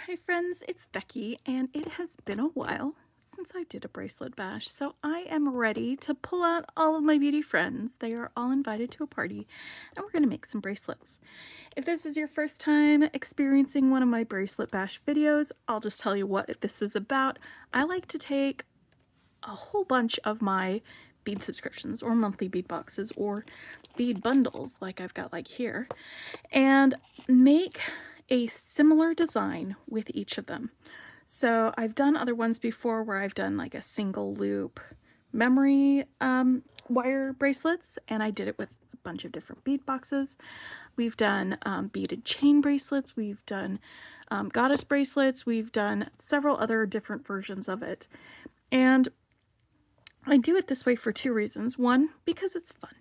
Hi friends, it's Becky, and it has been a while since I did a bracelet bash, so I am ready to pull out all of my beauty friends. They are all invited to a party, and we're going to make some bracelets. If this is your first time experiencing one of my bracelet bash videos, I'll just tell you what this is about. I like to take a whole bunch of my bead subscriptions or monthly bead boxes or bead bundles like I've got like here, and make a similar design with each of them. So I've done other ones before where I've done like a single loop memory wire bracelets, and I did it with a bunch of different bead boxes. We've done beaded chain bracelets, we've done goddess bracelets, we've done several other different versions of it. And I do it this way for two reasons. One, because it's fun.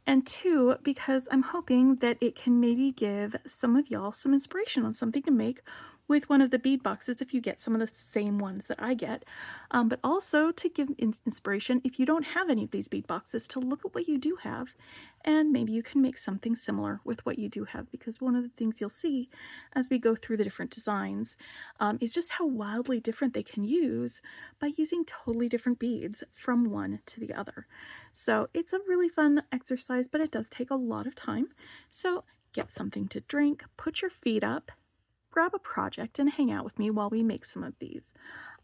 And two, because I'm hoping that it can maybe give some of y'all some inspiration on something to make with one of the bead boxes if you get some of the same ones that I get, but also to give inspiration if you don't have any of these bead boxes to look at what you do have, and maybe you can make something similar with what you do have, because one of the things you'll see as we go through the different designs is just how wildly different they can use by using totally different beads from one to the other. So it's a really fun exercise, but it does take a lot of time. So get something to drink, put your feet up, grab a project, and hang out with me while we make some of these.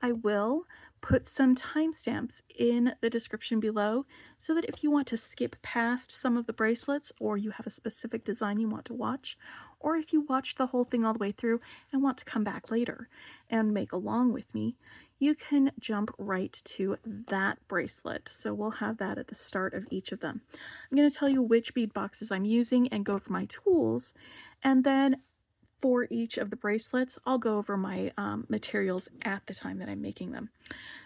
I will put some timestamps in the description below so that if you want to skip past some of the bracelets, or you have a specific design you want to watch, or if you watched the whole thing all the way through and want to come back later and make along with me, you can jump right to that bracelet. So we'll have that at the start of each of them. I'm going to tell you which bead boxes I'm using and go over my tools, and then for each of the bracelets, I'll go over my materials at the time that I'm making them.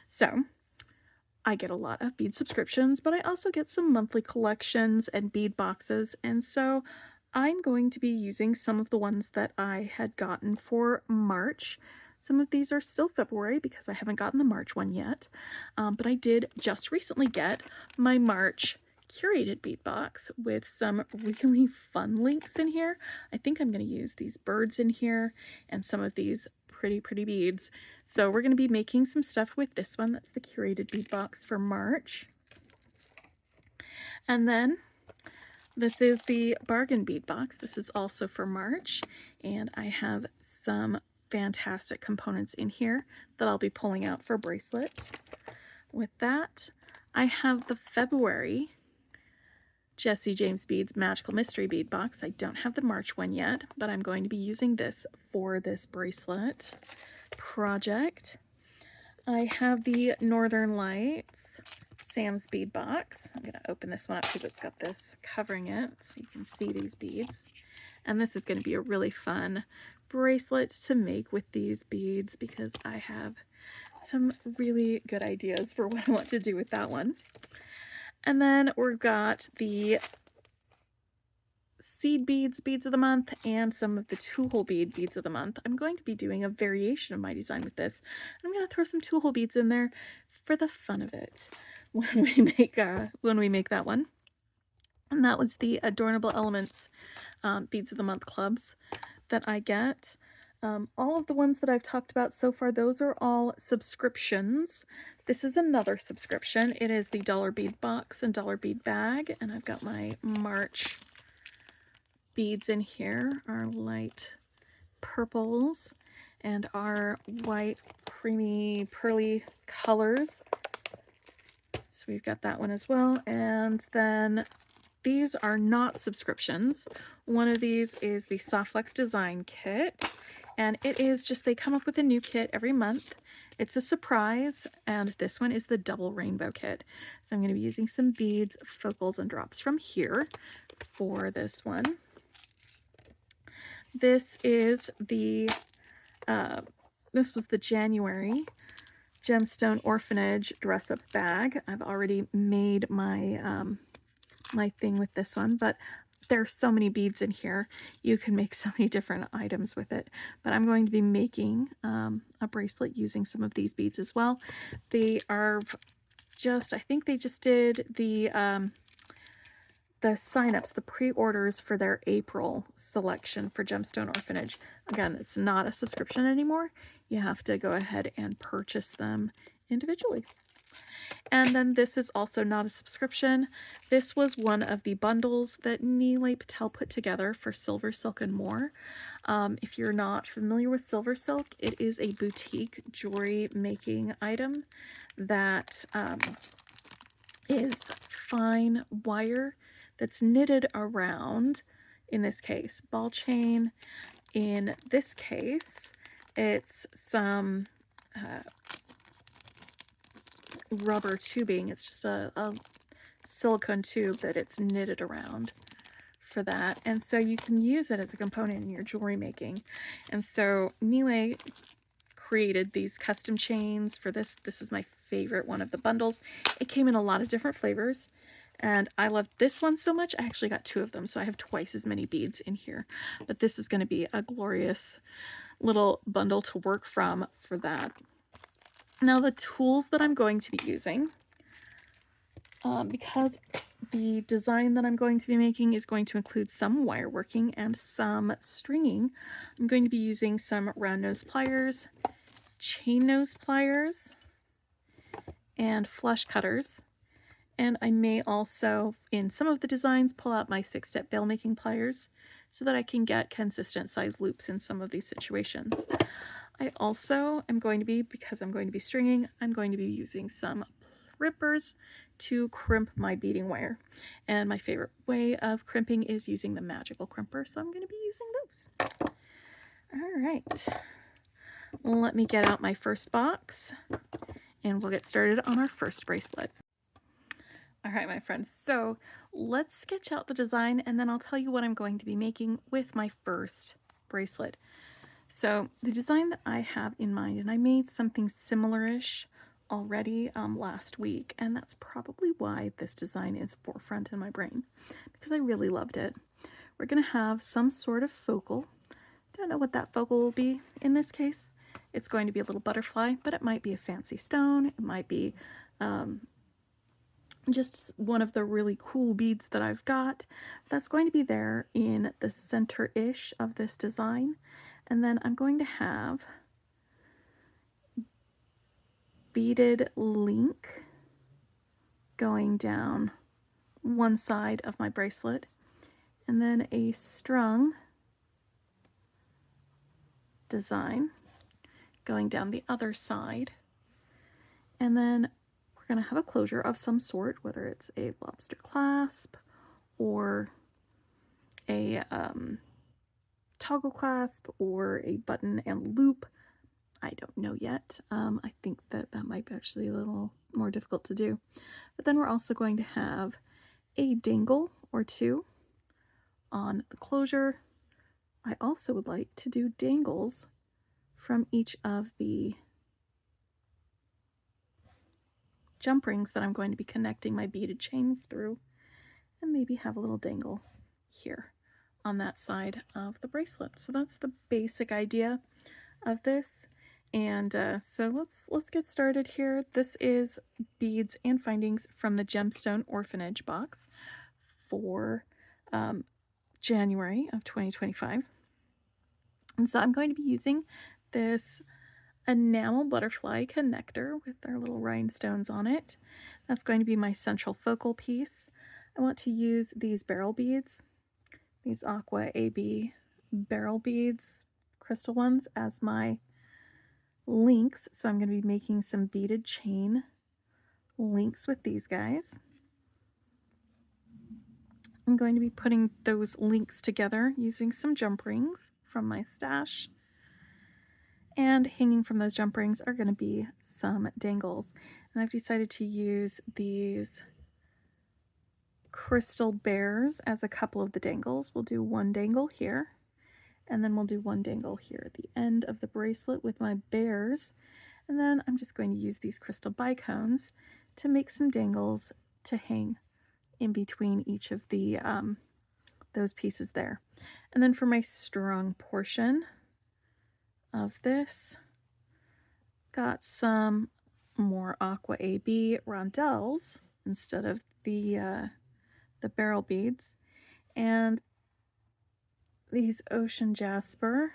So I get a lot of bead subscriptions, but I also get some monthly collections and bead boxes, and so I'm going to be using some of the ones that I had gotten for March. Some of these are still February because I haven't gotten the March one yet, but I did just recently get my March curated bead box with some really fun links in here. I think I'm going to use these birds in here and some of these pretty beads. So we're going to be making some stuff with this one. That's the curated bead box for March. And then this is the bargain bead box. This is also for March, and I have some fantastic components in here that I'll be pulling out for bracelets. With that, I have the February Jesse James Beads Magical Mystery Bead Box. I don't have the March one yet, but I'm going to be using this for this bracelet project. I have the Northern Lights Sam's Bead Box. I'm going to open this one up because it's got this covering it so you can see these beads. And this is going to be a really fun bracelet to make with these beads because I have some really good ideas for what I want to do with that one. And then we've got the seed beads of the month and some of the two-hole bead beads of the month. I'm going to be doing a variation of my design with this. I'm going to throw some two-hole beads in there for the fun of it when we make that one. And that was the Adornable Elements Beads of the Month clubs that I get. All of the ones that I've talked about so far, those are all subscriptions. This is another subscription. It is the Dollar Bead Box and Dollar Bead Bag, and I've got my March beads in here, our light purples and our white creamy pearly colors. So we've got that one as well. And then these are not subscriptions. One of these is the Softflex design kit, and it is just, they come up with a new kit every month. It's a surprise, and this one is the double rainbow kit. So I'm going to be using some beads, focals, and drops from here for this one. This is the this was the January Gemstone Orphanage dress-up bag. I've already made my my thing with this one, but there's so many beads in here. You can make so many different items with it. But I'm going to be making a bracelet using some of these beads as well. They are just, I think they just did the the signups, the pre-orders for their April selection for Gemstone Orphanage. Again, it's not a subscription anymore. You have to go ahead and purchase them individually. And then this is also not a subscription. This was one of the bundles that Nilay Patel put together for SilverSilk and more. If you're not familiar with SilverSilk, it is a boutique jewelry making item that is fine wire that's knitted around, in this case, ball chain. In this case, it's some rubber tubing. It's just a silicone tube that it's knitted around for that. And so you can use it as a component in your jewelry making. And so Nilay created these custom chains for this. This is my favorite one of the bundles. It came in a lot of different flavors, and I loved this one so much I actually got 2 of them, so I have twice as many beads in here. But this is going to be a glorious little bundle to work from for that. Now the tools that I'm going to be using, because the design that I'm going to be making is going to include some wire working and some stringing, I'm going to be using some round nose pliers, chain nose pliers, and flush cutters. And I may also, in some of the designs, pull out my 6-step bail making pliers so that I can get consistent size loops in some of these situations. I also am going to be, because I'm going to be stringing, I'm going to be using some crimpers to crimp my beading wire. And my favorite way of crimping is using the magical crimper, so I'm going to be using those. All right, let me get out my first box and we'll get started on our first bracelet. All right, my friends, so let's sketch out the design and then I'll tell you what I'm going to be making with my first bracelet. So the design that I have in mind, and I made something similar-ish already last week, and that's probably why this design is forefront in my brain, because I really loved it. We're going to have some sort of focal. Don't know what that focal will be in this case. It's going to be a little butterfly, but it might be a fancy stone. It might be just one of the really cool beads that I've got. That's going to be there in the center-ish of this design. And then I'm going to have beaded link going down one side of my bracelet, and then a strung design going down the other side. And then we're going to have a closure of some sort, whether it's a lobster clasp or a toggle clasp or a button and loop. I don't know yet. I think that might be actually a little more difficult to do. But then we're also going to have a dangle or 2 on the closure. I also would like to do dangles from each of the jump rings that I'm going to be connecting my beaded chain through, and maybe have a little dangle here on that side of the bracelet. So that's the basic idea of this. And so let's get started here. This is Beads and Findings from the Gemstone Orphanage box for January of 2025. And so I'm going to be using this enamel butterfly connector with our little rhinestones on it. That's going to be my central focal piece. I want to use these barrel beads, these Aqua AB barrel beads, crystal ones, as my links. So I'm going to be making some beaded chain links with these guys. I'm going to be putting those links together using some jump rings from my stash. And hanging from those jump rings are going to be some dangles. And I've decided to use these crystal bears as a couple of the dangles. We'll do one dangle here, and then we'll do one dangle here at the end of the bracelet with my bears. And then I'm just going to use these crystal bicones to make some dangles to hang in between each of the those pieces there. And then for my strung portion of this, got some more Aqua AB rondelles instead of the the barrel beads, and these ocean jasper,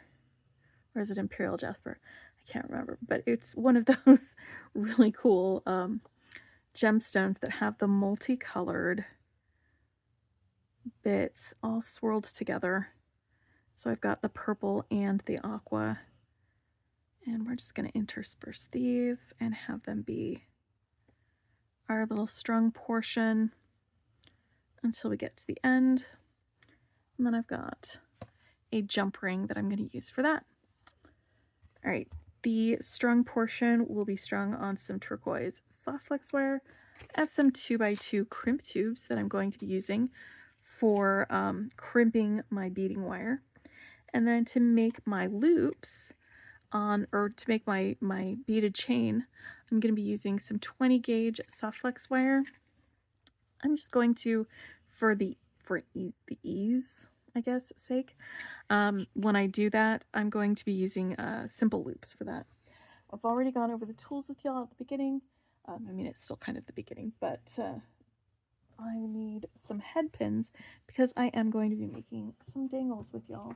or is it imperial jasper? I can't remember, but it's one of those really cool gemstones that have the multicolored bits all swirled together. So I've got the purple and the aqua, and we're just going to intersperse these and have them be our little strung portion until we get to the end. And then I've got a jump ring that I'm going to use for that. All right, the strung portion will be strung on some turquoise Softflex wire. I have some 2x2 crimp tubes that I'm going to be using for crimping my beading wire. And then to make my loops or to make my beaded chain, I'm going to be using some 20 gauge Softflex wire. I'm just going to, for the ease, I guess, sake, when I do that, I'm going to be using simple loops for that. I've already gone over the tools with y'all at the beginning. I mean, it's still kind of the beginning, but I need some head pins because I am going to be making some dangles with y'all.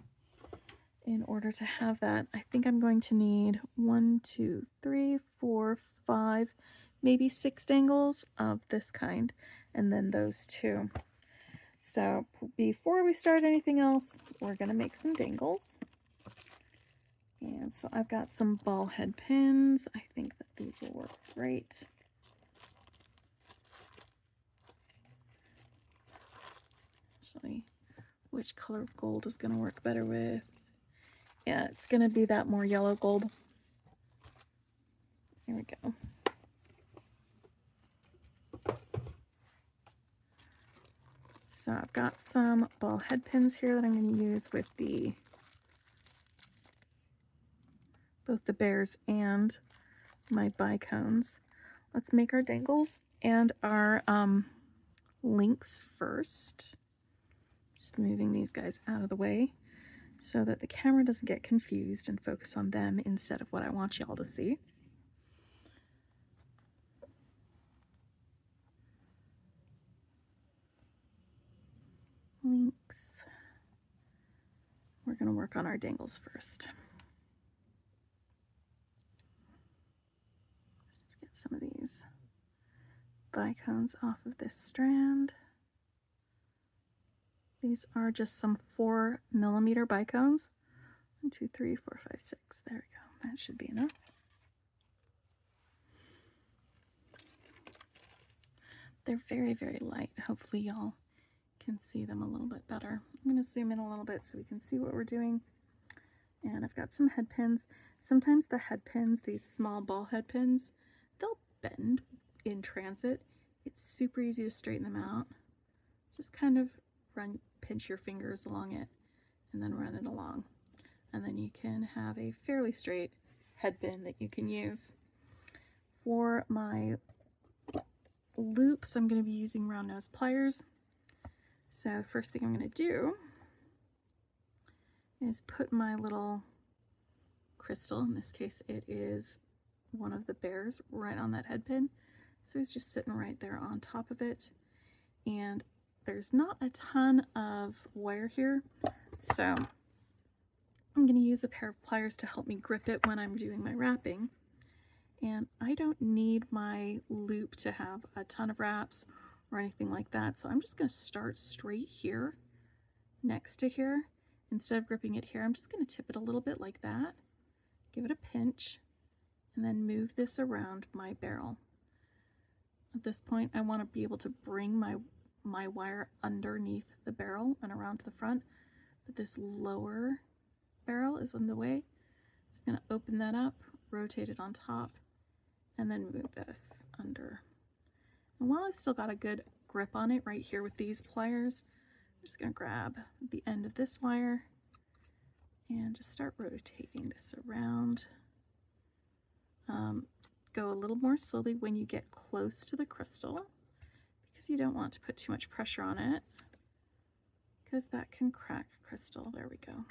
In order to have that, I think I'm going to need 1, 2, 3, 4, 5, maybe 6 dangles of this kind, and then those 2. So before we start anything else, we're going to make some dangles. And so I've got some ball head pins. I think that these will work great. Actually, which color of gold is going to work better with? Yeah, it's going to be that more yellow gold. There we go. So I've got some ball head pins here that I'm going to use with both the bears and my bicones. Let's make our dangles and our links first. Just moving these guys out of the way so that the camera doesn't get confused and focus on them instead of what I want y'all to see. Links. We're going to work on our dangles first. Let's just get some of these bicones off of this strand. These are just some 4mm bicones. 1, 2, 3, 4, 5, 6. There we go. That should be enough. They're very, very light. Hopefully y'all can see them a little bit better. I'm going to zoom in a little bit so we can see what we're doing. And I've got some head pins. Sometimes the head pins, these small ball head pins, they'll bend in transit. It's super easy to straighten them out. Just kind of pinch your fingers along it and then run it along. And then you can have a fairly straight head pin that you can use. For my loops, I'm going to be using round nose pliers. So first thing I'm going to do is put my little crystal, in this case it is one of the bears, right on that head pin. So it's just sitting right there on top of it. And there's not a ton of wire here, so I'm going to use a pair of pliers to help me grip it when I'm doing my wrapping. And I don't need my loop to have a ton of wraps or anything like that, so I'm just going to start straight here next to here. Instead of gripping it here, I'm just going to tip it a little bit like that, give it a pinch, and then move this around my barrel. At this point, I want to be able to bring my wire underneath the barrel and around to the front, but this lower barrel is in the way. So I'm going to open that up, rotate it on top, and then move this under. And while I've still got a good grip on it right here with these pliers, I'm just going to grab the end of this wire and just start rotating this around. Go a little more slowly when you get close to the crystal, because you don't want to put too much pressure on it, because that can crack crystal. There we go.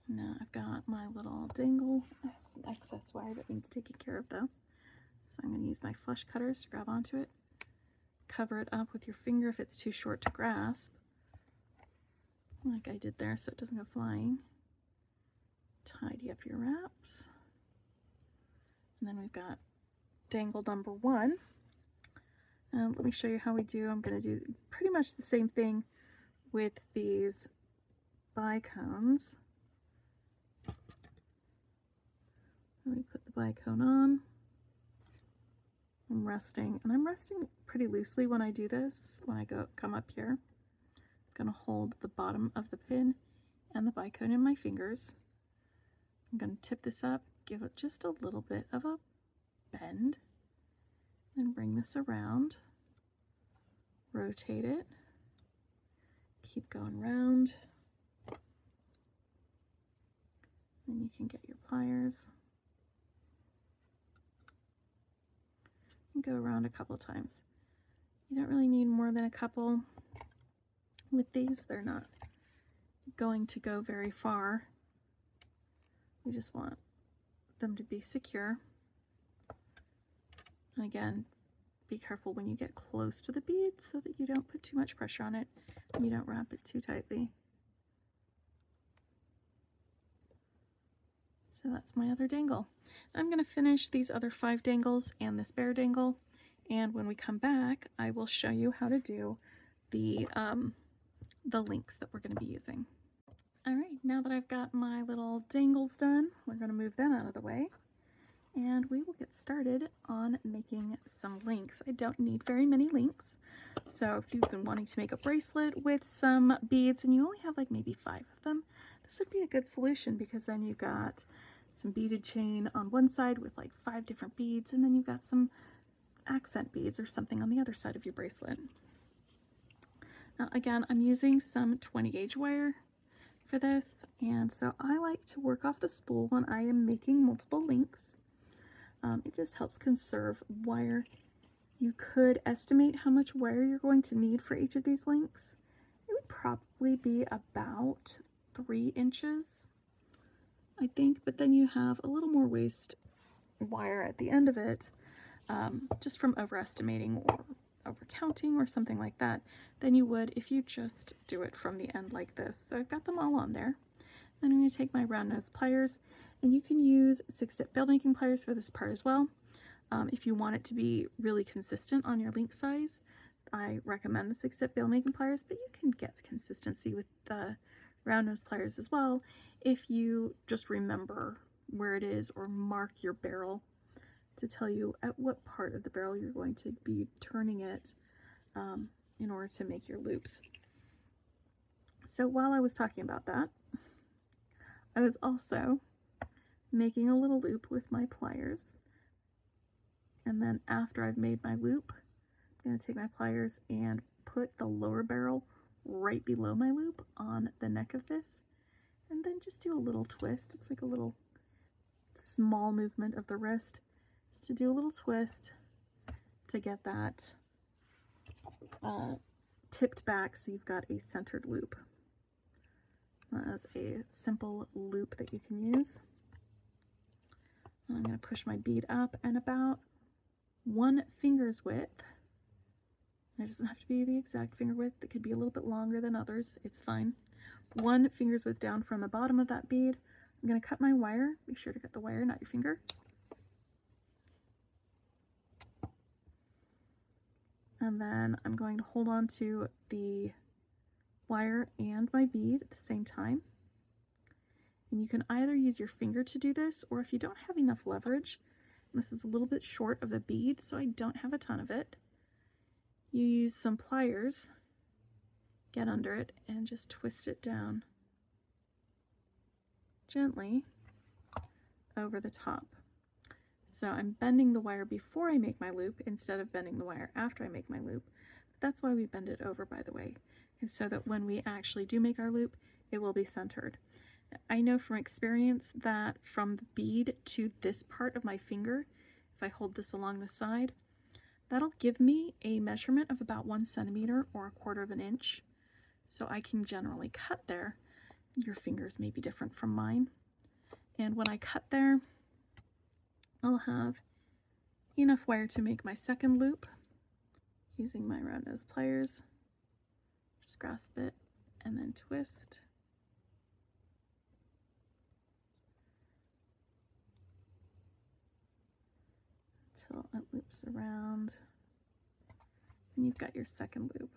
Now I've got my little dangle. I have some excess wire that needs taking care of though. So I'm going to use my flush cutters to grab onto it. Cover it up with your finger if it's too short to grasp, like I did there, so it doesn't go flying. Tidy up your wraps. And then we've got dangle number 1. Let me show you how we do. I'm going to do pretty much the same thing with these bicones. Let me put the bicone on. I'm resting, and I'm resting pretty loosely when I do this. When I come up here, I'm going to hold the bottom of the pin and the bicone in my fingers. I'm going to tip this up, give it just a little bit of a bend, and bring this around. Rotate it. Keep going round. Then you can get your pliers. And go around a couple times. You don't really need more than a couple with these. They're not going to go very far. You just want them to be secure. And again, be careful when you get close to the bead so that you don't put too much pressure on it and you don't wrap it too tightly. So that's my other dangle. I'm going to finish these other 5 dangles and this bear dangle, and when we come back I will show you how to do the links that we're going to be using. Alright, now that I've got my little dangles done, we're going to move them out of the way and we will get started on making some links. I don't need very many links, so if you've been wanting to make a bracelet with some beads and you only have like maybe 5 of them, this would be a good solution, because then you've got some beaded chain on one side with like 5 different beads, and then you've got some accent beads or something on the other side of your bracelet. Now again, I'm using some 20 gauge wire for this, and so I like to work off the spool when I am making multiple links. It just helps conserve wire. You could estimate how much wire you're going to need for each of these links. It would probably be about 3 inches, I think, but then you have a little more waste wire at the end of it, just from overestimating or overcounting or something like that, than you would if you just do it from the end like this. So I've got them all on there. Then I'm going to take my round nose pliers, and you can use 6-step bead making pliers for this part as well. If you want it to be really consistent on your link size, I recommend the 6-step bead making pliers, but you can get consistency with the round nose pliers as well if you just remember where it is or mark your barrel to tell you at what part of the barrel you're going to be turning it in order to make your loops. So while I was talking about that, I was also making a little loop with my pliers, and then after I've made my loop, I'm going to take my pliers and put the lower barrel right below my loop on the neck of this, and then just do a little twist. It's like a little small movement of the wrist, just to do a little twist to get that tipped back so you've got a centered loop. That's a simple loop that you can use. I'm going to push my bead up, and about 1 finger's width. It doesn't have to be the exact finger width. It could be a little bit longer than others. It's fine. 1 finger's width down from the bottom of that bead. I'm going to cut my wire. Be sure to cut the wire, not your finger. And then I'm going to hold on to the wire and my bead at the same time. And you can either use your finger to do this, or if you don't have enough leverage, this is a little bit short of a bead, so I don't have a ton of it, you use some pliers, get under it, and just twist it down gently over the top. So I'm bending the wire before I make my loop instead of bending the wire after I make my loop. That's why we bend it over, by the way, is so that when we actually do make our loop, it will be centered. I know from experience that from the bead to this part of my finger, if I hold this along the side, that'll give me a measurement of about 1 centimeter or 1/4 of an inch. So I can generally cut there. Your fingers may be different from mine. And when I cut there, I'll have enough wire to make my second loop using my round nose pliers. Just grasp it and then twist. Until it loops around and you've got your second loop.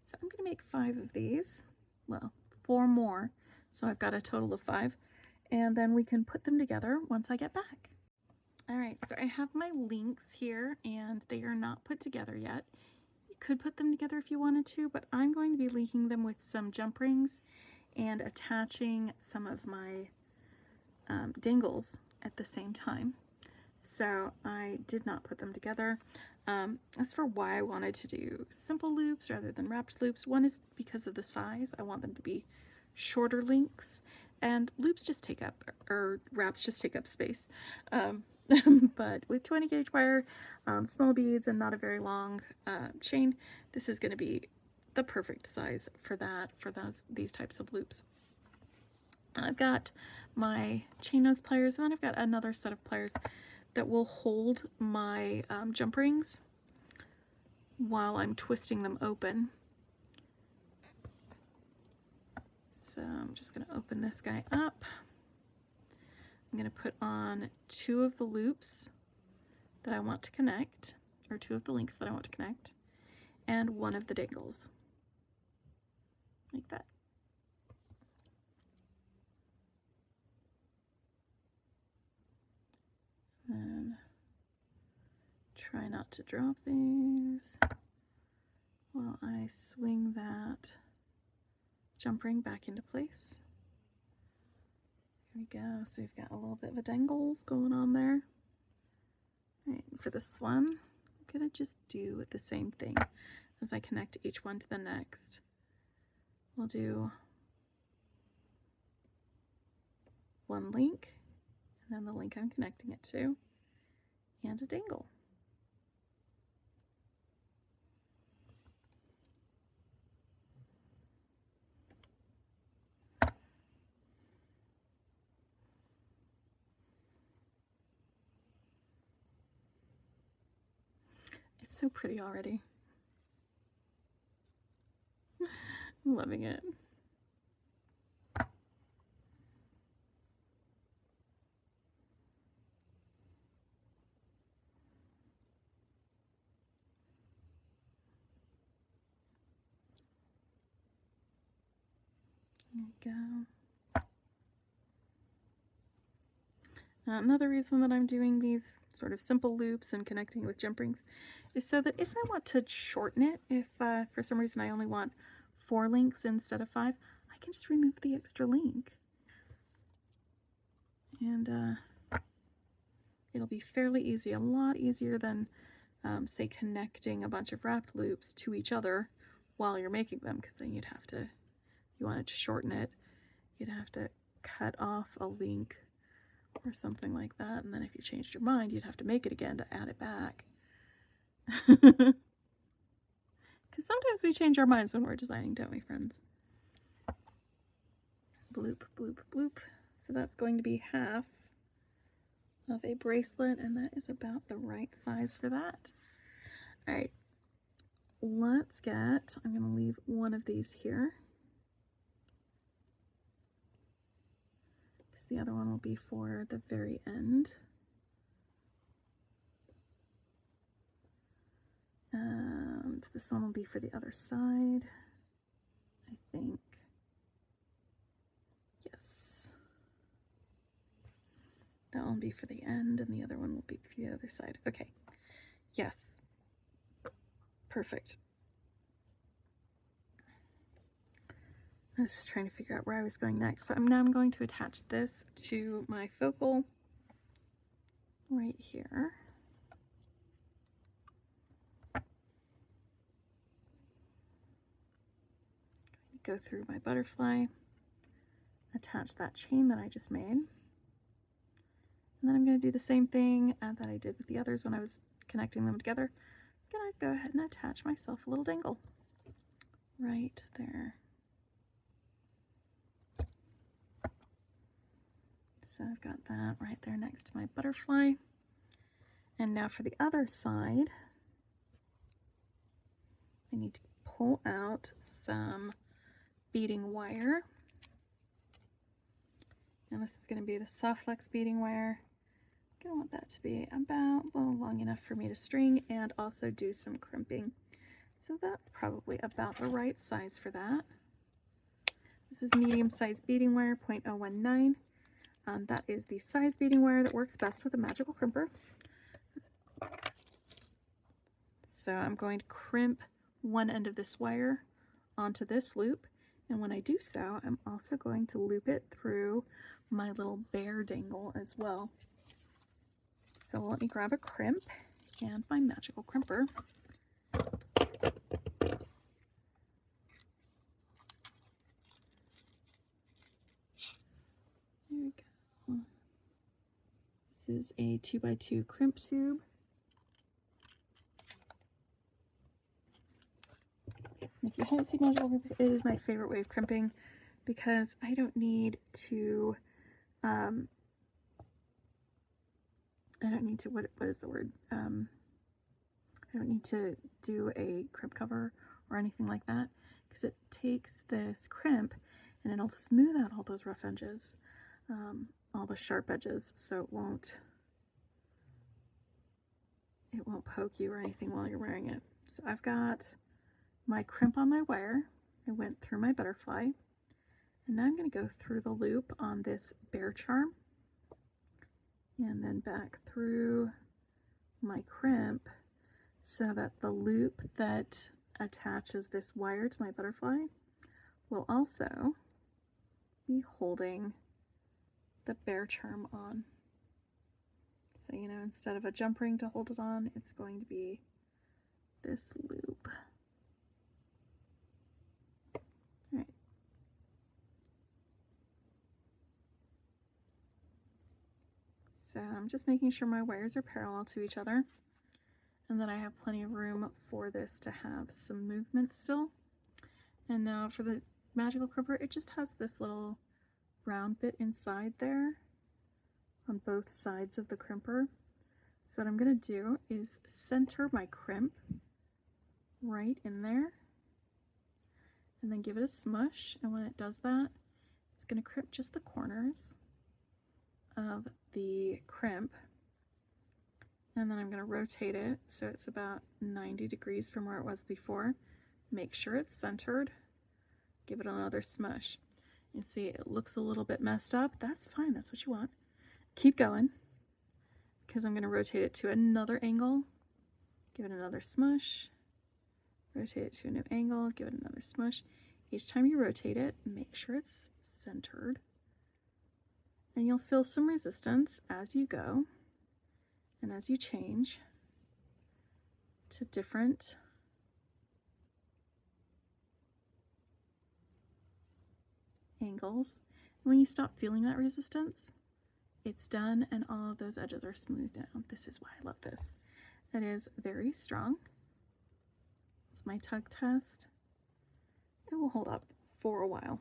So I'm going to make 5 of these, well, 4 more, so I've got a total of 5, and then we can put them together once I get back. Alright, so I have my links here and they are not put together yet. You could put them together if you wanted to, but I'm going to be linking them with some jump rings and attaching some of my dangles at the same time. So I did not put them together. As for why I wanted to do simple loops rather than wrapped loops, one is because of the size. I want them to be shorter links, and loops just take up, or wraps just take up space. But with 20 gauge wire, small beads, and not a very long chain, this is going to be the perfect size for that, for these types of loops. I've got my chain nose pliers, and then I've got another set of pliers that will hold my jump rings while I'm twisting them open. So I'm just going to open this guy up. I'm going to put on 2 of the loops that I want to connect, or 2 of the links that I want to connect, and 1 of the dangles, like that. And try not to drop these while I swing that jump ring back into place. There we go. So we've got a little bit of a dangles going on there. All right, for this one, I'm going to just do the same thing as I connect each one to the next. We'll do 1 link, and then the link I'm connecting it to, and a dangle. It's so pretty already. I'm loving it. There we go. Another reason that I'm doing these sort of simple loops and connecting with jump rings is so that if I want to shorten it, if for some reason I only want 4 links instead of 5, I can just remove the extra link. And it'll be fairly easy, a lot easier than, say, connecting a bunch of wrapped loops to each other while you're making them, because then you'd have to, if you wanted to shorten it, you'd have to cut off a link or something like that, and then if you changed your mind, you'd have to make it again to add it back. Because sometimes we change our minds when we're designing, don't we, friends? Bloop, bloop, bloop. So that's going to be half of a bracelet, and that is about the right size for that. All right, let's get, I'm going to leave one of these here, because the other one will be for the very end. And this one will be for the other side, I think. Yes. That one will be for the end, and the other one will be for the other side. Okay. Yes. Perfect. I was just trying to figure out where I was going next. So now I'm going to attach this to my focal right here. Go through my butterfly, attach that chain that I just made, and then I'm going to do the same thing that I did with the others when I was connecting them together. I'm going to go ahead and attach myself a little dangle right there. So I've got that right there next to my butterfly. And now for the other side, I need to pull out some beading wire. And this is going to be the Softflex beading wire. I'm going to want that to be about, well, long enough for me to string and also do some crimping. So that's probably about the right size for that. This is medium-sized beading wire, 0.019. That is the size beading wire that works best with a magical crimper. So I'm going to crimp one end of this wire onto this loop, and when I do so, I'm also going to loop it through my little bear dangle as well. So let me grab a crimp and my magical crimper. There we go. This is a 2x2 crimp tube. If you haven't seen magical crimper, it is my favorite way of crimping because I don't need to, what is the word? I don't need to do a crimp cover or anything like that because it takes this crimp and it'll smooth out all those rough edges, all the sharp edges, so it won't poke you or anything while you're wearing it. So I've got my crimp on my wire. I went through my butterfly, and now I'm going to go through the loop on this bear charm and then back through my crimp so that the loop that attaches this wire to my butterfly will also be holding the bear charm on. So, you know, instead of a jump ring to hold it on, it's going to be this loop. All right. So I'm just making sure my wires are parallel to each other and that I have plenty of room for this to have some movement still. And now for the magical crimper, it just has this little round bit inside there on both sides of the crimper. So what I'm going to do is center my crimp right in there and then give it a smush, and when it does that, it's going to crimp just the corners of the crimp, and then I'm going to rotate it so it's about 90 degrees from where it was before. Make sure it's centered, give it another smush. You see it looks a little bit messed up. That's fine, that's what you want. Keep going, because I'm going to rotate it to another angle, give it another smush, rotate it to a new angle, give it another smush. Each time you rotate it, make sure it's centered, and you'll feel some resistance as you go and as you change to different angles. And when you stop feeling that resistance, it's done and all of those edges are smoothed down. This is why I love this. It is very strong. It's my tug test. It will hold up for a while.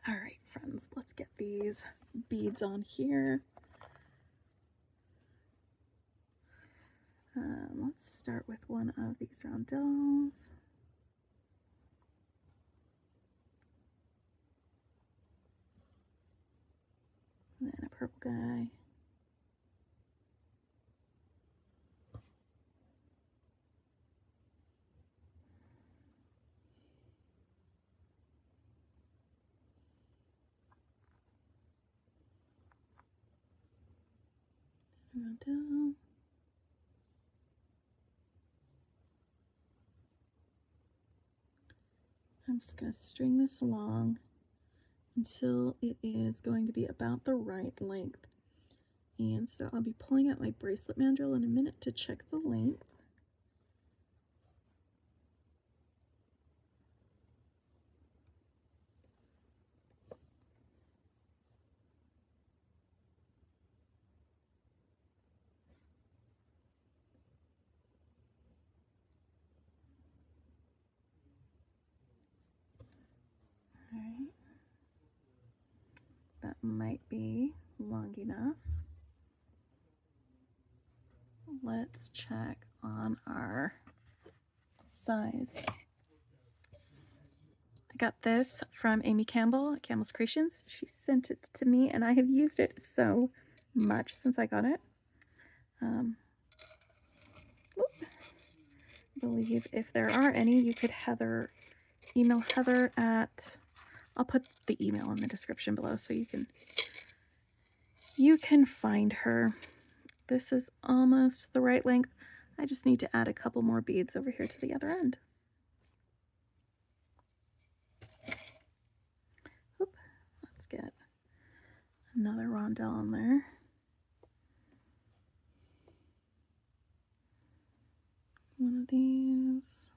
All right, friends, let's get these beads on here. Let's start with one of these roundels. And then a purple guy. Roundel. I'm just going to string this along until it is going to be about the right length. And so I'll be pulling out my bracelet mandrel in a minute to check the length. All right. That might be long enough. Let's check on our size. I got this from Amy Campbell at Campbell's Creations. She sent it to me and I have used it so much since I got it. I believe if there are any, you could email Heather at, I'll put the email in the description below so you can find her. This is almost the right length. I just need to add a couple more beads over here to the other end. Oop, let's get another rondelle on there. One of these.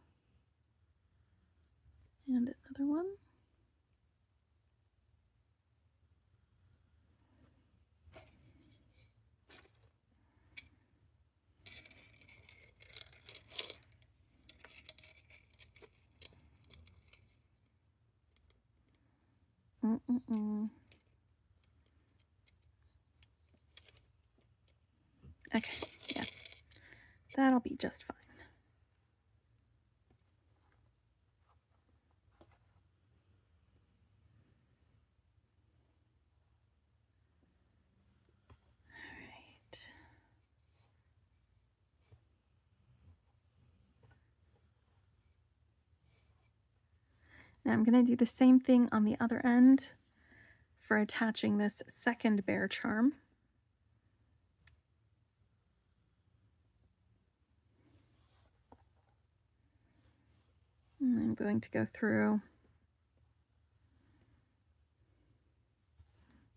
And another one. Okay, yeah, that'll be just fine. All right. Now I'm going to do the same thing on the other end for attaching this second bear charm. And I'm going to go through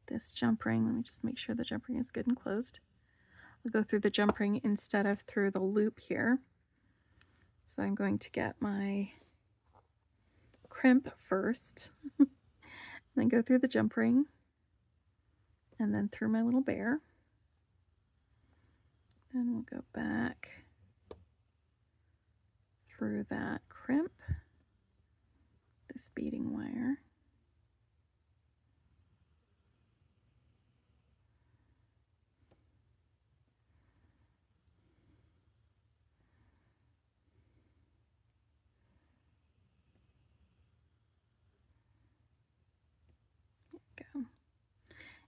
this jump ring. Let me just make sure the jump ring is good and closed. I'll go through the jump ring instead of through the loop here. So I'm going to get my crimp first, then go through the jump ring, and then through my little bear. Then we'll go back through that crimp, this beading wire. Go.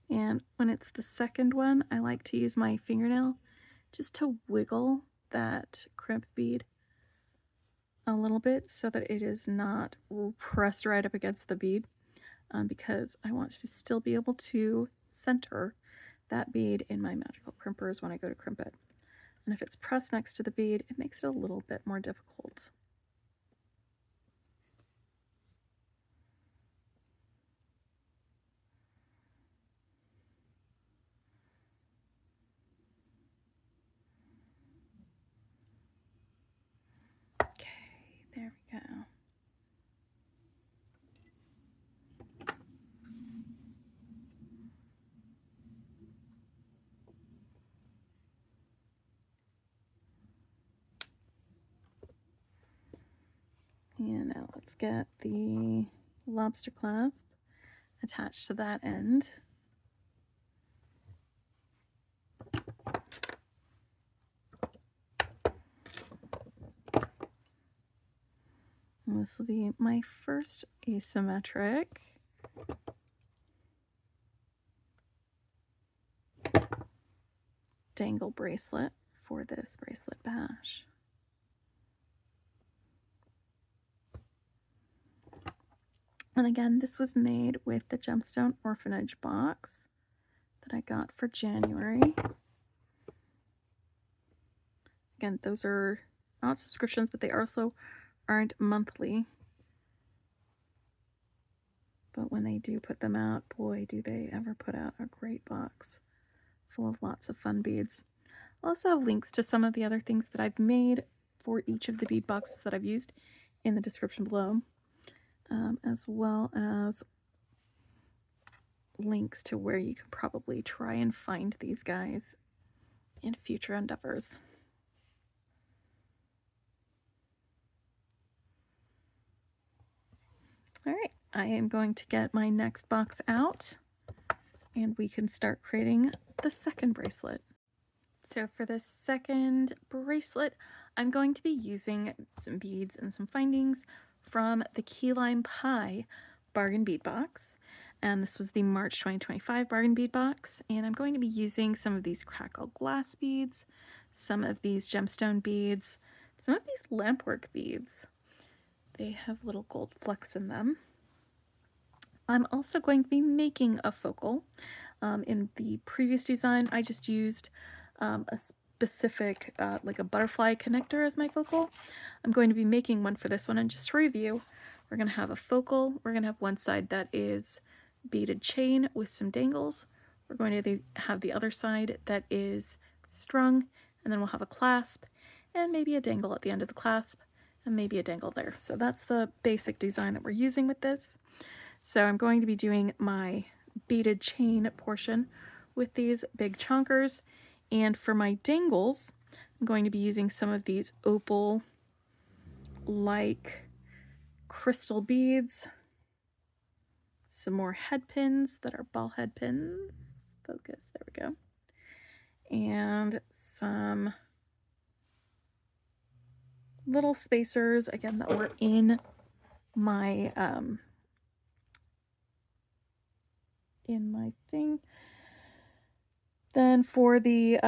And when it's the second one, I like to use my fingernail just to wiggle that crimp bead a little bit so that it is not pressed right up against the bead, because I want to still be able to center that bead in my magical crimpers when I go to crimp it. And if it's pressed next to the bead, it makes it a little bit more difficult. There we go. And now let's get the lobster clasp attached to that end. And this will be my first asymmetric. Dangle bracelet for this Bracelet Bash. And again, this was made with the Gemstone Orphanage box that I got for January. Again, those are not subscriptions, but they also aren't monthly. But when they do put them out, boy, do they ever put out a great box full of lots of fun beads. I'll also have links to some of the other things that I've made for each of the bead boxes that I've used in the description below, as well as links to where you can probably try and find these guys in future endeavors. All right, I am going to get my next box out and we can start creating the second bracelet. So for the second bracelet, I'm going to be using some beads and some findings from the Key Lime Pie Bargain Bead Box. And this was the March 2025 Bargain Bead Box. And I'm going to be using some of these crackle glass beads, some of these gemstone beads, some of these lampwork beads. They have little gold flecks in them. I'm also going to be making a focal. In the previous design, I just used a specific, like a butterfly connector as my focal. I'm going to be making one for this one, and just to review, we're going to have a focal. We're going to have one side that is beaded chain with some dangles. We're going to have the other side that is strung, and then we'll have a clasp and maybe a dangle at the end of the clasp and maybe a dangle there. So that's the basic design that we're using with this. So I'm going to be doing my beaded chain portion with these big chonkers, and for my dangles I'm going to be using some of these opal like crystal beads, some more head pins that are ball head pins, focus, there we go, and some little spacers again that were in my thing. Then for the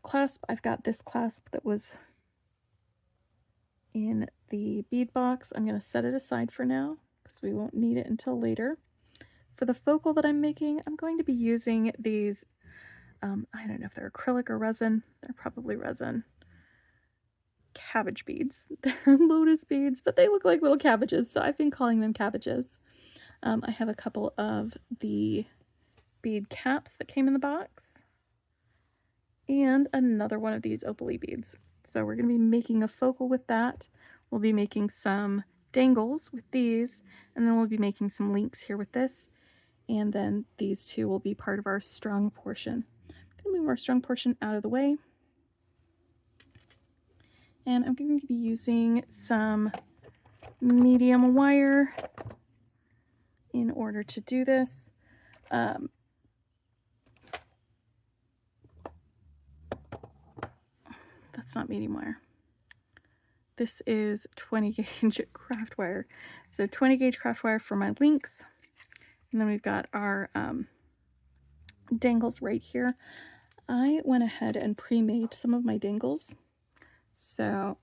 clasp, I've got this clasp that was in the bead box. I'm going to set it aside for now because we won't need it until later. For the focal that I'm making, I'm going to be using these, I don't know if they're acrylic or resin. They're probably resin. Cabbage beads. They're lotus beads, but they look like little cabbages, so I've been calling them cabbages. I have a couple of the bead caps that came in the box, and another one of these opaly beads. So we're going to be making a focal with that. We'll be making some dangles with these, and then we'll be making some links here with this, and then these two will be part of our strung portion. I'm going to move our strung portion out of the way, and I'm going to be using some medium wire in order to do this. That's not medium wire. This is 20 gauge craft wire. So 20 gauge craft wire for my links. And then we've got our dangles right here. I went ahead and pre-made some of my dangles. So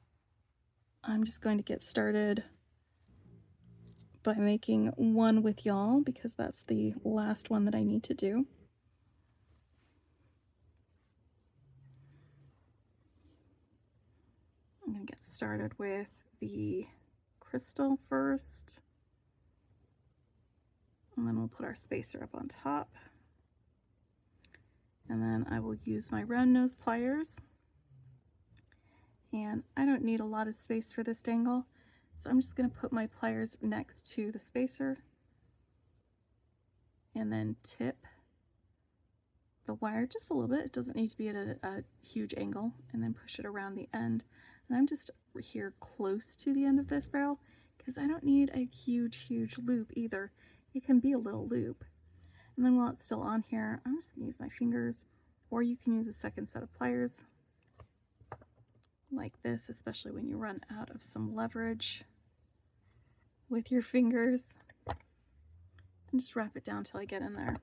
I'm just going to get started by making one with y'all because that's the last one that I need to do. I'm going to get started with the crystal first, and then we'll put our spacer up on top, and then I will use my round nose pliers, and I don't need a lot of space for this dangle, so I'm just going to put my pliers next to the spacer and then tip the wire just a little bit. It doesn't need to be at a huge angle, and then push it around the end. And I'm just here close to the end of this barrel because I don't need a huge loop either. It can be a little loop. And then while it's still on here, I'm just going to use my fingers, or you can use a second set of pliers like this, especially when you run out of some leverage with your fingers. And just wrap it down until I get in there.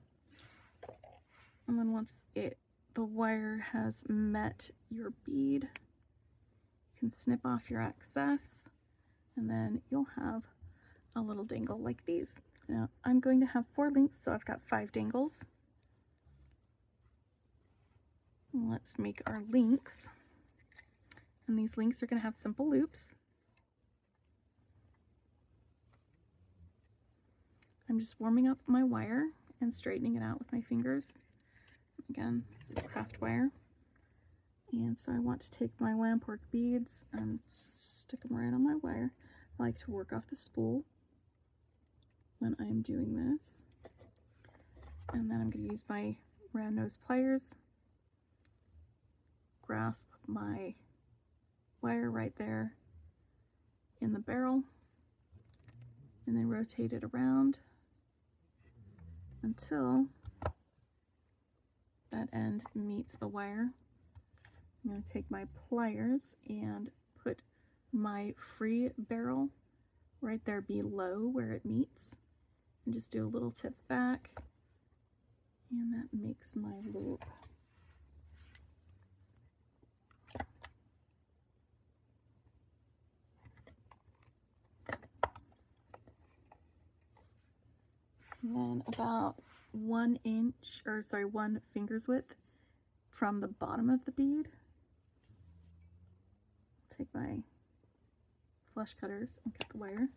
And then once the wire has met your bead, you can snip off your excess, and then you'll have a little dangle like these. Now I'm going to have 4 links, so I've got 5 dangles. Let's make our links, and these links are going to have simple loops. I'm just warming up my wire and straightening it out with my fingers. Again, this is craft wire. And so I want to take my lampwork beads and stick them right on my wire. I like to work off the spool when I'm doing this. And then I'm going to use my round nose pliers, grasp my wire right there in the barrel, and then rotate it around until that end meets the wire. I'm going to take my pliers and put my free barrel right there below where it meets, and just do a little tip back, and that makes my loop. And then about 1 finger's width from the bottom of the bead, take my flush cutters and cut the wire.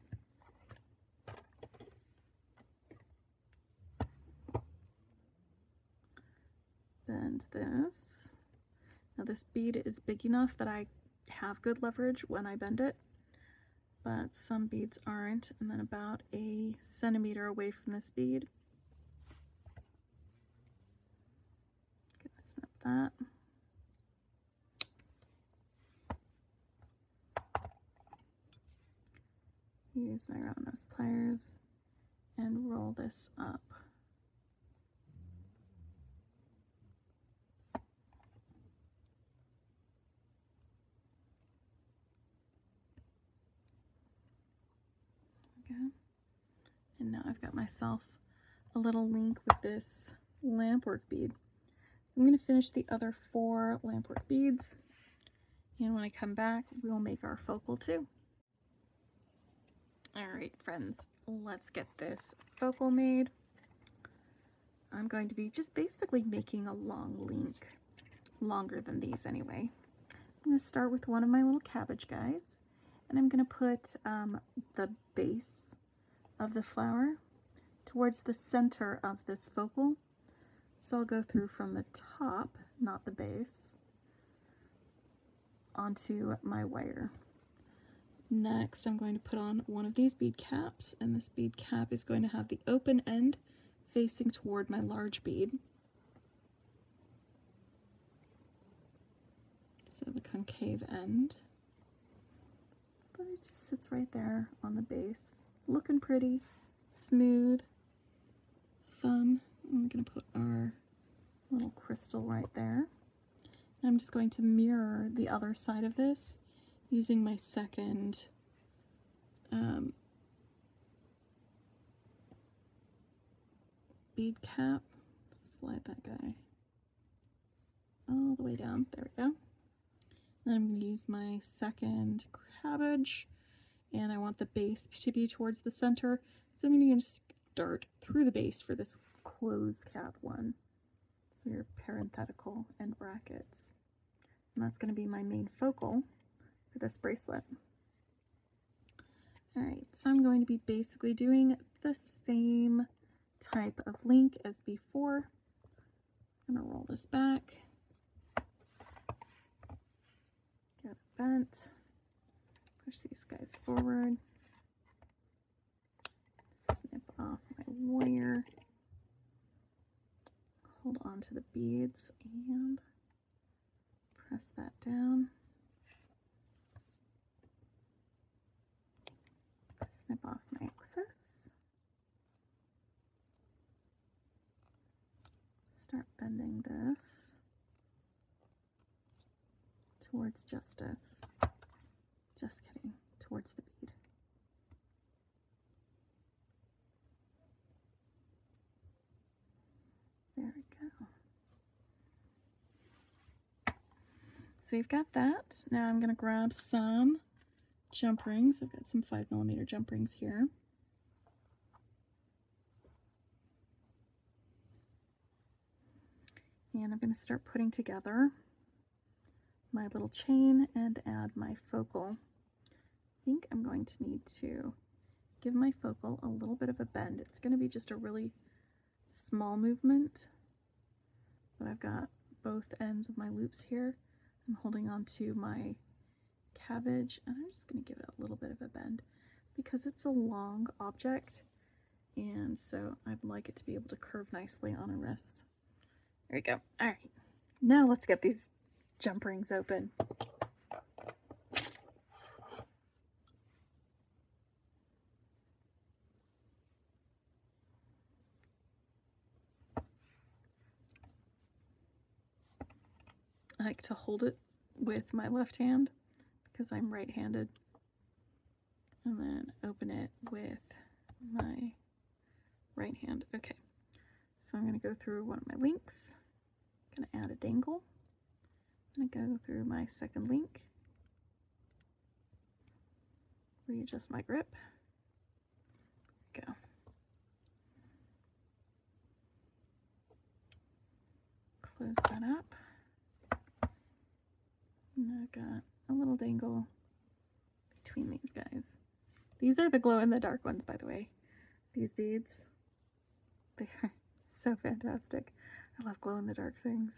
Bend this. Now this bead is big enough that I have good leverage when I bend it, but some beads aren't. And then about a centimeter away from this bead, snip that. Use my round nose pliers and roll this up. Okay. And now I've got myself a little link with this lampwork bead. So I'm going to finish the other 4 lampwork beads, and when I come back, we will make our focal too. Alright friends, let's get this focal made. I'm going to be just basically making a long link, longer than these anyway. I'm going to start with one of my little cabbage guys, and I'm going to put the base of the flower towards the center of this focal. So I'll go through from the top, not the base, onto my wire. Next, I'm going to put on one of these bead caps, and this bead cap is going to have the open end facing toward my large bead. So the concave end. But it just sits right there on the base, looking pretty, smooth, fun. I'm going to put our little crystal right there. And I'm just going to mirror the other side of this using my second bead cap. Slide that guy all the way down. There we go. Then I'm going to use my second cabbage, and I want the base to be towards the center, so I'm going to start through the base for this close cap one. So your parenthetical end brackets. And that's going to be my main focal for this bracelet. Alright, so I'm going to be basically doing the same type of link as before. I'm going to roll this back, get it bent, push these guys forward, snip off my wire, hold on to the beads and press that down. Snip off my excess. Start bending this towards justice. Just kidding, towards the bead. There we go. So you've got that. Now I'm going to grab some jump rings. I've got some 5mm jump rings here. And I'm going to start putting together my little chain and add my focal. I think I'm going to need to give my focal a little bit of a bend. It's going to be just a really small movement, but I've got both ends of my loops here. I'm holding on to my cabbage, and I'm just going to give it a little bit of a bend because it's a long object, and so I'd like it to be able to curve nicely on a wrist. There we go. All right, now let's get these jump rings open. to hold it with my left hand because I'm right-handed, and then open it with my right hand. Okay, so I'm going to go through one of my links. I'm going to add a dangle. I'm going to go through my second link, readjust my grip. Go. Close that up. And I've got a little dangle between these guys. These are the glow-in-the-dark ones, by the way. These beads, they are so fantastic. I love glow-in-the-dark things.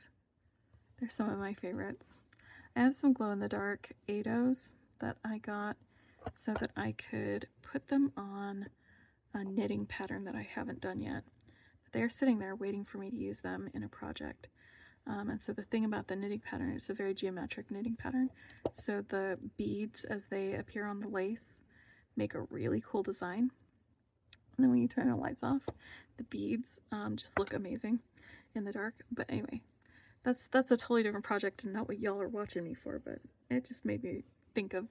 They're some of my favorites. I have some glow-in-the-dark Ados that I got so that I could put them on a knitting pattern that I haven't done yet. They're sitting there waiting for me to use them in a project. And so the thing about the knitting pattern is a very geometric knitting pattern. So the beads, as they appear on the lace, make a really cool design. And then when you turn the lights off, the beads just look amazing in the dark. But anyway, that's a totally different project and not what y'all are watching me for, but it just made me think of,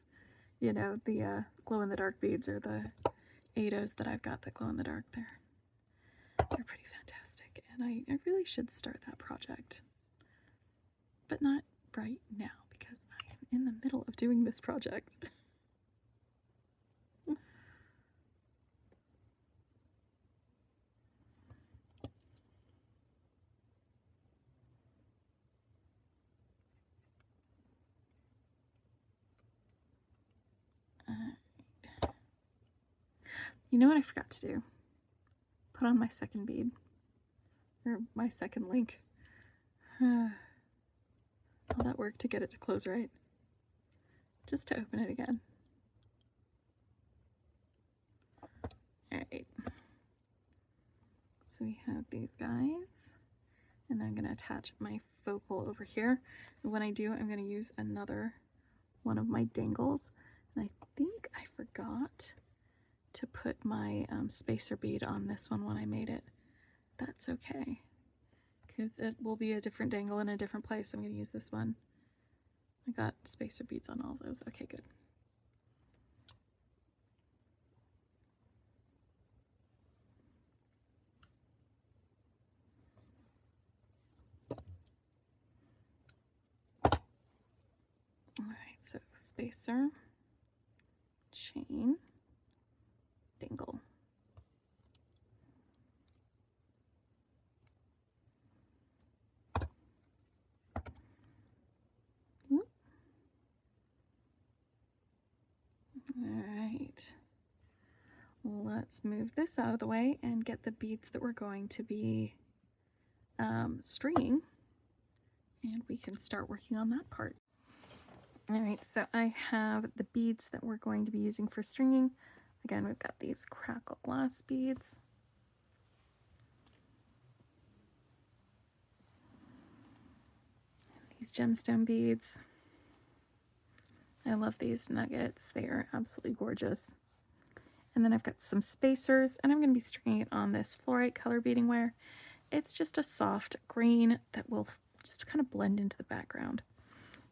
you know, the glow-in-the-dark beads, or the Ados that I've got that glow in the dark. They're pretty fantastic, and I really should start that project. But not right now, because I am in the middle of doing this project. You know what I forgot to do? Put on my second bead, or my second link. All that work to get it to close right, just to open it again. Alright, so we have these guys, and I'm going to attach my focal over here. And when I do, I'm going to use another one of my dangles, and I think I forgot to put my spacer bead on this one when I made it. That's okay, because it will be a different dangle in a different place. I'm going to use this one. I got spacer beads on all of those. Okay, good. All right, so spacer, chain, dangle. Alright, let's move this out of the way and get the beads that we're going to be stringing, and we can start working on that part. Alright, so I have the beads that we're going to be using for stringing. Again, we've got these crackle glass beads. These gemstone beads. I love these nuggets. They are absolutely gorgeous. And then I've got some spacers, and I'm going to be stringing it on this fluorite color beading wire. It's just a soft green that will just kind of blend into the background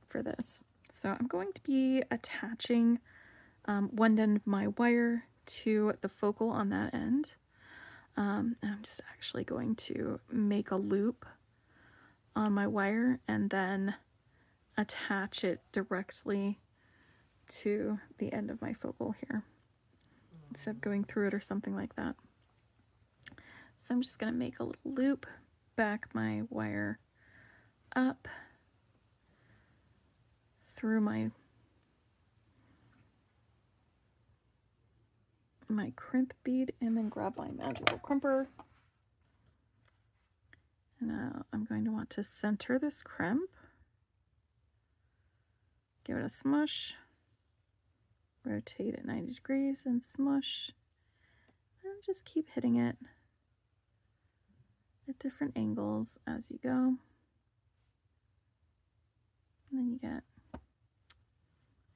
for this. So I'm going to be attaching one end of my wire to the focal on that end. And I'm just actually going to make a loop on my wire and then attach it directly to the end of my focal here, instead of going through it or something like that. So I'm just going to make a little loop, back my wire up through my crimp bead, and then grab my magical crimper. Now I'm going to want to center this crimp, give it a smush, rotate it 90 degrees and smush, and just keep hitting it at different angles as you go. And then you get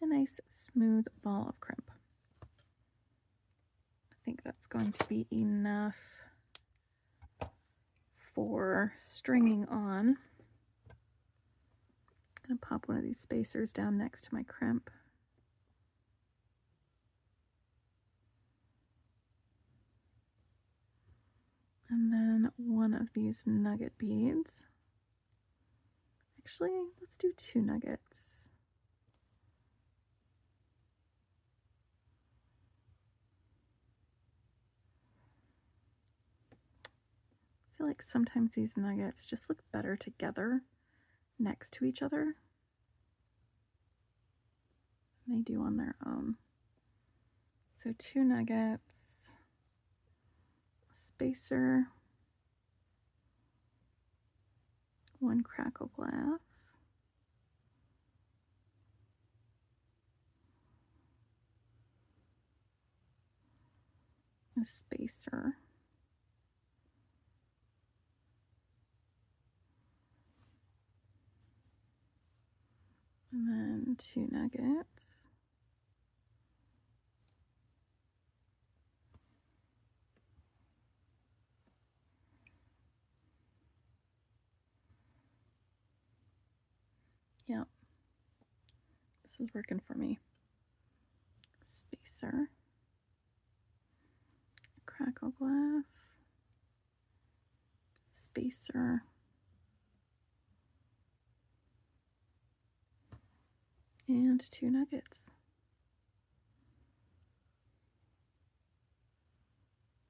a nice smooth ball of crimp. I think that's going to be enough for stringing on. I'm going to pop one of these spacers down next to my crimp. And then one of these nugget beads. Actually, let's do 2 nuggets. I feel like sometimes these nuggets just look better together next to each other than they do on their own. So 2 nuggets, a spacer, 1 crackle glass, a spacer, and then 2 nuggets. Yep, this is working for me. Spacer, crackle glass, spacer, and 2 nuggets.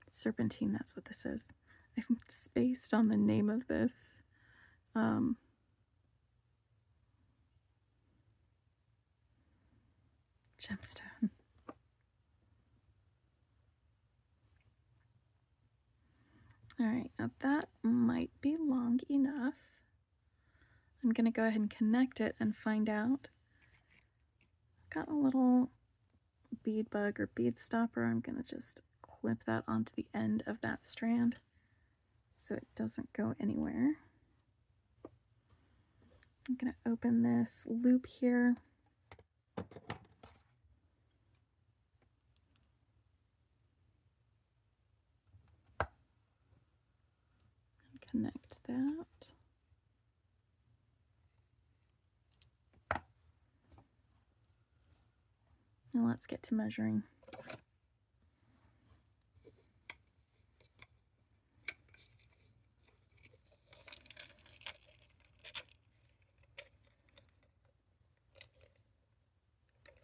Serpentine, that's what this is. I'm spaced on the name of this. Gemstone. All right, now that might be long enough. I'm going to go ahead and connect it and find out. Got a little bead bug or bead stopper. I'm going to just clip that onto the end of that strand so it doesn't go anywhere. I'm going to open this loop here. And connect that. Now let's get to measuring.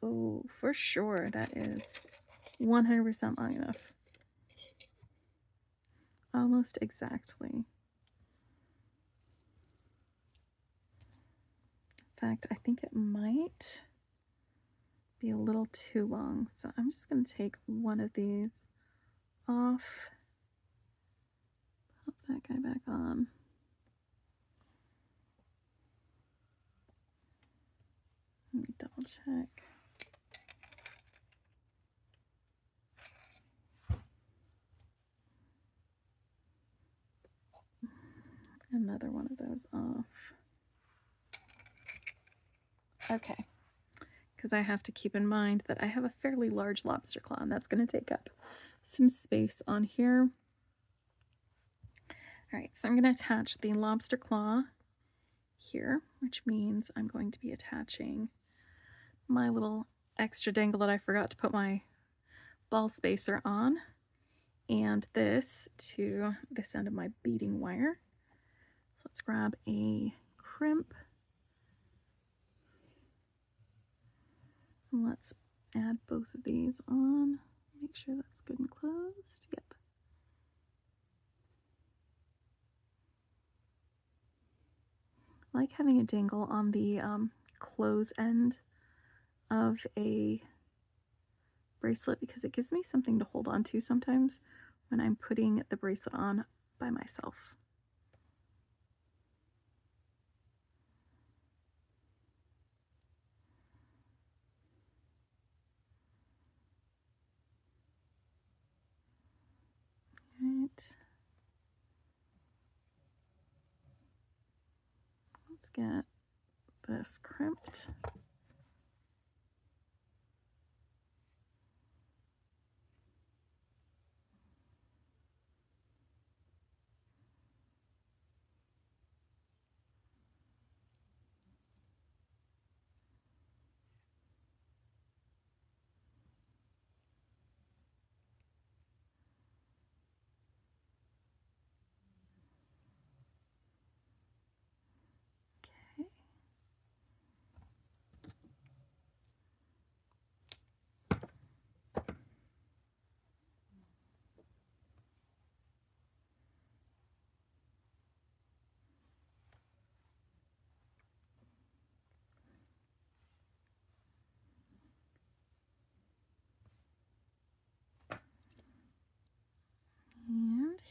Oh, for sure, that is 100% long enough. Almost exactly. In fact, I think it might be a little too long, so I'm just going to take one of these off, pop that guy back on. Let me double check. Another one of those off. Okay, because I have to keep in mind that I have a fairly large lobster claw, and that's going to take up some space on here. All right, so I'm going to attach the lobster claw here, which means I'm going to be attaching my little extra dangle that I forgot to put my ball spacer on, and this to this end of my beading wire. So let's grab a crimp. And let's add both of these on. Make sure that's good and closed. Yep. I like having a dangle on the close end of a bracelet because it gives me something to hold on to sometimes when I'm putting the bracelet on by myself. Right. Let's get this crimped.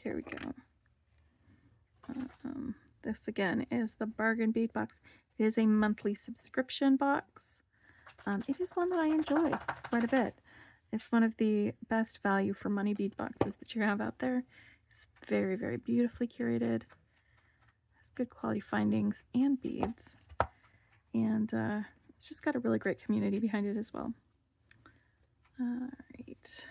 here we go. This again is the Bargain Bead Box. It is a monthly subscription box. It is one that I enjoy quite a bit. It's one of the best value for money bead boxes that you have out there. It's very, very beautifully curated. Has good quality findings and beads. And it's just got a really great community behind it as well. All right.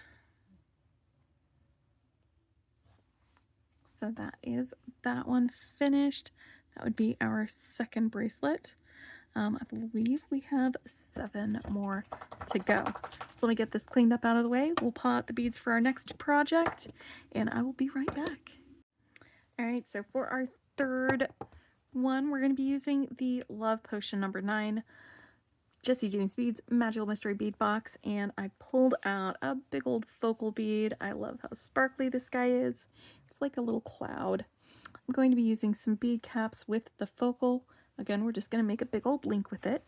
So that is that one finished. That would be our second bracelet. I believe we have 7 more to go. So let me get this cleaned up out of the way. We'll pull out the beads for our next project, and I will be right back. All right, so for our third one, we're going to be using the Love Potion number 9 Jessie James Beads Magical Mystery Bead Box, and I pulled out a big old focal bead. I love how sparkly this guy is. It's like a little cloud. I'm going to be using some bead caps with the focal. Again, we're just going to make a big old link with it.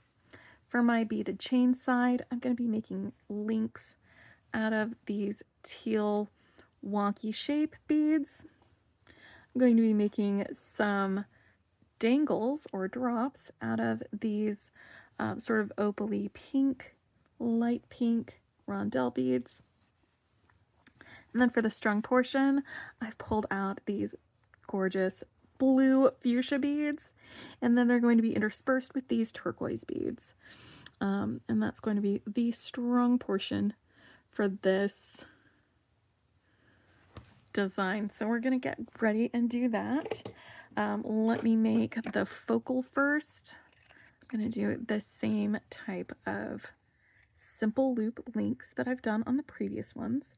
For my beaded chain side, I'm going to be making links out of these teal wonky shape beads. I'm going to be making some dangles or drops out of these sort of opaly pink, light pink rondelle beads. And then for the strung portion, I've pulled out these gorgeous blue fuchsia beads, and then they're going to be interspersed with these turquoise beads. And that's going to be the strung portion for this design. So we're going to get ready and do that. Let me make the focal first. I'm going to do the same type of simple loop links that I've done on the previous ones.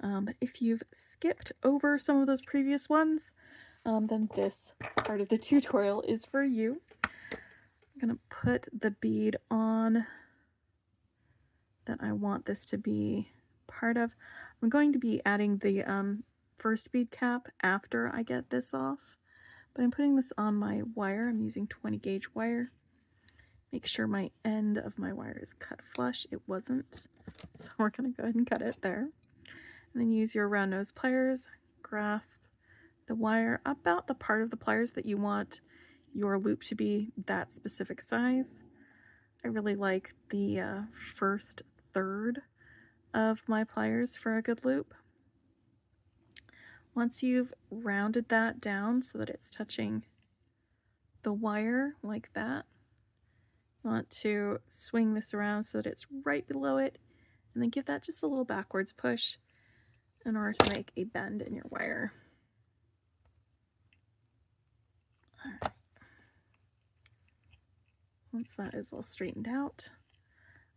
But if you've skipped over some of those previous ones, then this part of the tutorial is for you. I'm going to put the bead on that I want this to be part of. I'm going to be adding the first bead cap after I get this off, but I'm putting this on my wire. I'm using 20 gauge wire. Make sure my end of my wire is cut flush. It wasn't, so we're going to go ahead and cut it there. And then use your round nose pliers, grasp the wire about the part of the pliers that you want your loop to be that specific size. I really like the first third of my pliers for a good loop. Once you've rounded that down so that it's touching the wire like that, you want to swing this around so that it's right below it, and then give that just a little backwards push in order to make a bend in your wire. All right. Once that is all straightened out,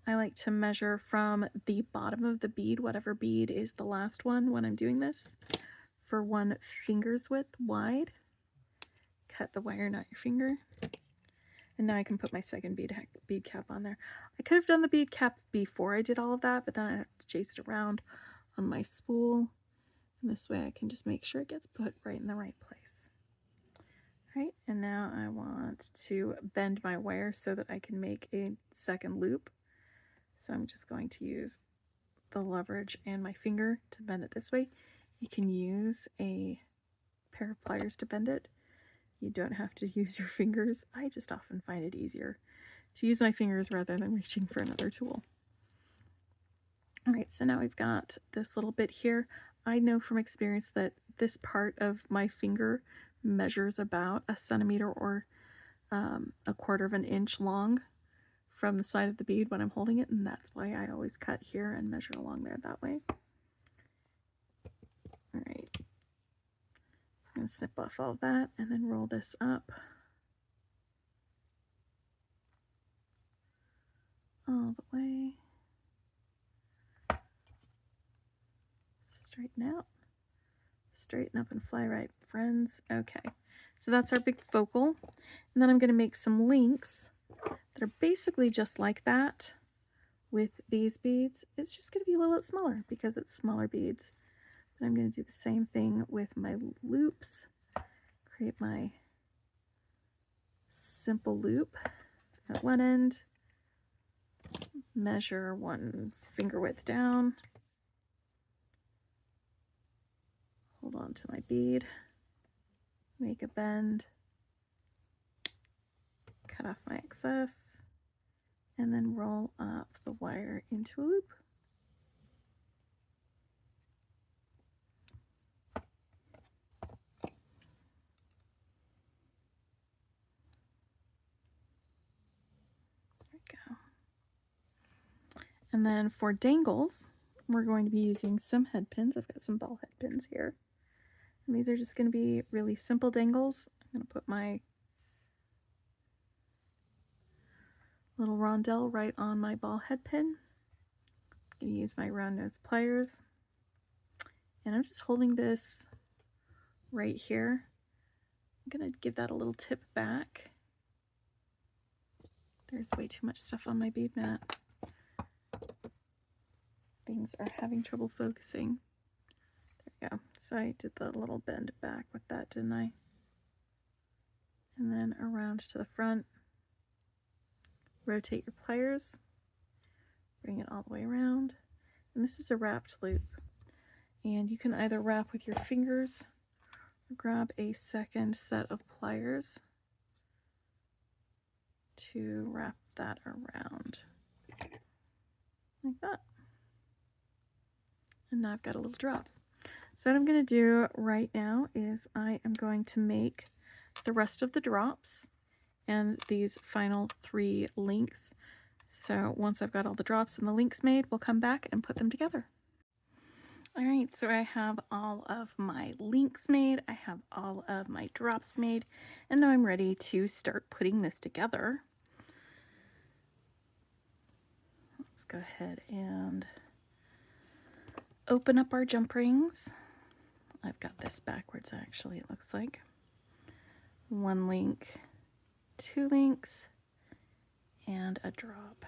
I like to measure from the bottom of the bead, whatever bead is the last one when I'm doing this, for 1 finger's width wide. Cut the wire, not your finger. And now I can put my second bead cap on there. I could have done the bead cap before I did all of that, but then I have to chase it around on my spool. And this way I can just make sure it gets put right in the right place. Right, and now I want to bend my wire so that I can make a second loop. So I'm just going to use the leverage and my finger to bend it this way. You can use a pair of pliers to bend it. You don't have to use your fingers. I just often find it easier to use my fingers rather than reaching for another tool. All right, so now we've got this little bit here. I know from experience that this part of my finger measures about 1 centimeter or 1/4 of an inch long from the side of the bead when I'm holding it, and that's why I always cut here and measure along there that way. All right, so I'm going to snip off all of that and then roll this up all the way. Straighten out. Straighten up and fly right, friends. Okay, so that's our big focal. And then I'm going to make some links that are basically just like that with these beads. It's just going to be a little bit smaller because it's smaller beads. But I'm going to do the same thing with my loops. Create my simple loop at one end. Measure 1 finger width down. hold on to my bead, make a bend, cut off my excess, and then roll up the wire into a loop. There we go. And then for dangles, we're going to be using some head pins. I've got some ball head pins here. And these are just going to be really simple dangles. I'm going to put my little rondelle right on my ball head pin. I'm going to use my round nose pliers. And I'm just holding this right here. I'm going to give that a little tip back. There's way too much stuff on my bead mat. Things are having trouble focusing. There we go. So I did the little bend back with that, didn't I? And then around to the front. Rotate your pliers. Bring it all the way around. And this is a wrapped loop. And you can either wrap with your fingers or grab a second set of pliers to wrap that around. Like that. And now I've got a little drop. So what I'm going to do right now is I am going to make the rest of the drops and these final 3 links. So once I've got all the drops and the links made, we'll come back and put them together. All right, so I have all of my links made, I have all of my drops made, and now I'm ready to start putting this together. Let's go ahead and open up our jump rings. I've got this backwards actually, it looks like. 1 link, 2 links, and a drop.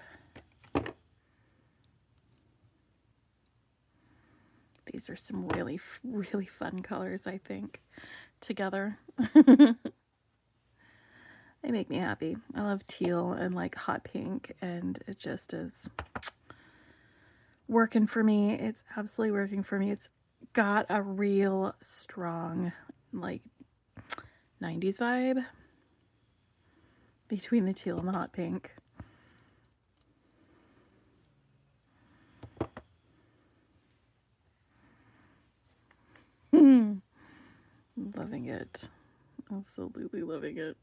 These are some really, really fun colors, I think, together. They make me happy. I love teal and like hot pink, and it just is working for me. It's absolutely working for me. It's got a real strong, like, 90s vibe between the teal and the hot pink. Loving it. Absolutely loving it.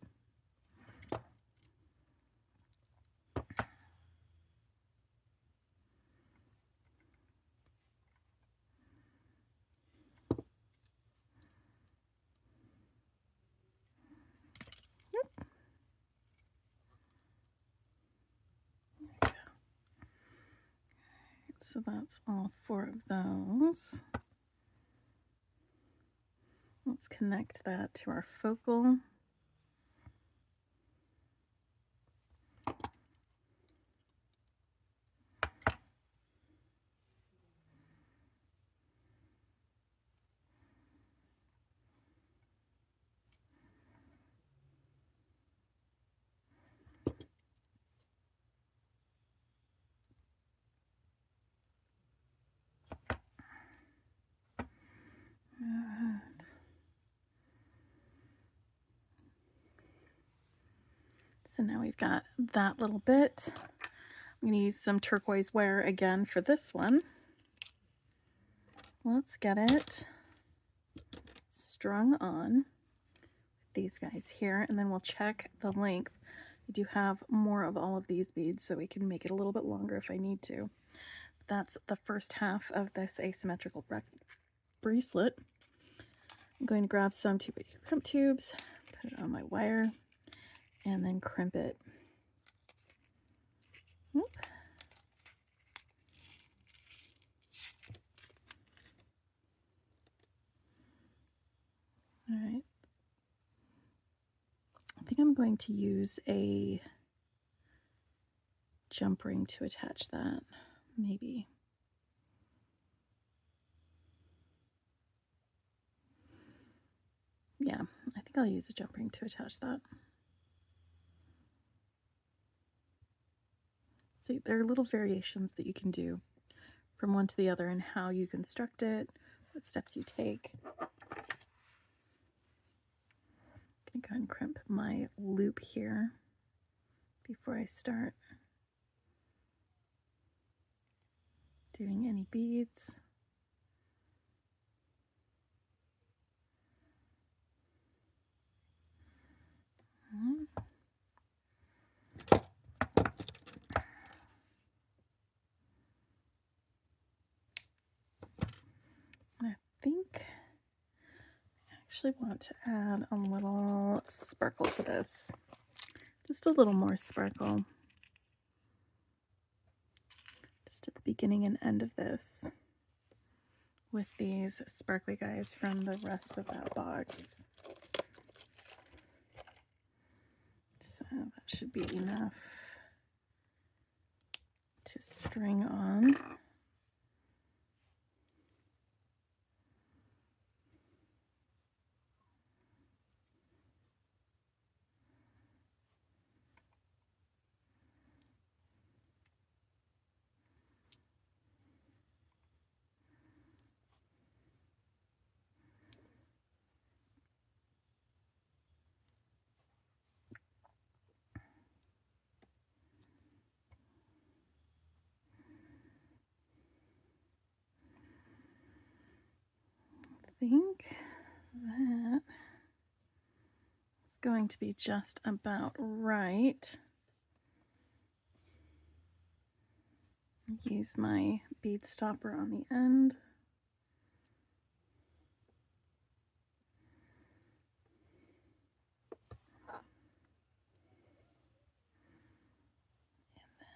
Yep. So that's all 4 of those. Let's connect that to our focal. So now we've got that little bit. I'm going to use some turquoise wire again for this one. Let's get it strung on with these guys here, and then we'll check the length. I do have more of all of these beads, so we can make it a little bit longer if I need to. That's the first half of this asymmetrical bracelet. I'm going to grab some 2x2 crimp tubes, put it on my wire, and then crimp it. Oop. All right. I think I'm going to use a jump ring to attach that, maybe. Yeah, I think I'll use a jump ring to attach that. See, there are little variations that you can do from one to the other and how you construct it, what steps you take. I'm going to crimp my loop here before I start doing any beads. I think I actually want to add a little sparkle to this. Just a little more sparkle. Just at the beginning and end of this with these sparkly guys from the rest of that box. So that should be enough to string on. I think that is going to be just about right. Use my bead stopper on the end.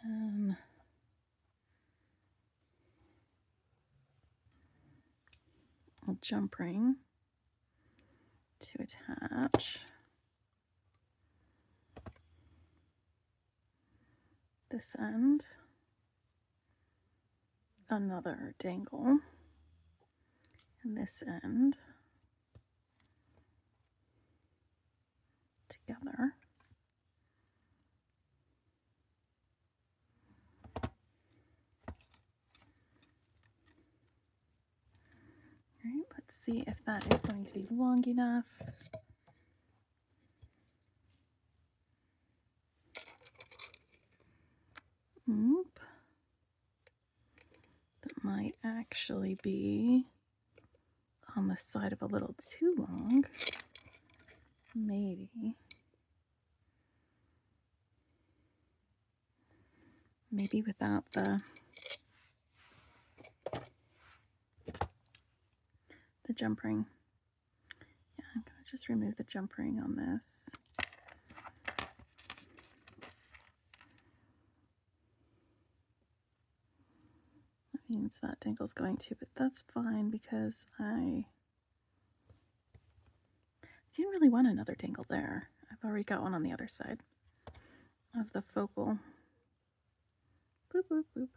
And then a jump ring to attach this end, another dangle, and this end together. All right, let's see if that is going to be long enough. Oop. That might actually be on the side of a little too long. Maybe. Maybe without the jump ring. Yeah, I'm going to just remove the jump ring on this. That means that dangle's going to, but that's fine because I didn't really want another dangle there. I've already got one on the other side of the focal. Boop, boop, boop.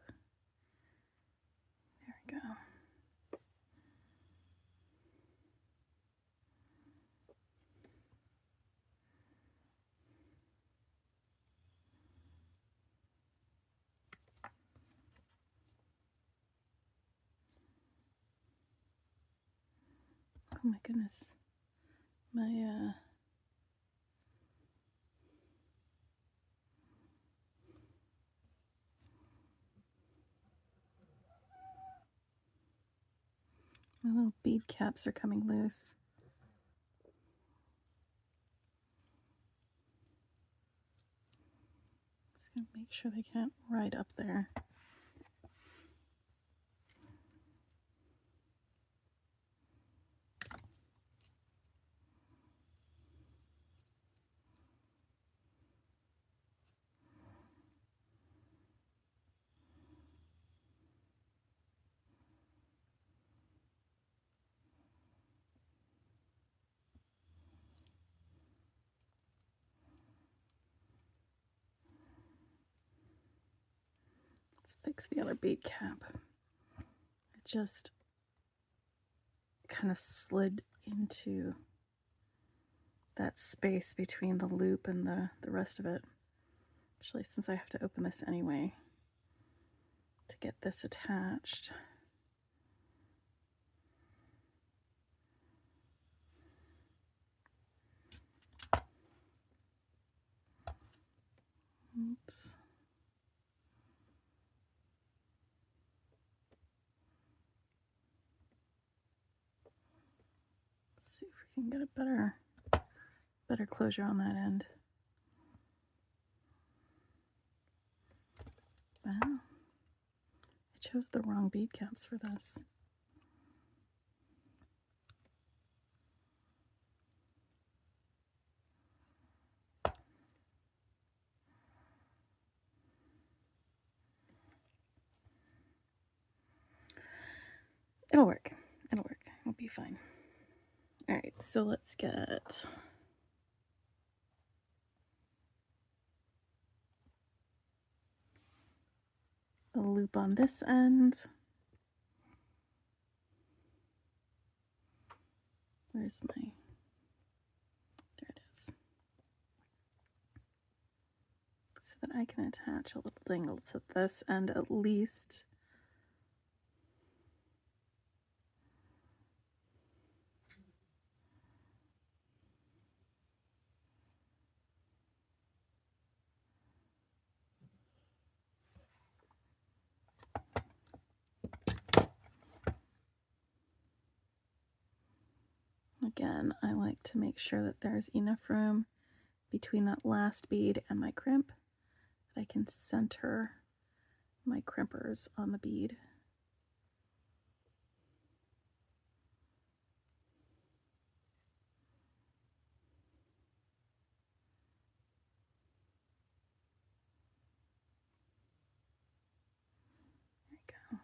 There we go. Oh my goodness. My little bead caps are coming loose. Just gonna make sure they can't ride up there. Let's fix the other bead cap. It just kind of slid into that space between the loop and the rest of it. Actually, since I have to open this anyway to get this attached. Oops. Let's see if we can get a better closure on that end. Wow. I chose the wrong bead caps for this. It'll work. It'll work. It'll be fine. All right, so let's get a loop on this end. Where's my, there it is. So that I can attach a little dangle to this end at least. Again, I like to make sure that there's enough room between that last bead and my crimp that I can center my crimpers on the bead. There we go.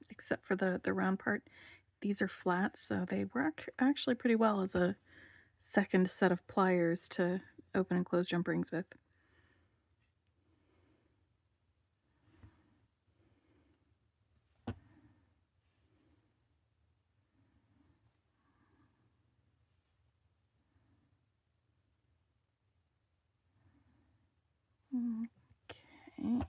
Except for the round part, these are flat, so they work actually pretty well as a second set of pliers to open and close jump rings with. Okay.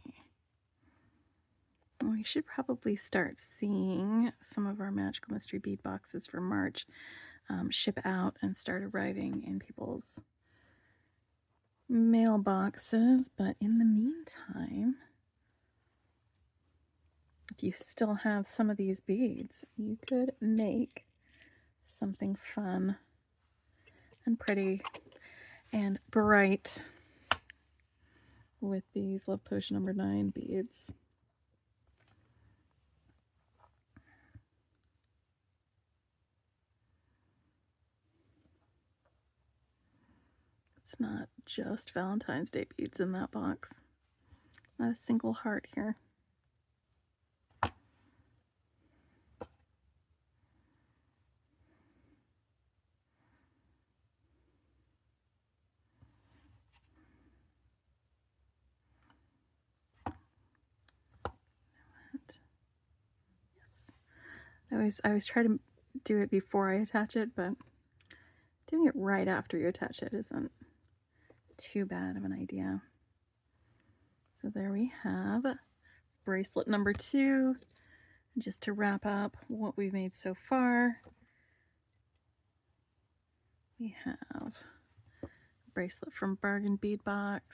We should probably start seeing some of our Magical Mystery Bead Boxes for March ship out and start arriving in people's mailboxes. But in the meantime, if you still have some of these beads, you could make something fun and pretty and bright with these Love Potion number 9 beads. It's not just Valentine's Day beads in that box. Not a single heart here. Yes. I always try to do it before I attach it, but doing it right after you attach it isn't too bad of an idea. So there we have bracelet number 2. Just to wrap up what we've made so far, we have a bracelet from Bargain Bead Box.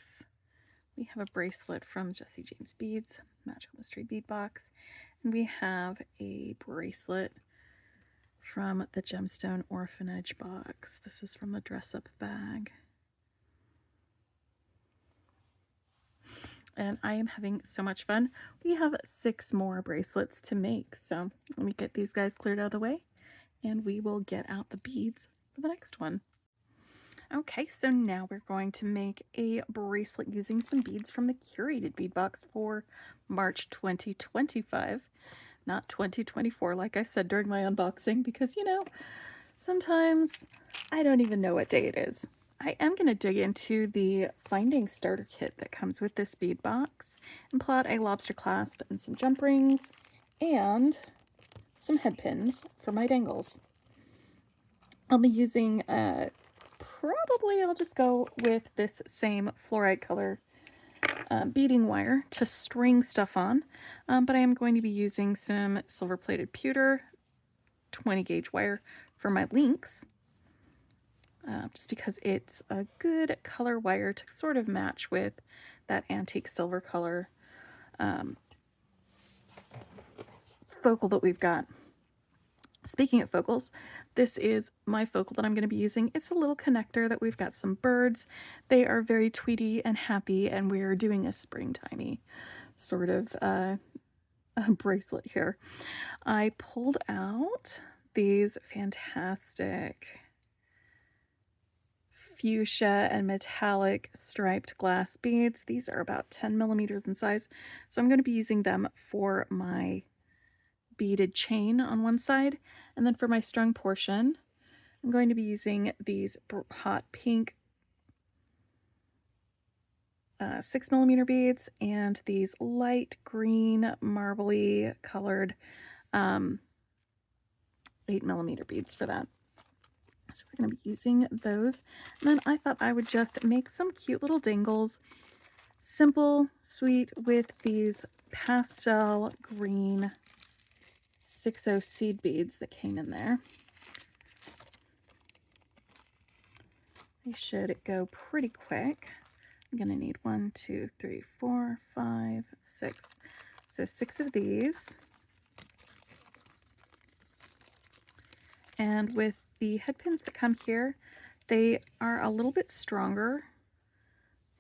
We have a bracelet from Jesse James Beads, Magical Mystery Bead Box. And we have a bracelet from the Gemstone Orphanage box. This is from the Dress Up bag. And I am having so much fun. We have 6 more bracelets to make. So let me get these guys cleared out of the way and we will get out the beads for the next one. Okay, so now we're going to make a bracelet using some beads from the Curated Bead Box for March 2025. not 2024 like I said during my unboxing, because you know, sometimes I don't even know what day it is. I am going to dig into the Finding Starter Kit that comes with this bead box and pull out a lobster clasp and some jump rings and some head pins for my dangles. I'll be using, probably I'll just go with this same fluorite color beading wire to string stuff on, but I am going to be using some silver plated pewter 20 gauge wire for my links, just because it's a good color wire to sort of match with that antique silver color focal that we've got. Speaking of focals, this is my focal that I'm going to be using. It's a little connector that we've got some birds. They are very tweety and happy, and we're doing a springtimey sort of a bracelet here. I pulled out these fantastic fuchsia and metallic striped glass beads. These are about 10 millimeters in size, so I'm going to be using them for my beaded chain on one side, and then for my strung portion I'm going to be using these hot pink 6 millimeter beads and these light green marbly colored 8 millimeter beads for that. So we're going to be using those, and then I thought I would just make some cute little dangles, simple, sweet, with these pastel green 6/0 seed beads that came in there. They should go pretty quick. I'm going to need 1, 2, 3, 4, 5, 6. So 6 of these. And with the head pins that come here, they are a little bit stronger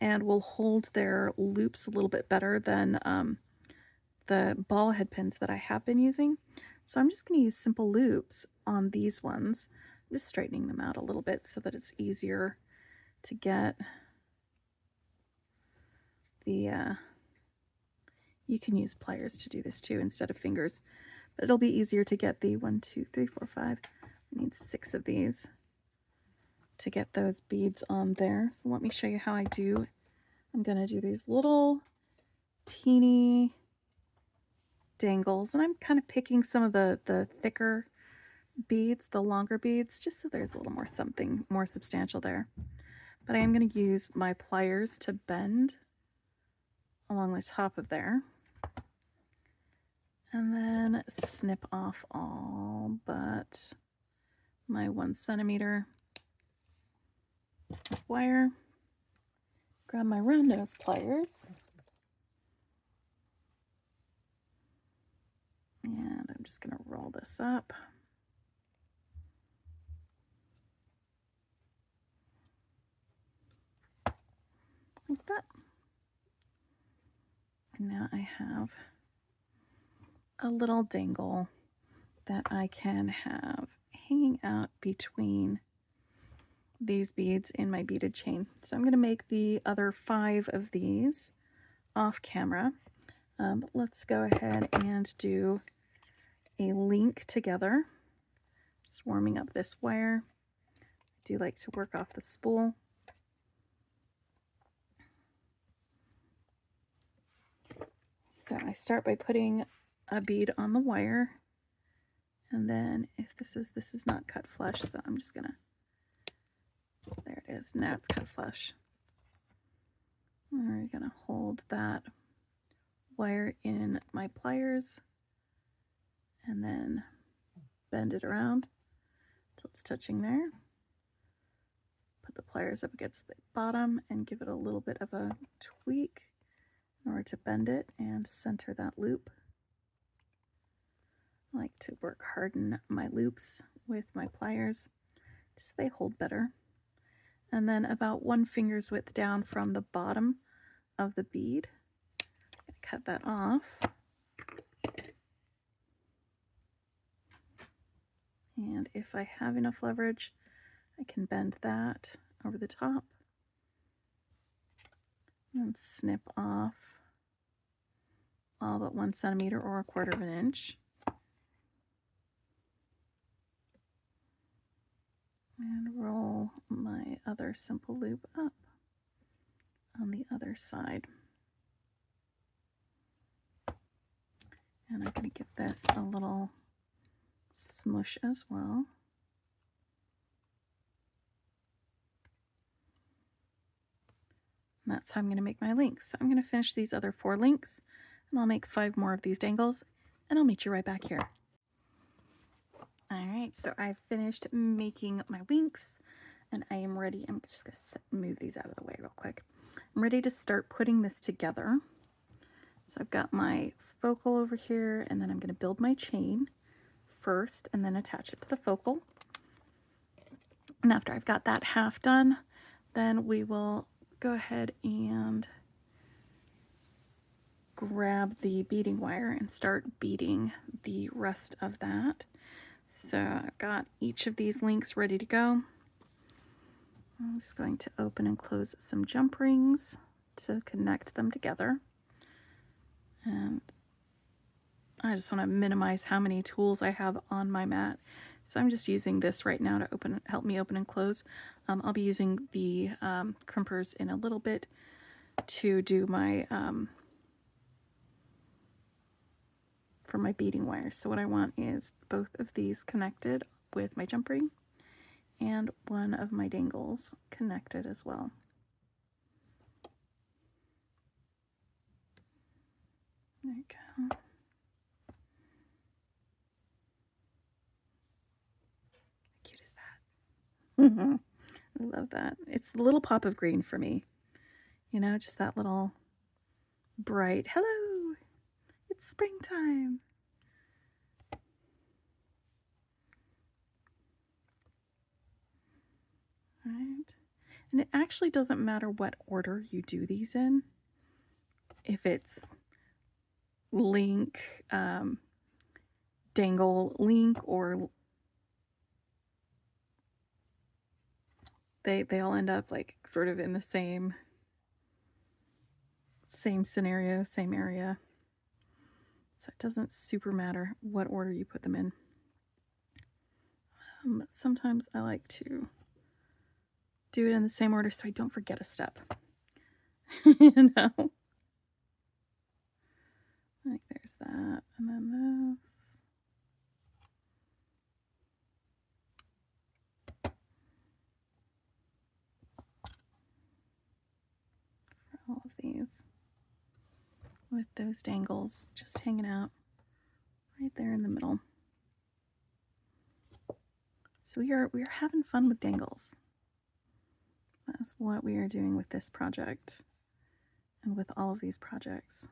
and will hold their loops a little bit better than the ball head pins that I have been using. So I'm just going to use simple loops on these ones. I'm just straightening them out a little bit so that it's easier to get the, you can use pliers to do this too instead of fingers, but it'll be easier to get the 1, 2, 3, 4, 5. I need 6 of these to get those beads on there. So let me show you how I do. I'm going to do these little teeny dangles, and I'm kind of picking some of the thicker beads, the longer beads, just so there's a little more something more substantial there. But I am going to use my pliers to bend along the top of there, and then snip off all but my 1 centimeter wire. Grab my round nose pliers, and I'm just going to roll this up. Like that. And now I have a little dangle that I can have hanging out between these beads in my beaded chain. So I'm going to make the other 5 of these off camera. But let's go ahead and do a link together. Just warming up this wire. I do like to work off the spool. So I start by putting a bead on the wire, and then if this is not cut flush, so I'm just gonna, there it is, now it's cut flush. We're gonna hold that wire in my pliers and then bend it around till it's touching there. Put the pliers up against the bottom and give it a little bit of a tweak in order to bend it and center that loop. I like to harden my loops with my pliers just so they hold better. And then about 1 finger's width down from the bottom of the bead, I'm going to cut that off. And if I have enough leverage, I can bend that over the top and snip off all but 1 centimeter or 1/4 of an inch. And roll my other simple loop up on the other side. And I'm going to give this a little smush as well. And that's how I'm going to make my links. So I'm going to finish these other 4 links, and I'll make 5 more of these dangles, and I'll meet you right back here. Alright, so I've finished making my links, and I am ready. I'm just going to move these out of the way real quick. I'm ready to start putting this together. So I've got my focal over here, and then I'm going to build my chain first and then attach it to the focal. And after I've got that half done, then we will go ahead and grab the beading wire and start beading the rest of that. So I've got each of these links ready to go. I'm just going to open and close some jump rings to connect them together. And I just want to minimize how many tools I have on my mat. So I'm just using this right now to help me open and close. I'll be using the crimpers in a little bit to do my for my beading wire. So what I want is both of these connected with my jump ring and one of my dangles connected as well. There you go. How cute is that? I love that. It's the little pop of green for me. You know, just that little bright, hello, it's springtime. Right. And it actually doesn't matter what order you do these in. If it's link, dangle, link, or they all end up like sort of in the same scenario, same area. So it doesn't super matter what order you put them in. But sometimes I like to do it in the same order so I don't forget a step. You know? Like there's that, and then this. For all of these. With those dangles just hanging out right there in the middle. So we are having fun with dangles. That's what we are doing with this project and with all of these projects.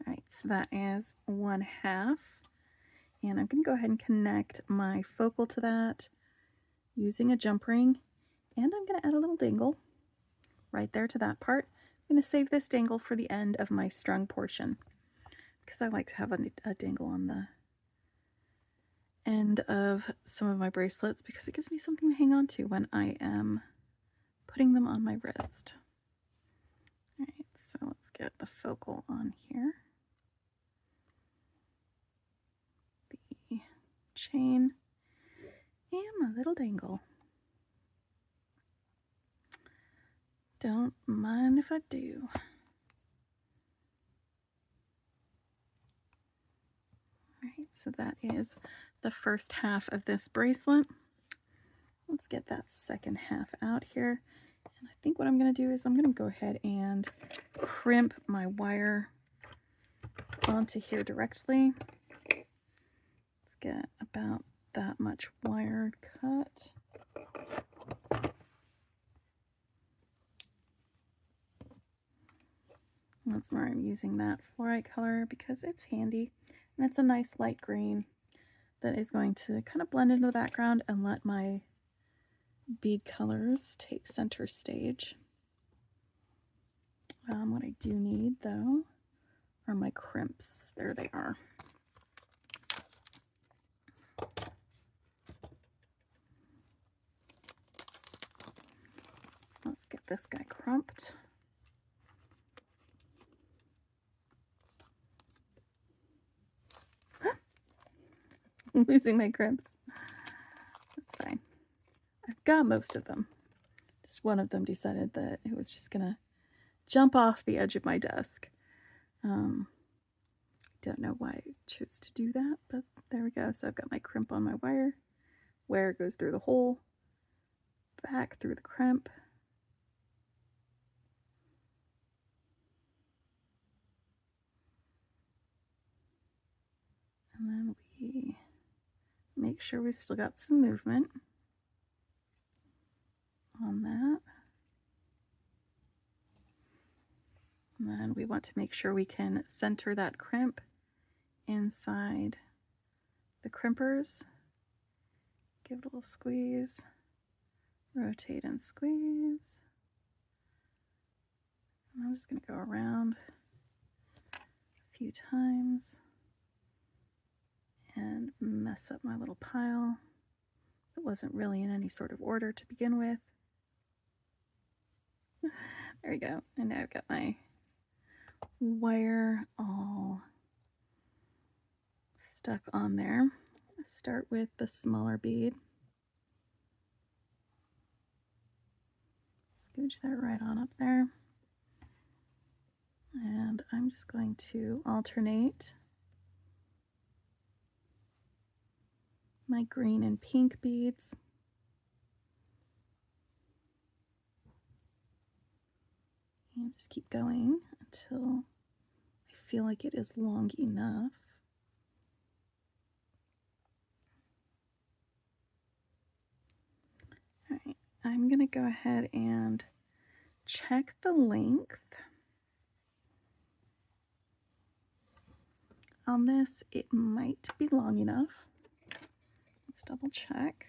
Alright, so that is 1/2. And I'm going to go ahead and connect my focal to that using a jump ring. And I'm going to add a little dangle right there to that part. I'm going to save this dangle for the end of my strung portion because I like to have a dangle on the end of some of my bracelets because it gives me something to hang on to when I am putting them on my wrist. Alright, so let's get the focal on here. The chain and my little dangle. Don't mind if I do. Alright, so that is the first half of this bracelet. Let's get that second half out here. And I think what I'm going to do is I'm going to go ahead and crimp my wire onto here directly. Let's get about that much wire cut. That's where I'm using that fluorite color because it's handy and it's a nice light green that is going to kind of blend into the background and let my bead colors take center stage. What I do need though are my crimps. There they are. this guy crumped. I'm losing my crimps. That's fine. I've got most of them. Just one of them decided that it was just gonna jump off the edge of my desk. Don't know why I chose to do that, but there we go. So I've got my crimp on my wire. Wire goes through the hole, back through the crimp. And then we make sure we've still got some movement on that. And then we want to make sure we can center that crimp inside the crimpers. Give it a little squeeze, rotate and squeeze. And I'm just going to go around a few times and mess up my little pile. It wasn't really in any sort of order to begin with. There we go. And now I've got my wire all stuck on there. Let's start with the smaller bead. Scooch that right on up there. And I'm just going to alternate my green and pink beads. And just keep going until I feel like it is long enough. All right, I'm going to go ahead and check the length. On this, it might be long enough. Let's double check.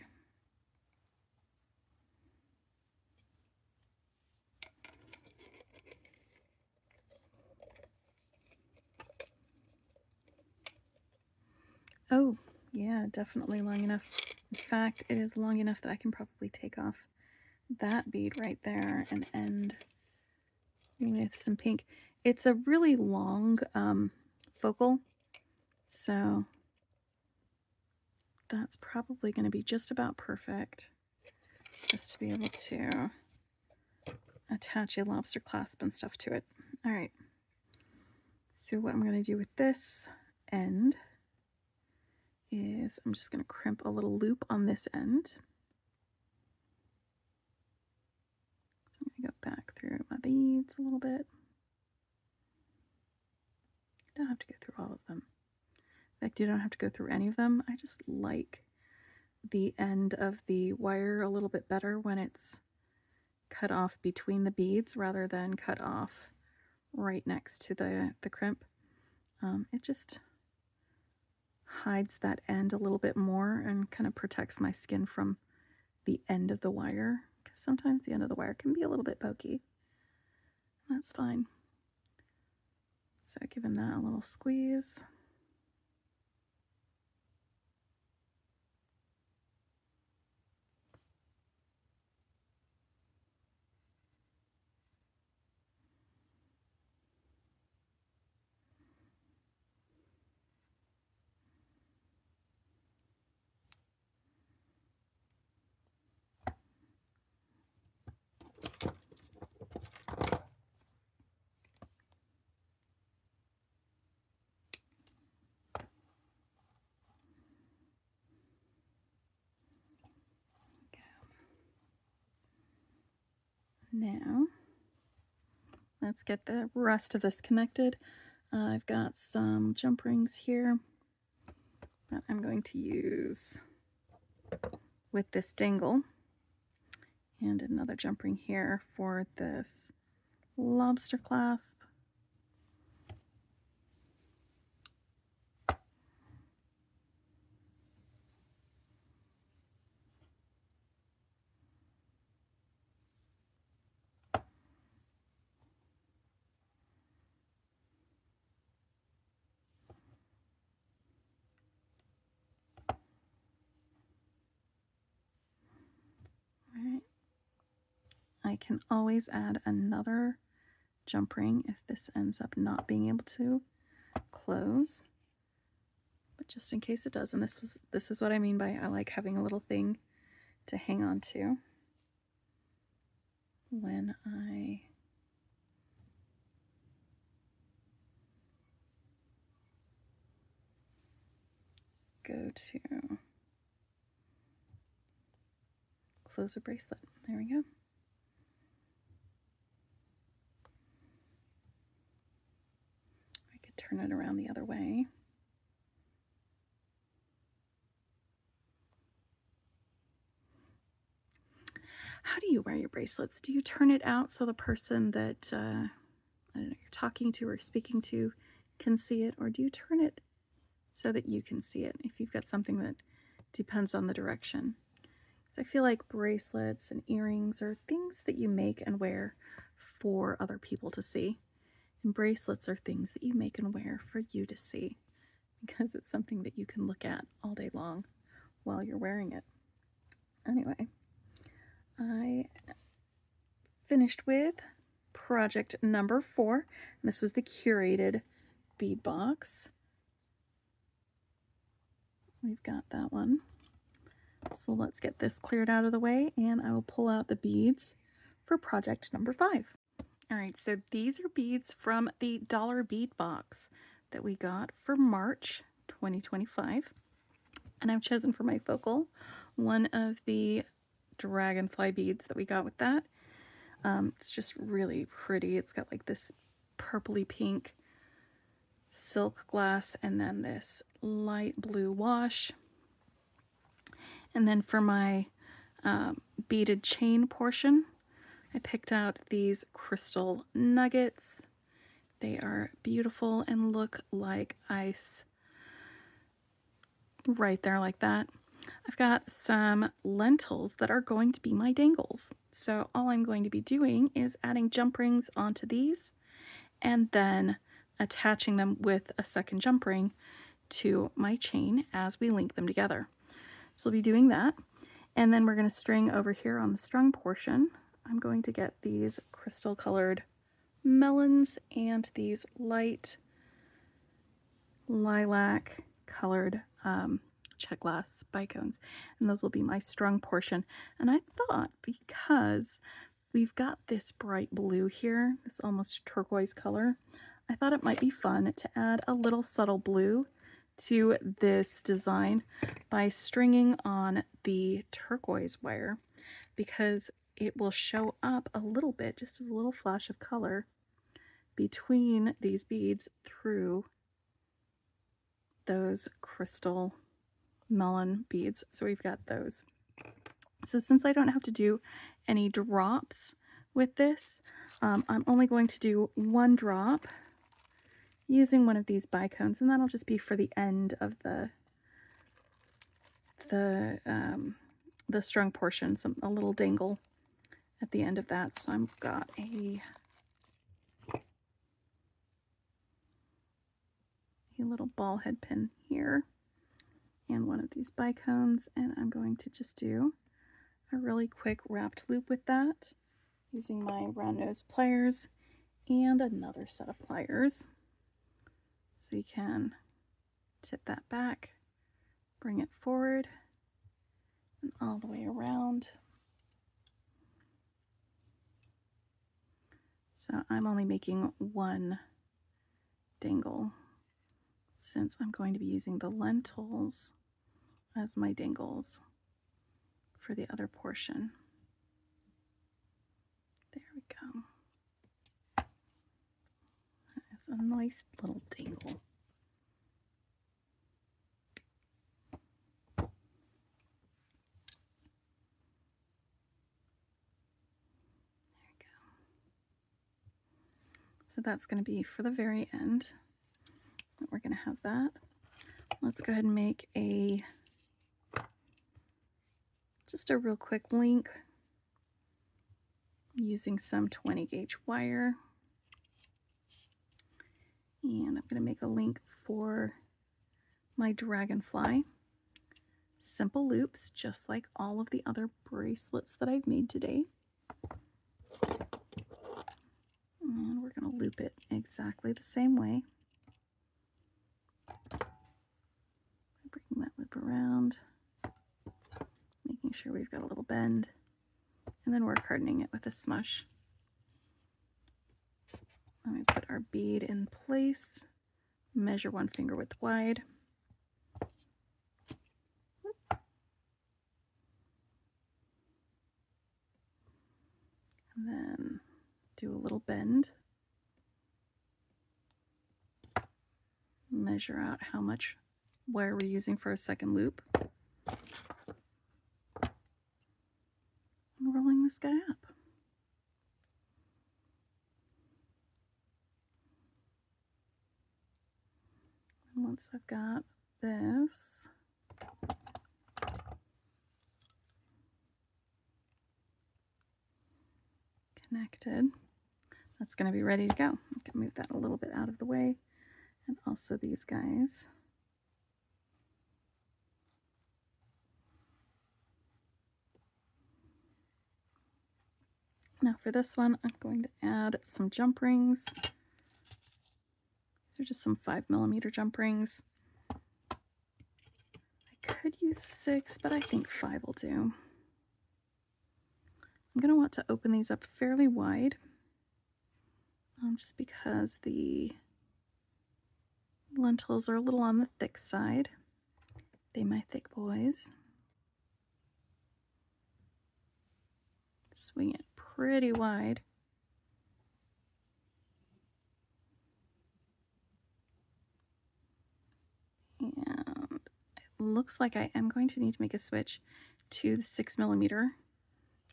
Oh, yeah, definitely long enough. In fact, it is long enough that I can probably take off that bead right there and end with some pink. It's a really long focal, so that's probably going to be just about perfect just to be able to attach a lobster clasp and stuff to it. All right, so what I'm going to do with this end is I'm just going to crimp a little loop on this end. So I'm going to go back through my beads a little bit. You don't have to go through all of them. In fact, you don't have to go through any of them. I just like the end of the wire a little bit better when it's cut off between the beads rather than cut off right next to the crimp. It just hides that end a little bit more and kind of protects my skin from the end of the wire, because sometimes the end of the wire can be a little bit pokey. That's fine. So giving that a little squeeze. Now, let's get the rest of this connected. I've got some jump rings here that I'm going to use with this dangle, and another jump ring here for this lobster clasp. I can always add another jump ring if this ends up not being able to close. But just in case it does, and this is what I mean by I like having a little thing to hang on to when I go to close a bracelet. There we go. I could turn it around the other way. How do you wear your bracelets? Do you turn it out so the person that I don't know, you're talking to or speaking to can see it, or do you turn it so that you can see it if you've got something that depends on the direction? I feel like bracelets and earrings are things that you make and wear for other people to see, and bracelets are things that you make and wear for you to see because it's something that you can look at all day long while you're wearing it. Anyway, I finished with project number 4, and this was the Curated Bead Box. We've got that one. So let's get this cleared out of the way, and I will pull out the beads for project number 5. All right, so these are beads from the dollar bead box that we got for March 2025. And I've chosen for my focal one of the dragonfly beads that we got with that. It's just really pretty. It's got like this purpley pink silk glass and then this light blue wash. And then for my beaded chain portion, I picked out these crystal nuggets. They are beautiful and look like ice right there like that. I've got some lentils that are going to be my dangles. So all I'm going to be doing is adding jump rings onto these and then attaching them with a second jump ring to my chain as we link them together. So we'll be doing that. And then we're going to string over here on the strung portion. I'm going to get these crystal colored melons and these light lilac colored check glass bicones, and those will be my strung portion. And I thought, because we've got this bright blue here, this almost turquoise color, I thought it might be fun to add a little subtle blue to this design by stringing on the turquoise wire, because it will show up a little bit, just as a little flash of color between these beads through those crystal melon beads. So we've got those. So since I don't have to do any drops with this, I'm only going to do one drop using one of these bicones, and that'll just be for the end of the strung portion, a little dangle at the end of that. So I've got a little ball head pin here and one of these bicones, and I'm going to just do a really quick wrapped loop with that using my round nose pliers and another set of pliers. So you can tip that back, bring it forward and all the way around. So I'm only making one dangle since I'm going to be using the lentils as my dangles for the other portion. There we go. That's a nice little dangle. So that's going to be for the very end. We're going to have that. Let's go ahead and make just a real quick link using some 20 gauge wire. And I'm going to make a link for my dragonfly. Simple loops, just like all of the other bracelets that I've made today. loop it exactly the same way. Bringing that loop around, making sure we've got a little bend, and then work hardening it with a smush. Let me put our bead in place, measure 1 finger width wide. And then do a little bend. Measure out how much wire we're using for a second loop. And rolling this guy up. And once I've got this, connected, that's going to be ready to go. I can move that a little bit out of the way, and also these guys. Now for this one, I'm going to add some jump rings. These are just some 5mm jump rings. I could use 6, but I think 5 will do. I'm going to want to open these up fairly wide, just because the lentils are a little on the thick side. They my thick boys. Swing it pretty wide. And it looks like I am going to need to make a switch to the 6mm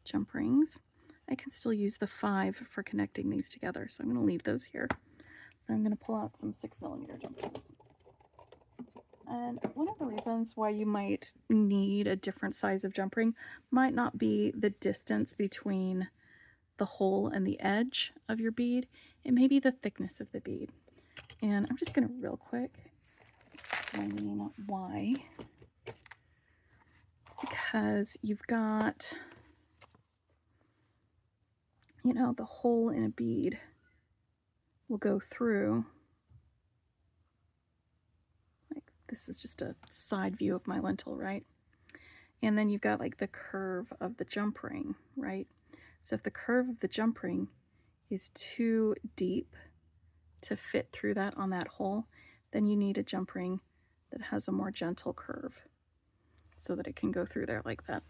jump rings. I can still use the 5 for connecting these together, so I'm going to leave those here. I'm going to pull out some 6mm jump rings. And one of the reasons why you might need a different size of jump ring might not be the distance between the hole and the edge of your bead. It may be the thickness of the bead. And I'm just going to real quick explain why. It's because you've got, you know, the hole in a bead will go through. Like, this is just a side view of my lentil, right? And then you've got like the curve of the jump ring, right? So if the curve of the jump ring is too deep to fit through that on that hole, then you need a jump ring that has a more gentle curve so that it can go through there like that.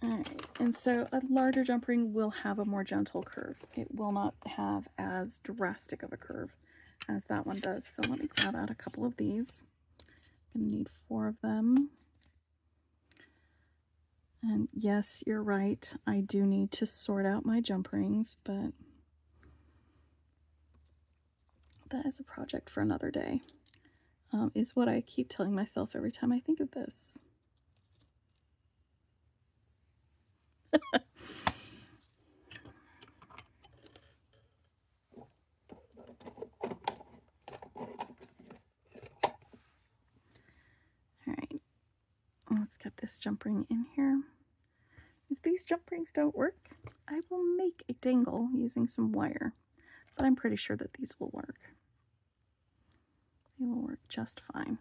All right, and so a larger jump ring will have a more gentle curve. It will not have as drastic of a curve as that one does. So let me grab out a couple of these. I'm gonna need 4 of them. And yes, you're right, I do need to sort out my jump rings, but that is a project for another day, is what I keep telling myself every time I think of this. All right, let's get this jump ring in here. If these jump rings don't work, I will make a dangle using some wire, but I'm pretty sure that these will work. They will work just fine.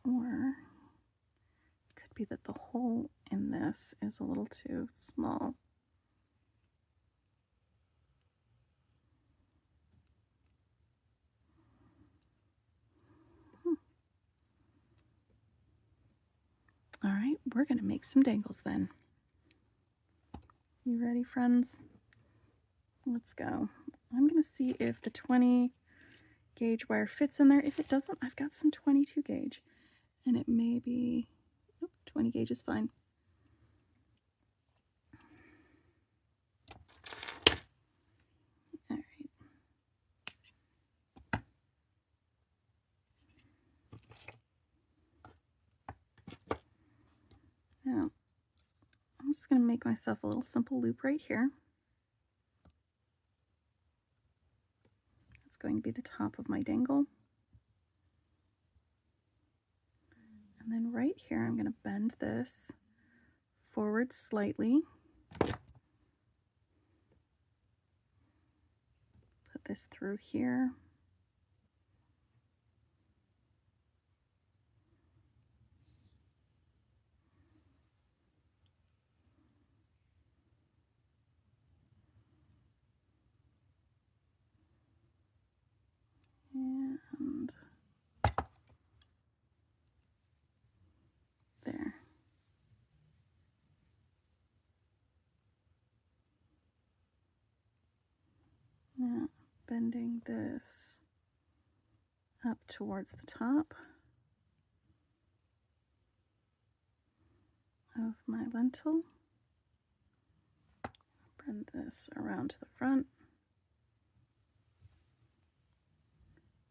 Or it could be that the hole in this is a little too small. All right, we're going to make some dangles then. You ready, friends? Let's go. I'm going to see if the 20 gauge wire fits in there. If it doesn't, I've got some 22 gauge, and it may be, nope, 20 gauge is fine. All right. Now, I'm just going to make myself a little simple loop right here. That's going to be the top of my dangle. And then right here, I'm going to bend bend this forward slightly. Put this through here. And there. Now bending this up towards the top of my lentil. Bend this around to the front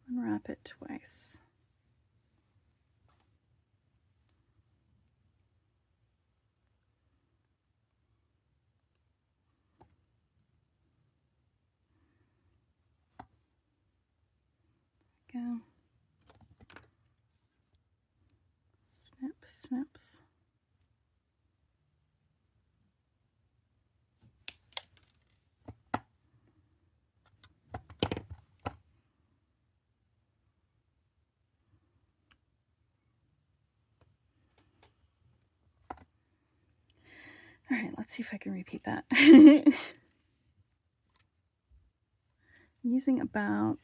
and wrap it twice. Go. Snip, snips. All right, let's see if I can repeat that. I'm using about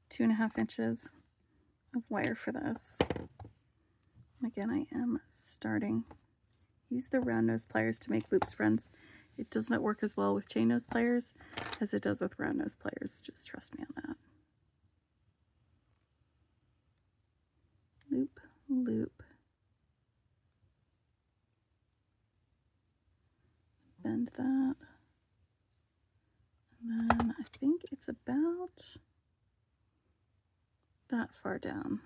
2.5 inches of wire for this. Again, I am starting. Use the round nose pliers to make loops, friends. It does not work as well with chain nose pliers as it does with round nose pliers. Just trust me on that. Loop, loop. Bend that. And then I think it's about that far down.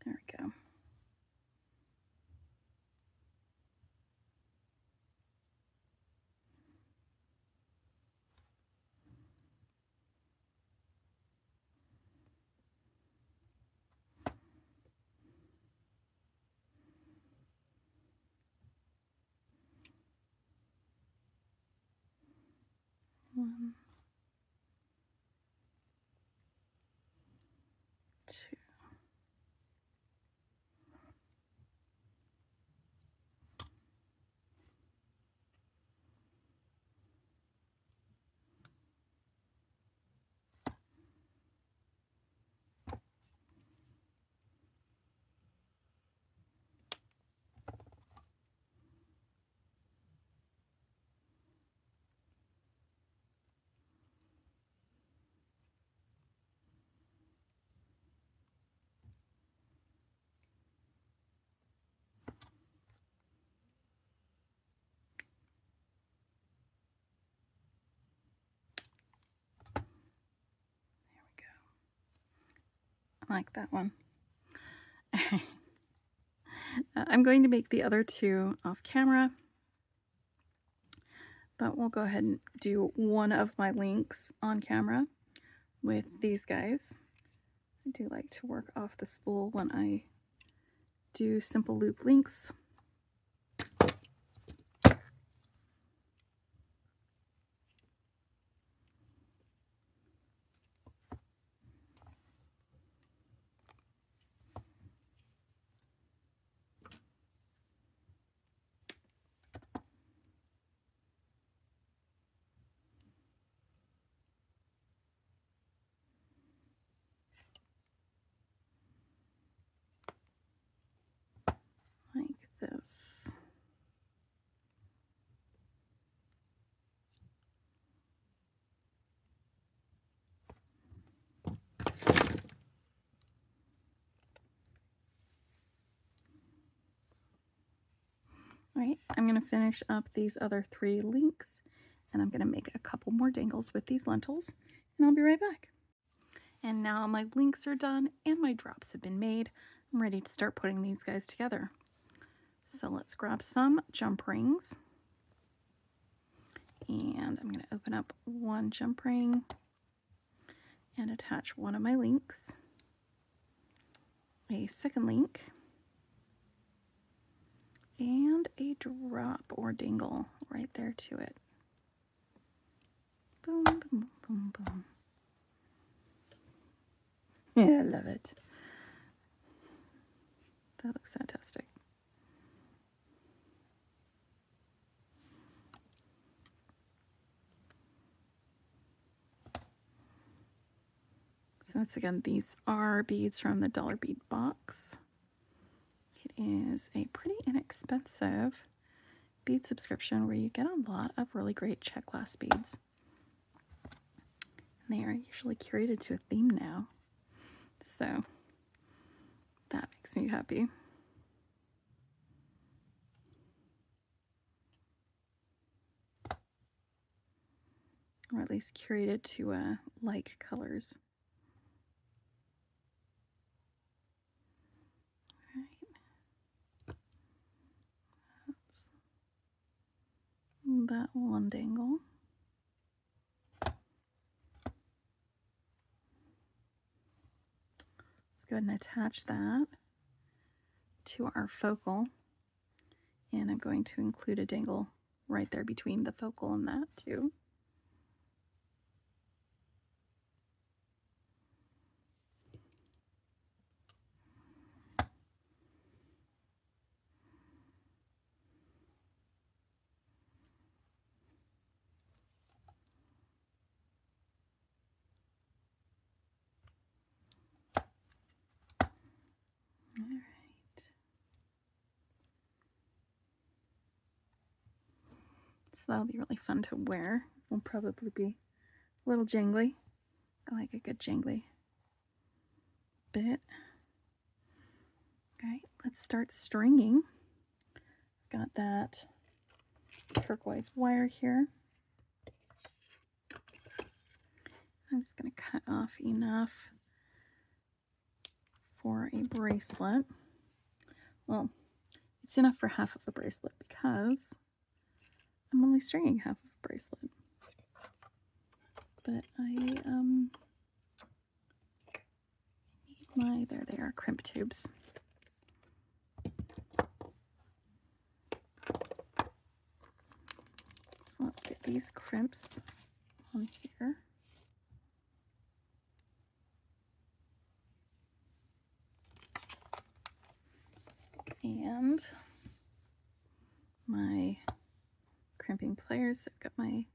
There we go. One, two. I like that one. I'm going to make the other two off camera, but we'll go ahead and do one of my links on camera with these guys. I do like to work off the spool when I do simple loop links. Like this. All right, I'm going to finish up these other 3 links, and I'm going to make a couple more dangles with these lentils, and I'll be right back. And now my links are done and my drops have been made. I'm ready to start putting these guys together. So let's grab some jump rings, and I'm going to open up one jump ring and attach one of my links. a second link, and a drop or dangle right there to it. Boom, boom, boom, boom. Yeah, I love it. That looks fantastic. So once again, these are beads from the Dollar Bead Box. It is a pretty inexpensive bead subscription where you get a lot of really great check glass beads. And they are usually curated to a theme now. So that makes me happy. Or at least curated to like colors. That's that one dangle. Let's go ahead and attach that to our focal. And I'm going to include a dangle right there between the focal and that too. All right. So that'll be really fun to wear. Will probably be a little jangly. I like a good jangly bit. All right, let's start stringing. Got that turquoise wire here. I'm just going to cut off enough for a bracelet. Well, it's enough for half of a bracelet because I'm only stringing half of a bracelet. But I need there they are, crimp tubes. So let's get these crimps on here. And my crimping pliers. I've got my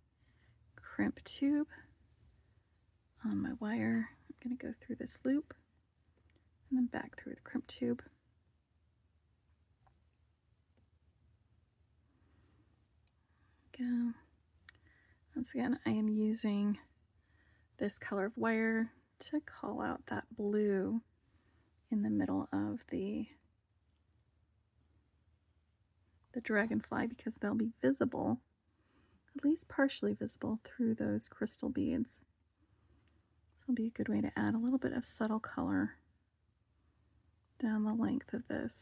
crimp tube on my wire. I'm going to go through this loop and then back through the crimp tube. Go. Once again, I am using this color of wire to call out that blue in the middle of the dragonfly because they'll be visible, at least partially visible, through those crystal beads. This will be a good way to add a little bit of subtle color down the length of this.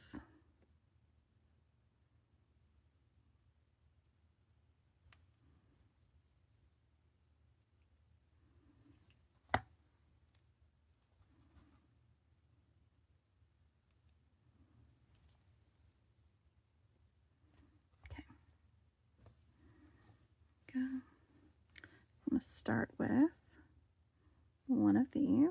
Okay. Go. I'm going to start with one of these.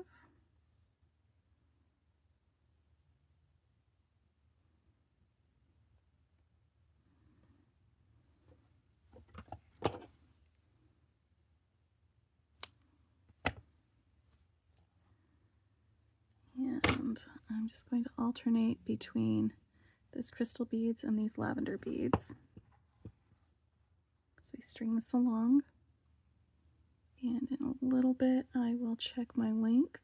And I'm just going to alternate between those crystal beads and these lavender beads. So we string this along. And in a little bit, I will check my length.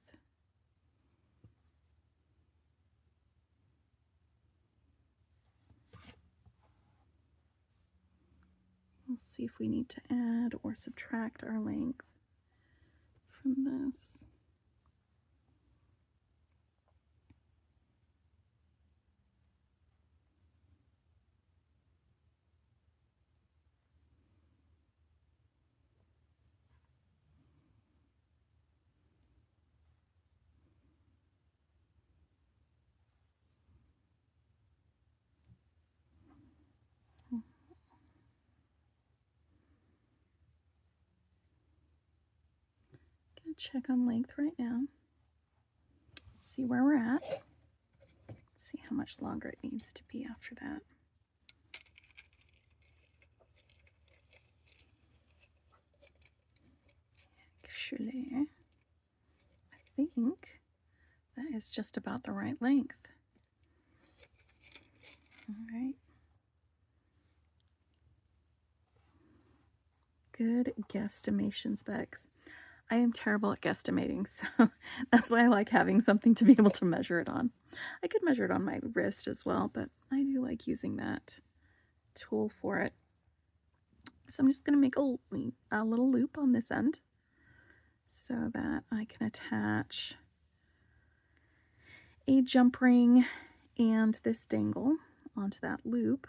We'll see if we need to add or subtract our length from this. check on length right now. See where we're at. See how much longer it needs to be after that. Actually, I think that is just about the right length. All right. Good guesstimations, Bex. I am terrible at guesstimating, so that's why I like having something to be able to measure it on. I could measure it on my wrist as well, but I do like using that tool for it. So I'm just going to make a little loop on this end so that I can attach a jump ring and this dangle onto that loop.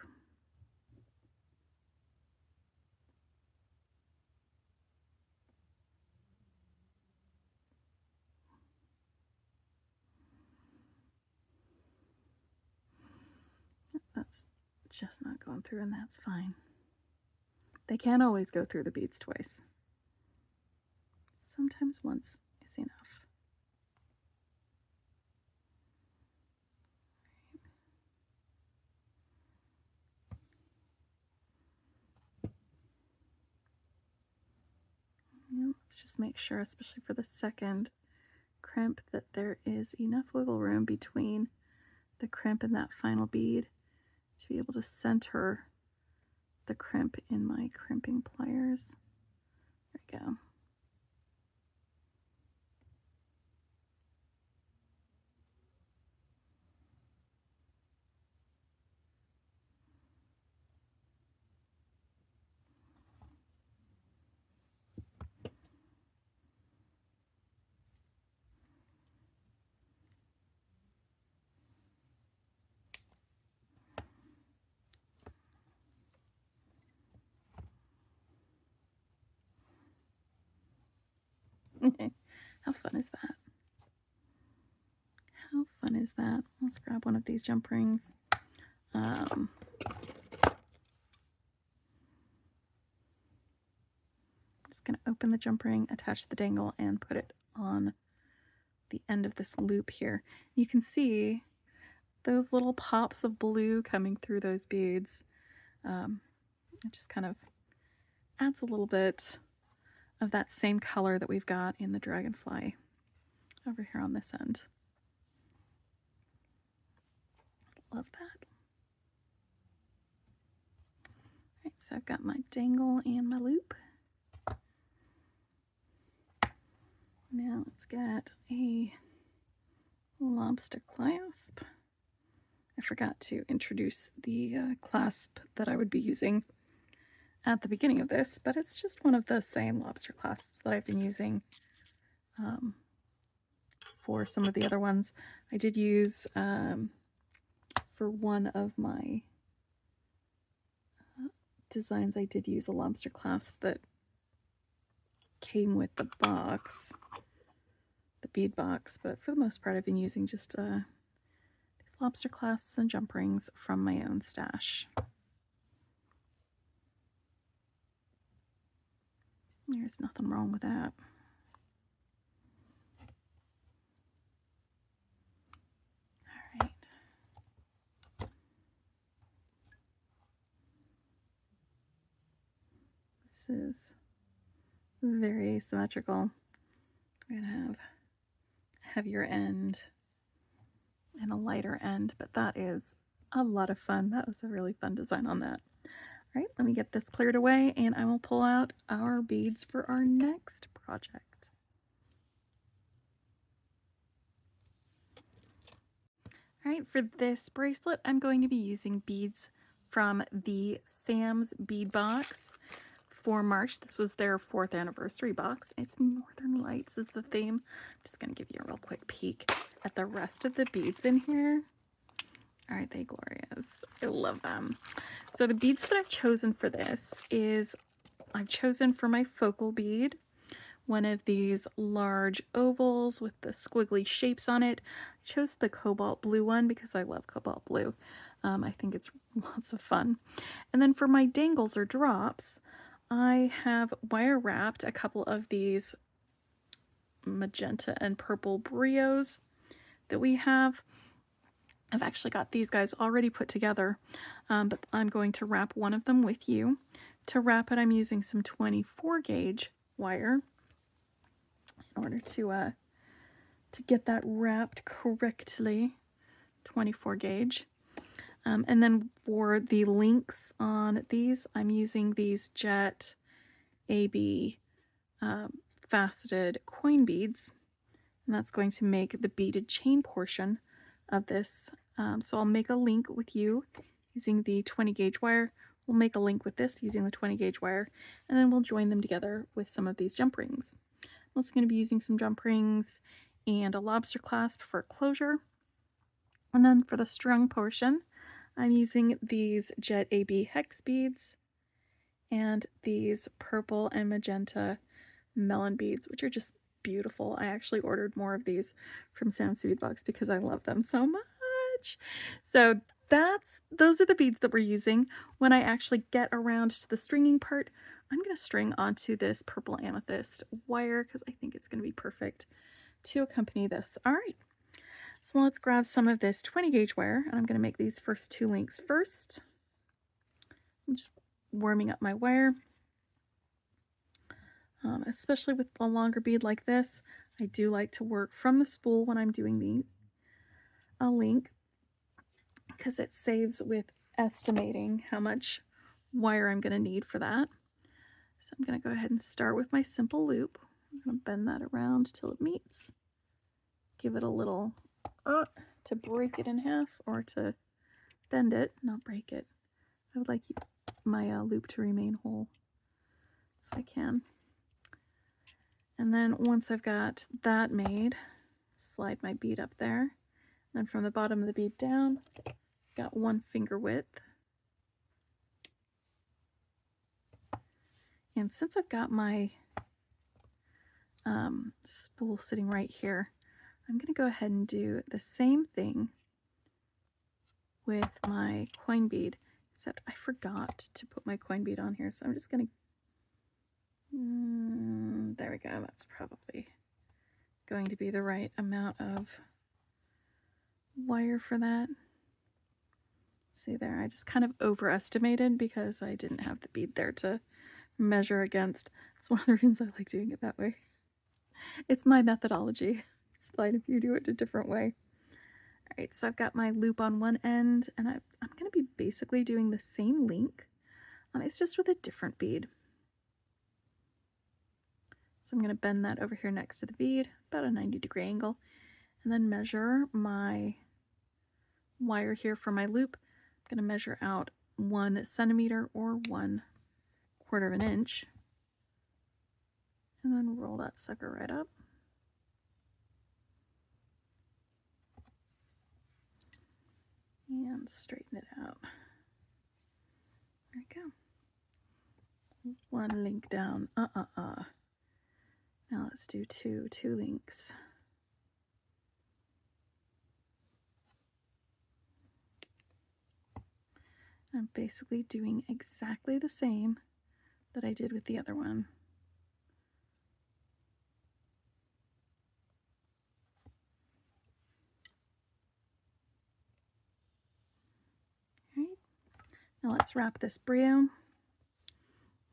That's just not going through, and that's fine. They can't always go through the beads twice. Sometimes once is enough. Now let's just make sure, especially for the second crimp, that there is enough wiggle room between the crimp and that final bead to be able to center the crimp in my crimping pliers. There we go. How fun is that? How fun is that? Let's grab one of these jump rings. Just going to open the jump ring, attach the dangle, and put it on the end of this loop here. You can see those little pops of blue coming through those beads. It just kind of adds a little bit of that same color that we've got in the dragonfly over here on this end. Love that. All right, so I've got my dangle and my loop. Now let's get a lobster clasp. I forgot to introduce the clasp that I would be using at the beginning of this, but it's just one of the same lobster clasps that I've been using for some of the other ones. I did use, for one of my designs, I did use a lobster clasp that came with the box, the bead box, but for the most part I've been using just these lobster clasps and jump rings from my own stash. There's nothing wrong with that. All right. This is very symmetrical. We're gonna have a heavier end and a lighter end, but that is a lot of fun. That was a really fun design on that. All right, let me get this cleared away and I will pull out our beads for our next project. All right, for this bracelet, I'm going to be using beads from the Sam's Bead Box for March. This was their 4th anniversary box. It's Northern Lights is the theme. I'm just going to give you a real quick peek at the rest of the beads in here. Aren't they glorious? I love them. So the beads that I've chosen for this is, I've chosen for my focal bead one of these large ovals with the squiggly shapes on it. I chose the cobalt blue one because I love cobalt blue. I think it's lots of fun. And then for my dangles or drops, I have wire wrapped a couple of these magenta and purple brios that we have. I've actually got these guys already put together, but I'm going to wrap one of them with you. To wrap it, I'm using some 24 gauge wire in order to get that wrapped correctly. 24 gauge. And then for the links on these, I'm using these Jet AB faceted coin beads, and that's going to make the beaded chain portion of this. So I'll make a link with you using the 20 gauge wire. We'll make a link with this using the 20 gauge wire, and then we'll join them together with some of these jump rings. I'm also going to be using some jump rings and a lobster clasp for closure. And then for the strung portion, I'm using these Jet AB hex beads and these purple and magenta melon beads, which are just beautiful. I actually ordered more of these from Sam's Bead Box because I love them so much. So those are the beads that we're using. When I actually get around to the stringing part, I'm going to string onto this purple amethyst wire because I think it's going to be perfect to accompany this. All right. So let's grab some of this 20 gauge wire, and I'm going to make these first two links first. I'm just warming up my wire. Especially with a longer bead like this, I do like to work from the spool when I'm doing a link because it saves with estimating how much wire I'm going to need for that. So I'm going to go ahead and start with my simple loop. I'm going to bend that around till it meets. Give it a little to break it in half, or to bend it, not break it. I would like my loop to remain whole if I can. And then once I've got that made, slide my bead up there. And then from the bottom of the bead down, got 1 finger width. And since I've got my spool sitting right here, I'm going to go ahead and do the same thing with my coin bead, except I forgot to put my coin bead on here, so I'm just going to there we go. That's probably going to be the right amount of wire for that. See there, I just kind of overestimated because I didn't have the bead there to measure against. That's one of the reasons I like doing it that way. It's my methodology. It's fine if you do it a different way. Alright, so I've got my loop on one end, and I'm going to be basically doing the same link. It's just with a different bead. So I'm going to bend that over here next to the bead, about a 90-degree angle, and then measure my wire here for my loop. I'm going to measure out 1 centimeter or 1/4 of an inch, and then roll that sucker right up. And straighten it out. There we go. 1 link down. Now let's do two links. I'm basically doing exactly the same that I did with the other one. All right. Now let's wrap this brio.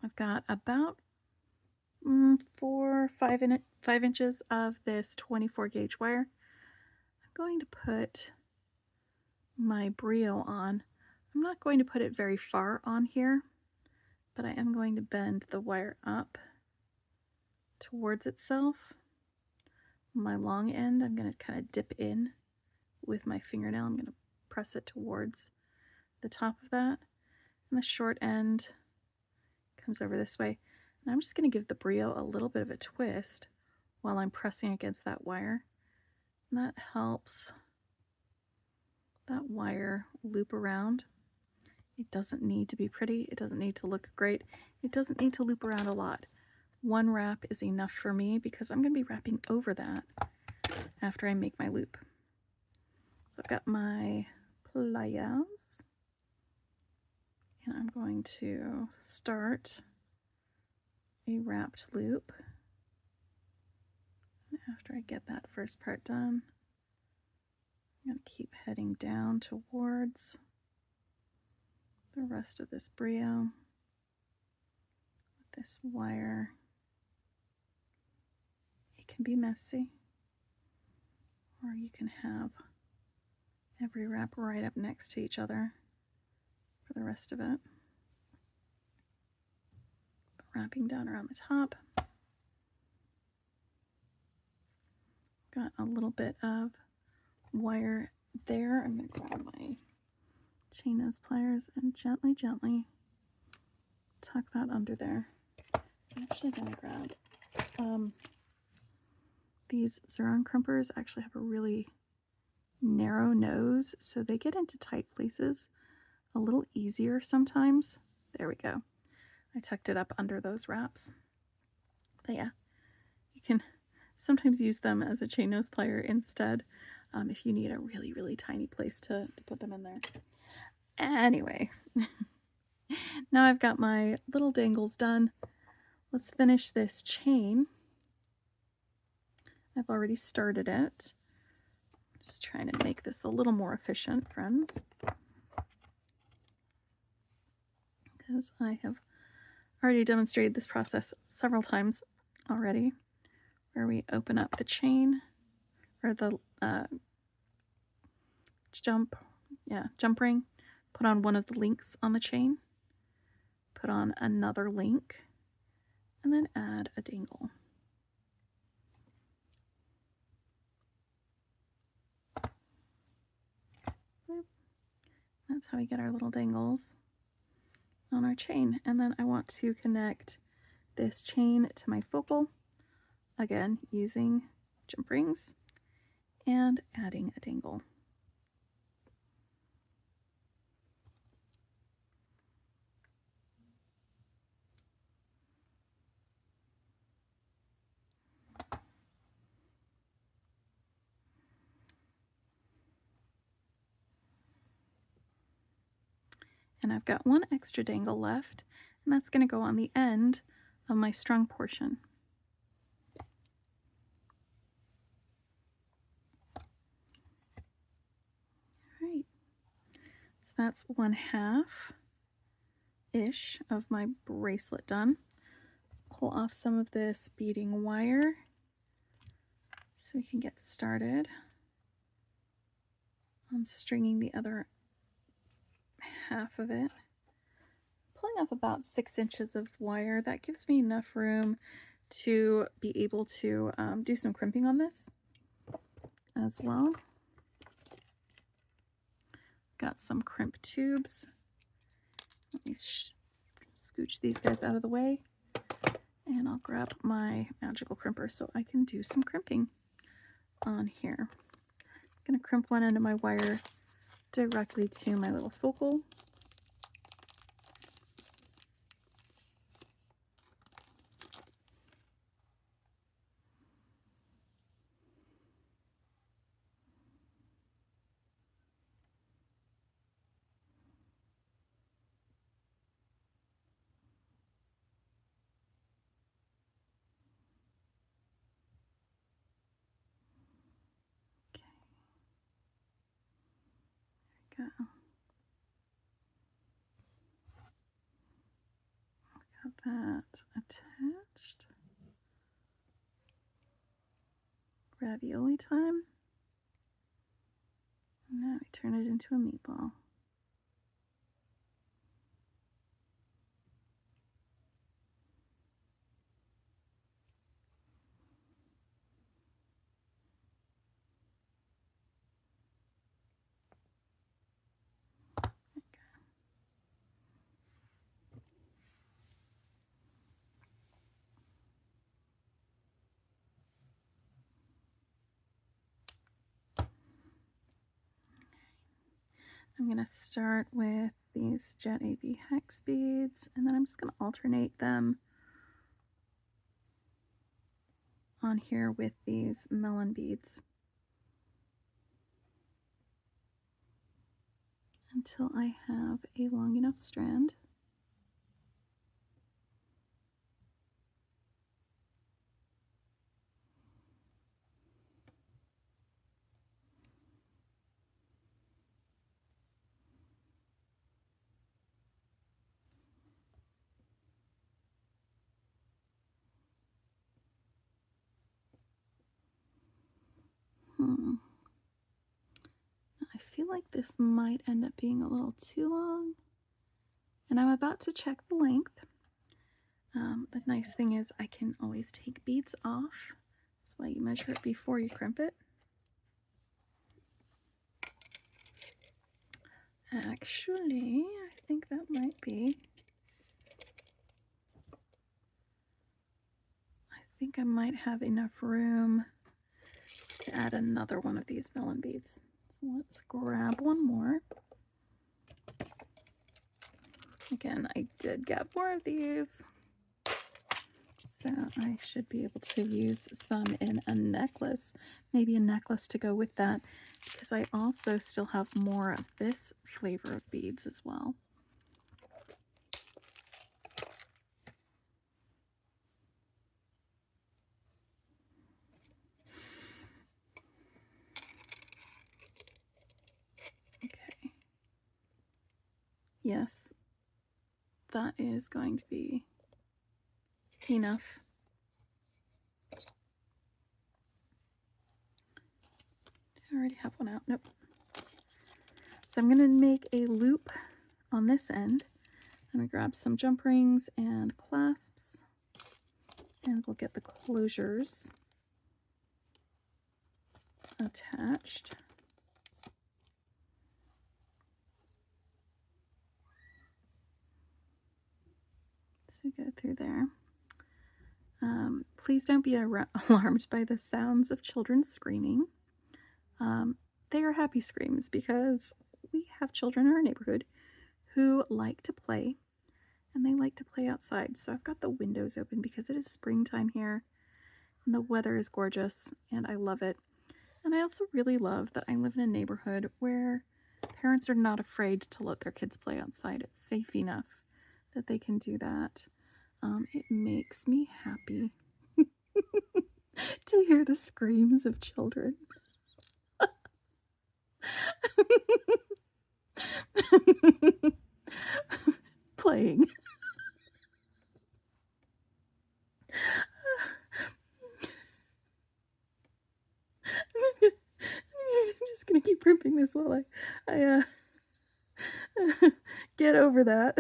I've got about 5 inches of this 24 gauge wire. I'm going to put my brio on. I'm not going to put it very far on here, but I am going to bend the wire up towards itself. My long end, I'm going to kind of dip in with my fingernail. I'm going to press it towards the top of that. And the short end comes over this way. And I'm just going to give the brio a little bit of a twist while I'm pressing against that wire. And that helps that wire loop around. It doesn't need to be pretty. It doesn't need to look great. It doesn't need to loop around a lot. 1 wrap is enough for me because I'm going to be wrapping over that after I make my loop. So I've got my pliers, and I'm going to start a wrapped loop. after I get that first part done, I'm going to keep heading down towards the rest of this brio with this wire. It can be messy, or you can have every wrap right up next to each other for the rest of it. Wrapping down around the top. Got a little bit of wire there. I'm going to grab my chain nose pliers and gently, gently tuck that under there. I'm actually going to grab these Zircon crimpers. Actually have a really narrow nose, so they get into tight places a little easier sometimes. There we go. I tucked it up under those wraps. But yeah, you can sometimes use them as a chain nose plier instead if you need a really, really tiny place to put them in there. Anyway, now I've got my little dangles done. Let's finish this chain. I've already started it. Just trying to make this a little more efficient, friends, because I have already demonstrated this process several times already, where we open up the chain, or the jump ring, put on one of the links on the chain, put on another link, and then add a dangle. That's how we get our little dangles on our chain. And then I want to connect this chain to my focal, again using jump rings and adding a dangle. And I've got one extra dangle left, and that's going to go on the end of my strung portion. All right, so that's 1/2-ish of my bracelet done. Let's pull off some of this beading wire so we can get started on stringing the other half of it. Pulling off about 6 inches of wire. That gives me enough room to be able to do some crimping on this as well. Got some crimp tubes. Let me scooch these guys out of the way, and I'll grab my magical crimper so I can do some crimping on here. I'm going to crimp one end of my wire directly to my little focal. Okay. Go. Got that attached. Ravioli time. Now we turn it into a meatball. I'm going to start with these Jet AB hex beads, and then I'm just going to alternate them on here with these melon beads until I have a long enough strand. feel like this might end up being a little too long, and I'm about to check the length. The nice thing is I can always take beads off. That's why you measure it before you crimp it. Actually, I think that might be. I think I might have enough room to add another one of these melon beads. So let's grab one more. Again, I did get more of these, so I should be able to use some in a necklace, maybe a necklace to go with that, because I also still have more of this flavor of beads as well. Okay. Yes, that is going to be enough. I already have one out. Nope. So I'm going to make a loop on this end. I'm going to grab some jump rings and clasps, and we'll get the closures attached. So go through there. Please don't be alarmed by the sounds of children screaming. They are happy screams because we have children in our neighborhood who like to play, and they like to play outside. So I've got the windows open because it is springtime here and the weather is gorgeous and I love it. And I also really love that I live in a neighborhood where parents are not afraid to let their kids play outside. It's safe enough that they can do that. It makes me happy to hear the screams of children. Playing. I'm just gonna keep crimping this while I get over that.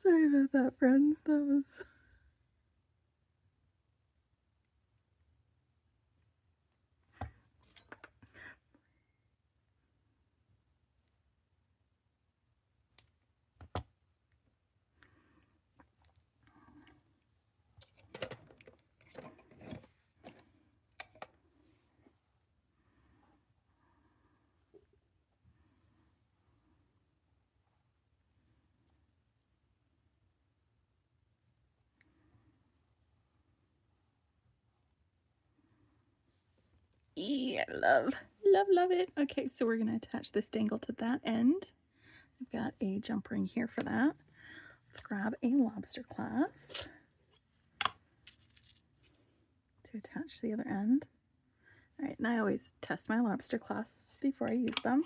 Sorry about that, friends. That was... Yeah, love it. Okay, so we're going to attach this dangle to that end. I've got a jump ring here for that. Let's grab a lobster clasp to attach to the other end. All right, and I always test my lobster clasps before I use them.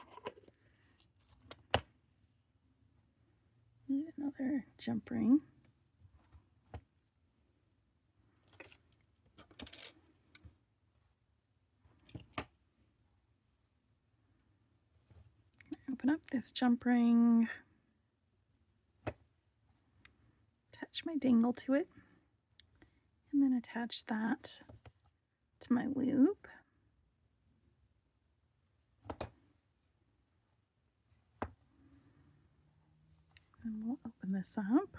Need another jump ring. Open up this jump ring, attach my dangle to it, and then attach that to my loop. And we'll open this up.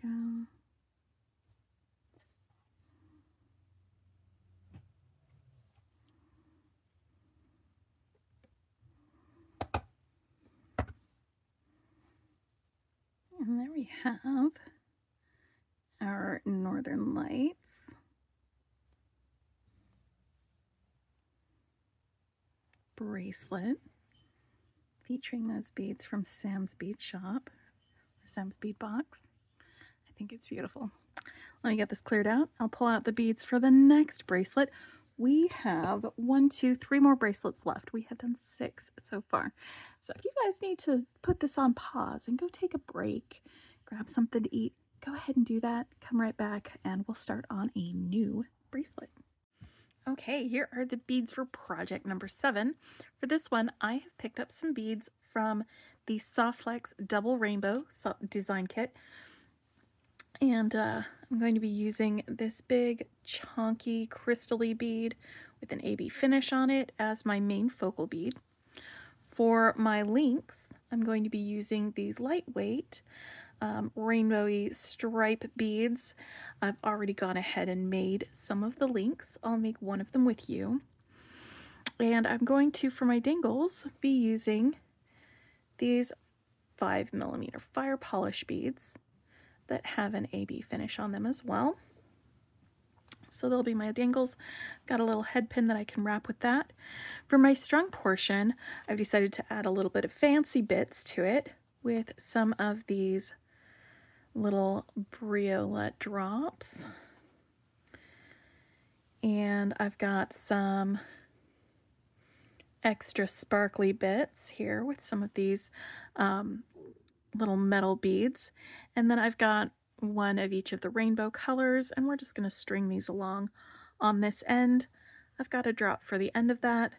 Go. And there we have our northern lights. bracelet featuring those beads from Sam's Bead Shop, or Sam's Bead Box. I think it's beautiful. Let me get this cleared out. I'll pull out the beads for the next bracelet. We have 1, 2, 3 more bracelets left. We have done 6 so far. So if you guys need to put this on pause and go take a break, grab something to eat, go ahead and do that. Come right back and we'll start on a new bracelet. Okay, here are the beads for project number 7. For this one, I have picked up some beads from the Softflex Double Rainbow Design Kit. And I'm going to be using this big, chunky, crystal-y bead with an AB finish on it as my main focal bead. For my links, I'm going to be using these lightweight rainbowy stripe beads. I've already gone ahead and made some of the links. I'll make one of them with you. And I'm going to, for my dangles, be using these 5mm fire polish beads that have an AB finish on them as well. So they'll be my dangles. Got a little head pin that I can wrap with that. For my strung portion, I've decided to add a little bit of fancy bits to it with some of these little briolette drops. And I've got some extra sparkly bits here with some of these little metal beads. And then I've got one of each of the rainbow colors, and we're just going to string these along on this end. I've got a drop for the end of that,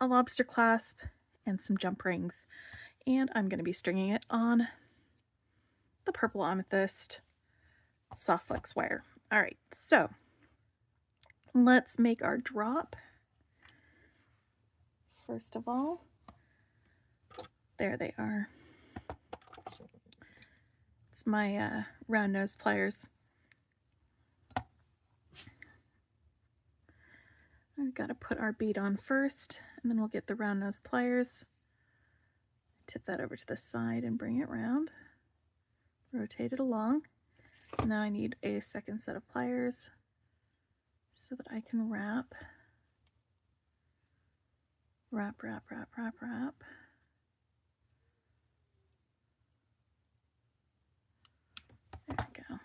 a lobster clasp, and some jump rings. And I'm going to be stringing it on the purple amethyst Softflex wire. All right, so let's make our drop. First of all, there they are. It's my round nose pliers. I've got to put our bead on first, and then we'll get the round nose pliers. Tip that over to the side and bring it round. Rotate it along. Now I need a second set of pliers so that I can wrap. Wrap, wrap, wrap, wrap, wrap. There we go.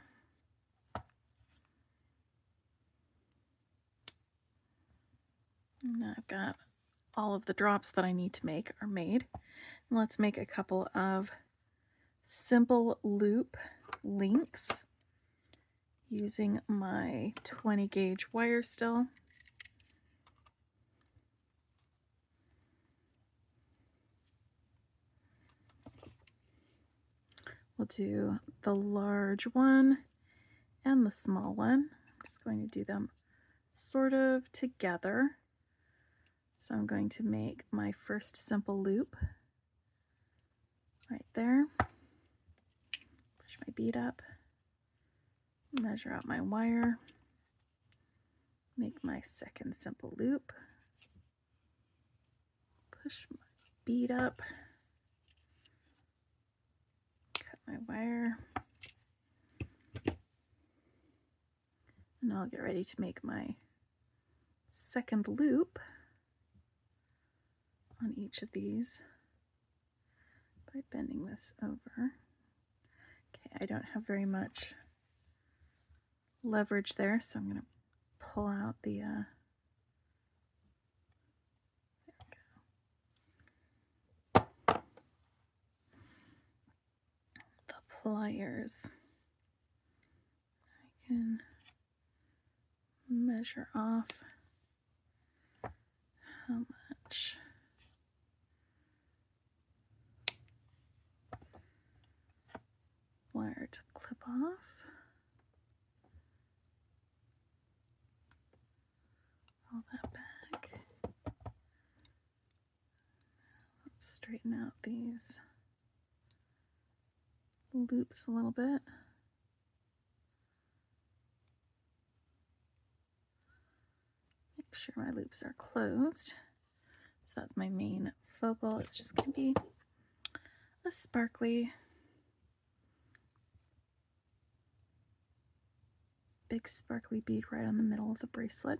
Now I've got all of the drops that I need to make are made. Let's make a couple of simple loop links using my 20 gauge wire still. We'll do the large one and the small one. I'm just going to do them sort of together. So I'm going to make my first simple loop right there. Push my bead up, measure out my wire, make my second simple loop, push my bead up, cut my wire, and I'll get ready to make my second loop on each of these by bending this over. Okay, I don't have very much leverage there, so I'm going to pull out the there we go. The pliers. I can measure off how much wire to clip off. Roll that back. Let's straighten out these loops a little bit. Make sure my loops are closed. So that's my main focal. It's just going to be a sparkly, big sparkly bead right on the middle of the bracelet.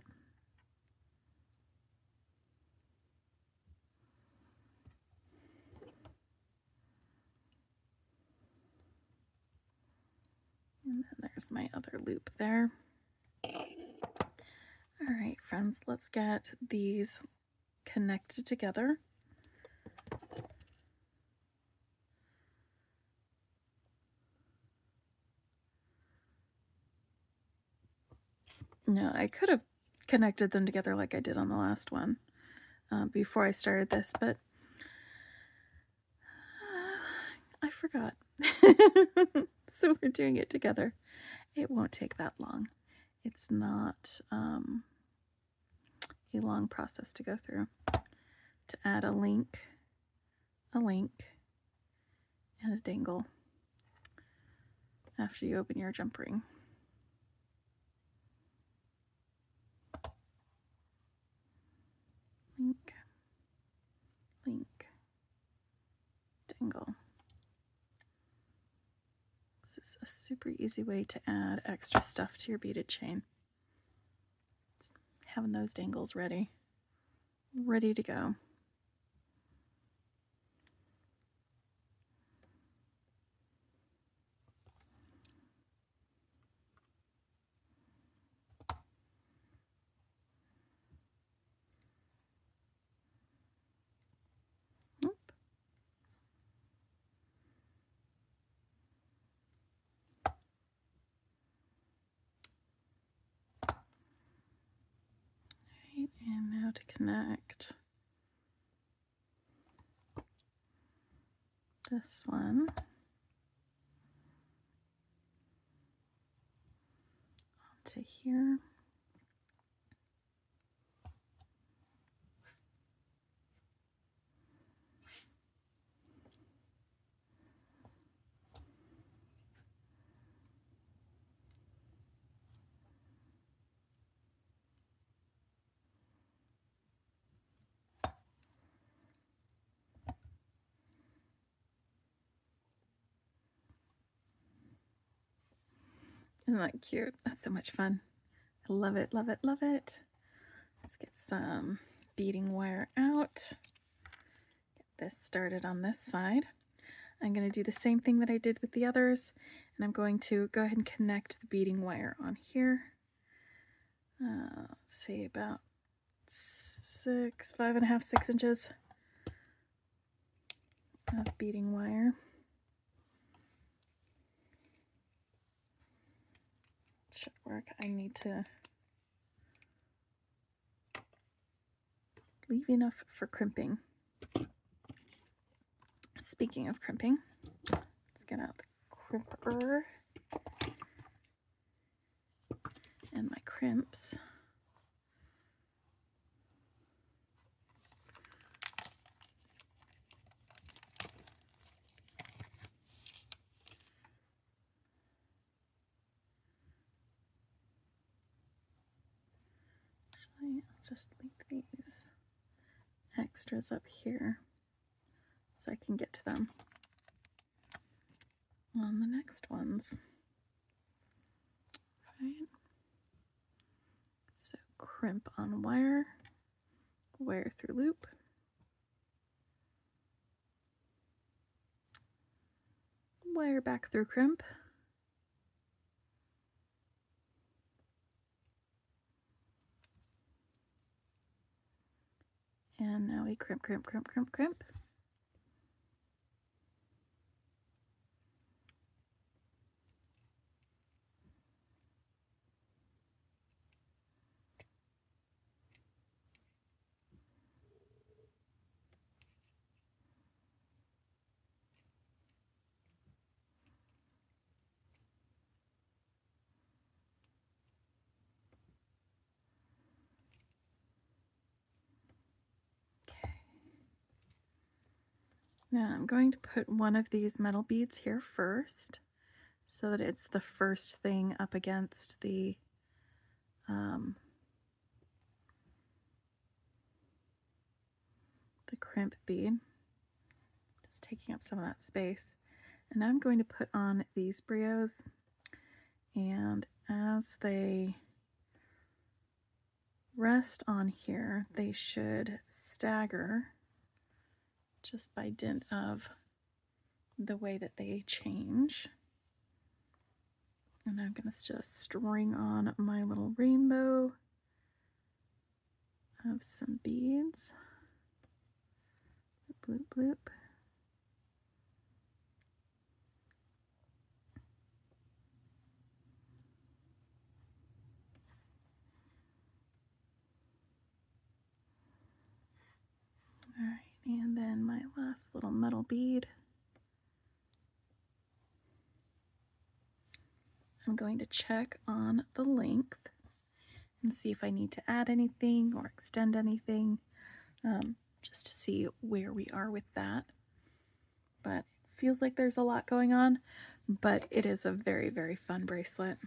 And then there's my other loop there. All right, friends, let's get these connected together. No, I could have connected them together like I did on the last one before I started this, but I forgot. So we're doing it together. It won't take that long. It's not a long process to go through. To add a link, and a dangle after you open your jump ring. Link, dangle. This is a super easy way to add extra stuff to your beaded chain. Just having those dangles ready to go. And now to connect this one onto here. Isn't that cute? That's so much fun. I love it, love it, love it. Let's get some beading wire out. Get this started on this side. I'm going to do the same thing that I did with the others, and I'm going to go ahead and connect the beading wire on here. Let's see, about 5.5, 6 inches of beading wire. Should work. I need to leave enough for crimping. Speaking of crimping, let's get out the crimper and my crimps. Actually, I'll just leave these extras up here so I can get to them on the next ones. Right. So crimp on wire, wire through loop, wire back through crimp, and now we crimp, crimp, crimp, crimp, crimp. Now I'm going to put one of these metal beads here first so that it's the first thing up against the crimp bead, just taking up some of that space. And now I'm going to put on these brios, and as they rest on here, they should stagger just by dint of the way that they change. And I'm going to just string on my little rainbow of some beads. Bloop, bloop. All right, and then my last little metal bead. I'm going to check on the length and see if I need to add anything or extend anything, just to see where we are with that. But it feels like there's a lot going on, but it is a very, very fun bracelet.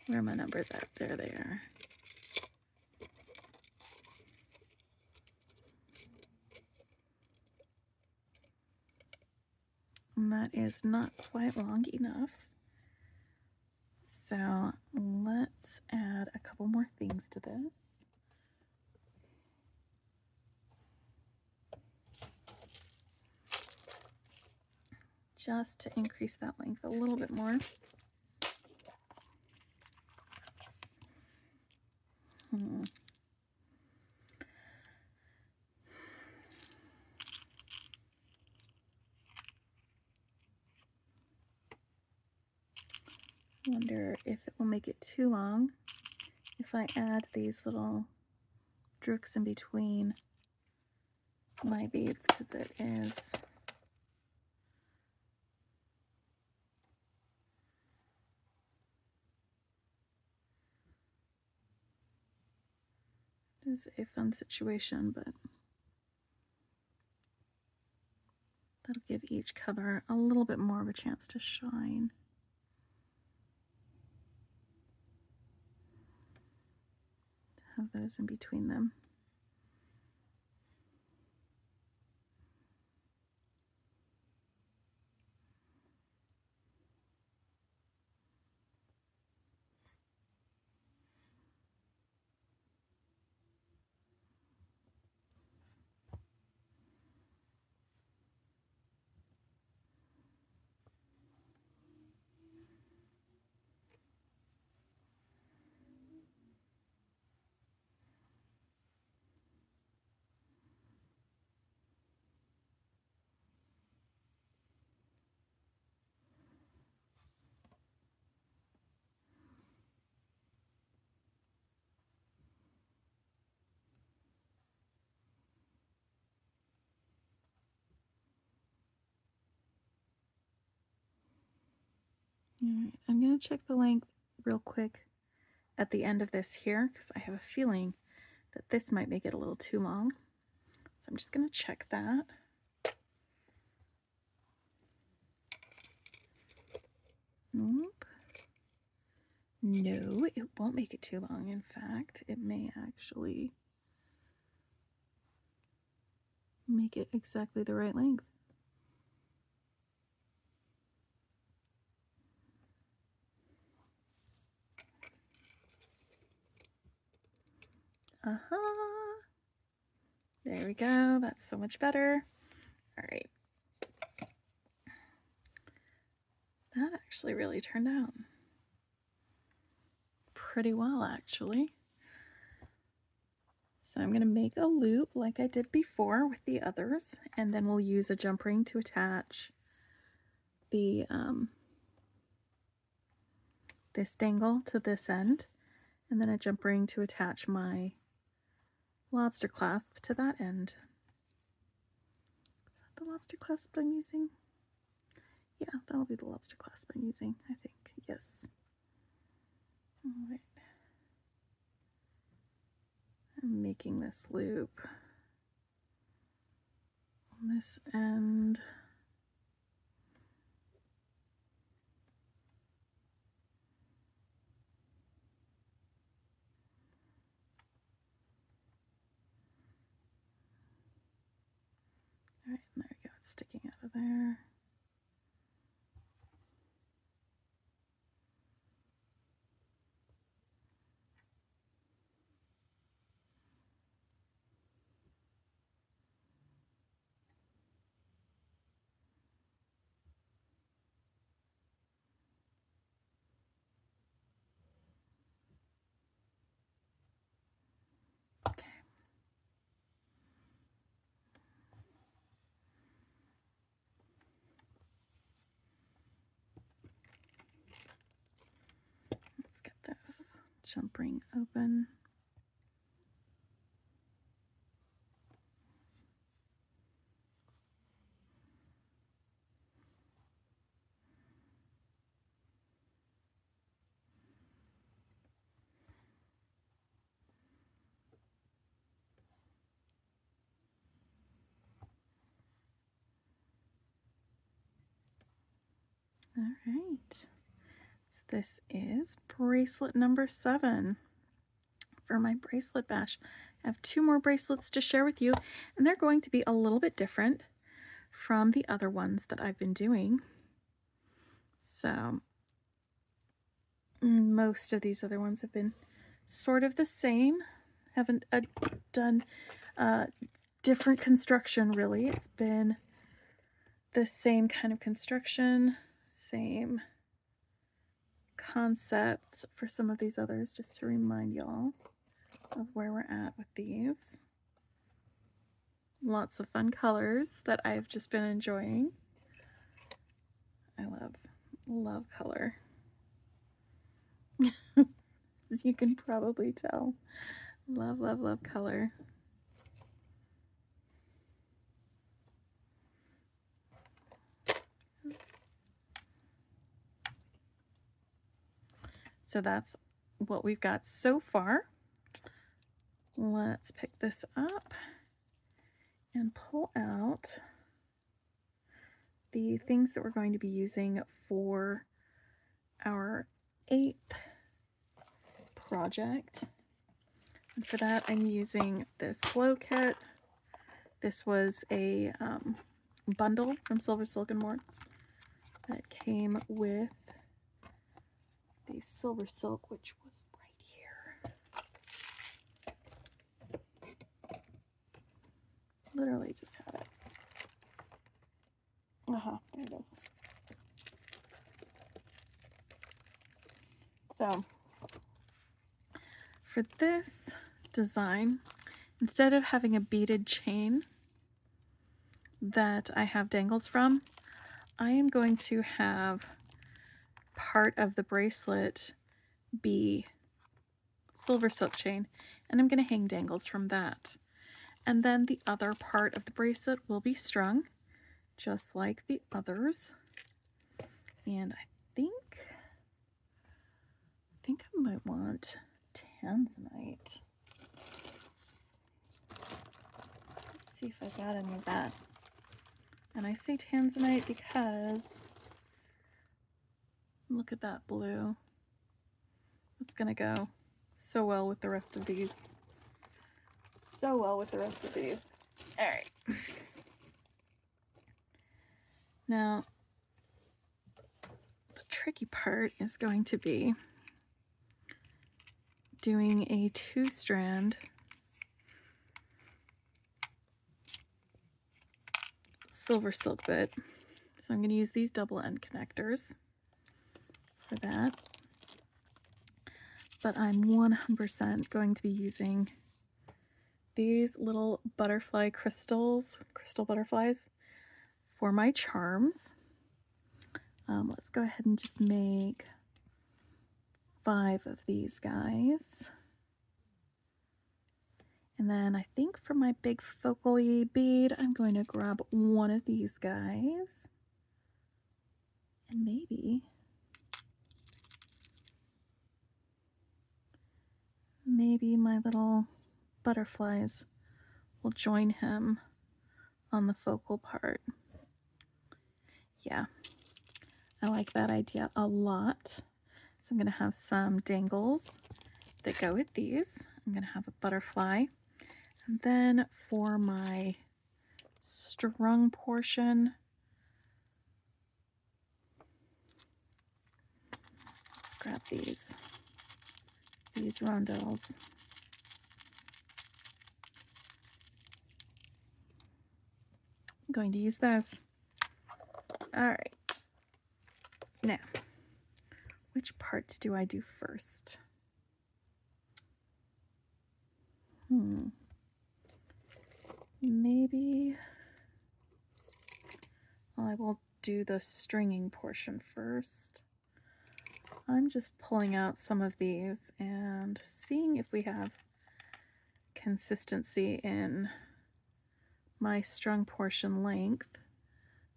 Where are my numbers at? There they are. And that is not quite long enough. So let's add a couple more things to this. Just to increase that length a little bit more. Wonder if it will make it too long if I add these little drooks in between my beads, because it is a fun situation, but that'll give each color a little bit more of a chance to shine. Have those in between them. All right, I'm going to check the length real quick at the end of this here, because I have a feeling that this might make it a little too long. So I'm just going to check that. Nope. No, it won't make it too long. In fact, it may actually make it exactly the right length. There we go. That's so much better. All right. That actually really turned out pretty well, actually. So I'm going to make a loop like I did before with the others, and then we'll use a jump ring to attach the this dangle to this end, and then a jump ring to attach my lobster clasp to that end. Is that the lobster clasp I'm using? Yeah, that'll be the lobster clasp I'm using, I think. Yes. All right. I'm making this loop on this end. All right, there we go. It's sticking out of there. jump ring open. All right, so this is bracelet number 7 for my bracelet bash. I have 2 more bracelets to share with you, and they're going to be a little bit different from the other ones that I've been doing. So most of these other ones have been sort of the same. Haven't done different construction really. It's been the same kind of construction, same concepts for some of these others, just to remind y'all of where we're at with these. Lots of fun colors that I've just been enjoying. I love color. As you can probably tell. Love color. So that's what we've got so far. Let's pick this up and pull out the things that we're going to be using for our 8th project. And for that, I'm using this glow kit. This was a bundle from SilverSilk and More that came with the SilverSilk, which was right here. Literally just had it. There it is. So for this design, instead of having a beaded chain that I have dangles from, I am going to have part of the bracelet be SilverSilk chain, and I'm going to hang dangles from that. And then the other part of the bracelet will be strung, just like the others. And I think I might want tanzanite. Let's see if I got any of that. And I say tanzanite because look at that blue. It's gonna go so well with the rest of these. So well with the rest of these. All right. Now, the tricky part is going to be doing a 2-strand SilverSilk bit. So I'm going to use these double end connectors for that. But I'm 100% going to be using these little butterfly crystal butterflies for my charms. Let's go ahead and just make 5 of these guys. And then I think for my big focal bead, I'm going to grab one of these guys. And maybe my little butterflies will join him on the focal part. Yeah, I like that idea a lot. So I'm going to have some dangles that go with these. I'm going to have a butterfly. And then for my strung portion, let's grab these rondelles. I'm going to use those. All right. Now, which parts do I do first? Maybe I will do the stringing portion first. I'm just pulling out some of these and seeing if we have consistency in my strung portion length.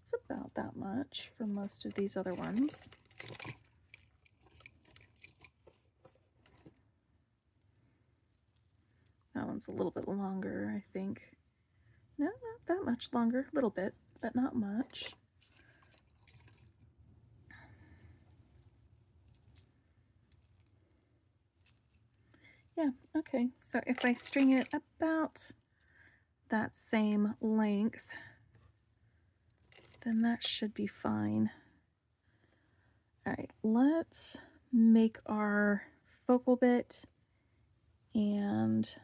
It's about that much for most of these other ones. That one's a little bit longer, I think. No, not that much longer. A little bit, but not much. Yeah, okay. So if I string it about that same length, then that should be fine. All right, let's make our focal bit and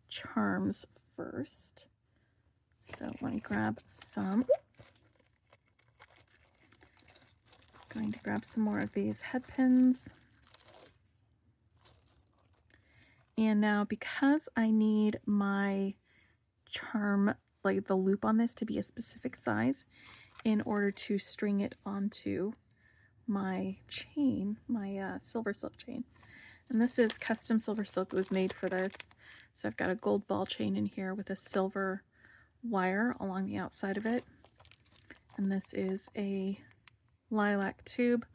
charms first. So let me grab some. Going to grab some more of these head pins. And now because I need my charm, like the loop on this, to be a specific size in order to string it onto my chain, my SilverSilk chain. And this is custom SilverSilk. It was made for this. So I've got a gold ball chain in here with a silver wire along the outside of it. And this is a lilac tube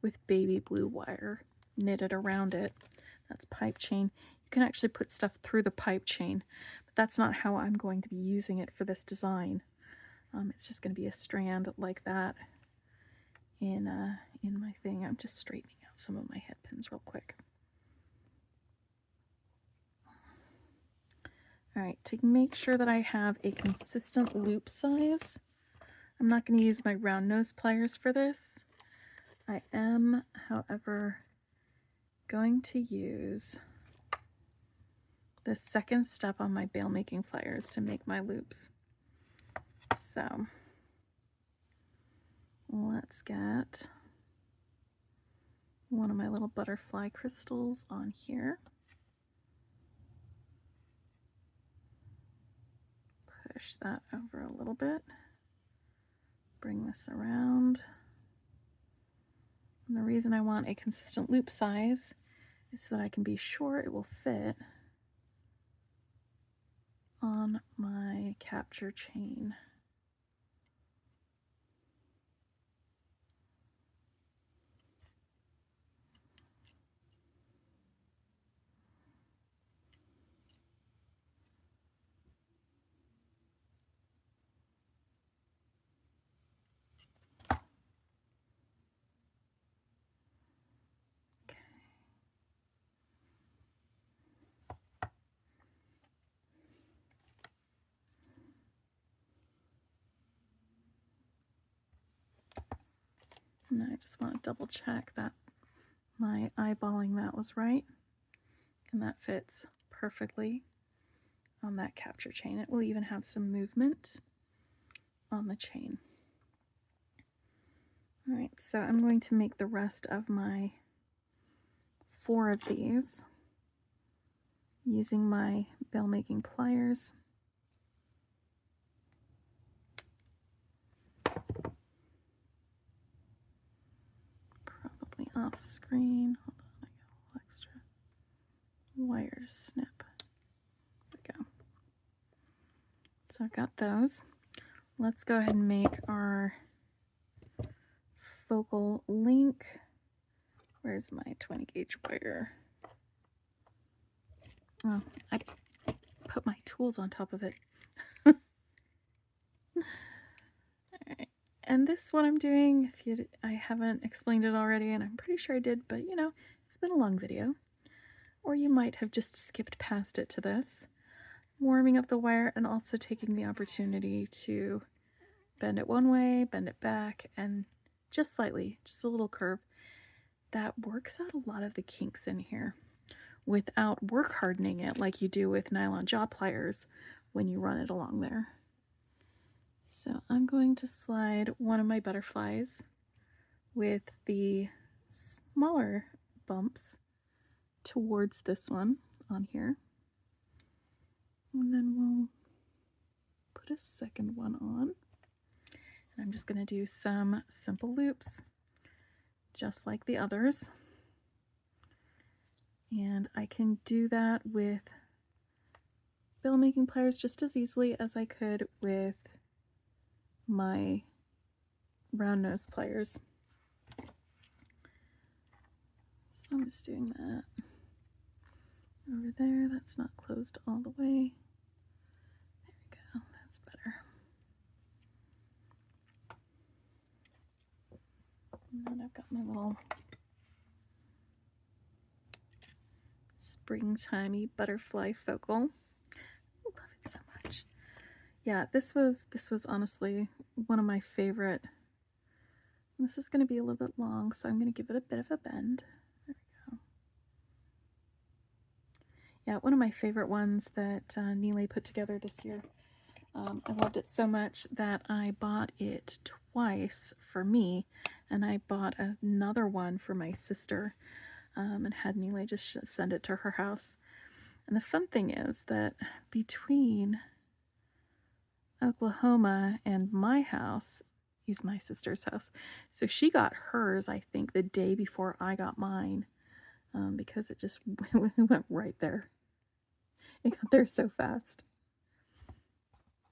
with baby blue wire knitted around it. That's pipe chain. You can actually put stuff through the pipe chain, but that's not how I'm going to be using it for this design. It's just going to be a strand like that in my thing. I'm just straightening out some of my head pins real quick. All right, to make sure that I have a consistent loop size, I'm not going to use my round nose pliers for this. I am, however, going to use the second step on my bail making pliers to make my loops. So let's get one of my little butterfly crystals on here. Push that over a little bit. Bring this around. And the reason I want a consistent loop size is so that I can be sure it will fit on my capture chain. And I just want to double check that my eyeballing that was right, and that fits perfectly on that capture chain. It will even have some movement on the chain. All right, so I'm going to make the rest of my 4 of these using my bail making pliers. Probably off screen. Hold on, I got a little extra wire to snip. There we go. So I've got those. Let's go ahead and make our focal link. Where's my 20 gauge wire? Oh, I put my tools on top of it. Alright, and this what I'm doing, I haven't explained it already, and I'm pretty sure I did, but you know, it's been a long video. Or you might have just skipped past it to this. Warming up the wire and also taking the opportunity to bend it one way, bend it back, and just slightly, just a little curve. That works out a lot of the kinks in here without work hardening it like you do with nylon jaw pliers when you run it along there. So I'm going to slide one of my butterflies with the smaller bumps towards this one on here. And then we'll put a second one on. And I'm just going to do some simple loops just like the others. And I can do that with bill making pliers just as easily as I could with my round nose pliers. So I'm just doing that over there. That's not closed all the way. There we go, that's better. And then I've got my little springtimey butterfly focal. I love it so much. Yeah, this was honestly one of my favorite. This is going to be a little bit long, so I'm going to give it a bit of a bend. There we go. Yeah, one of my favorite ones that Neely put together this year. I loved it so much that I bought it twice for me, and I bought another one for my sister, and had Neely just send it to her house. And the fun thing is that between Oklahoma and my house is my sister's house. So she got hers, I think, the day before I got mine, because it just went right there. It got there so fast.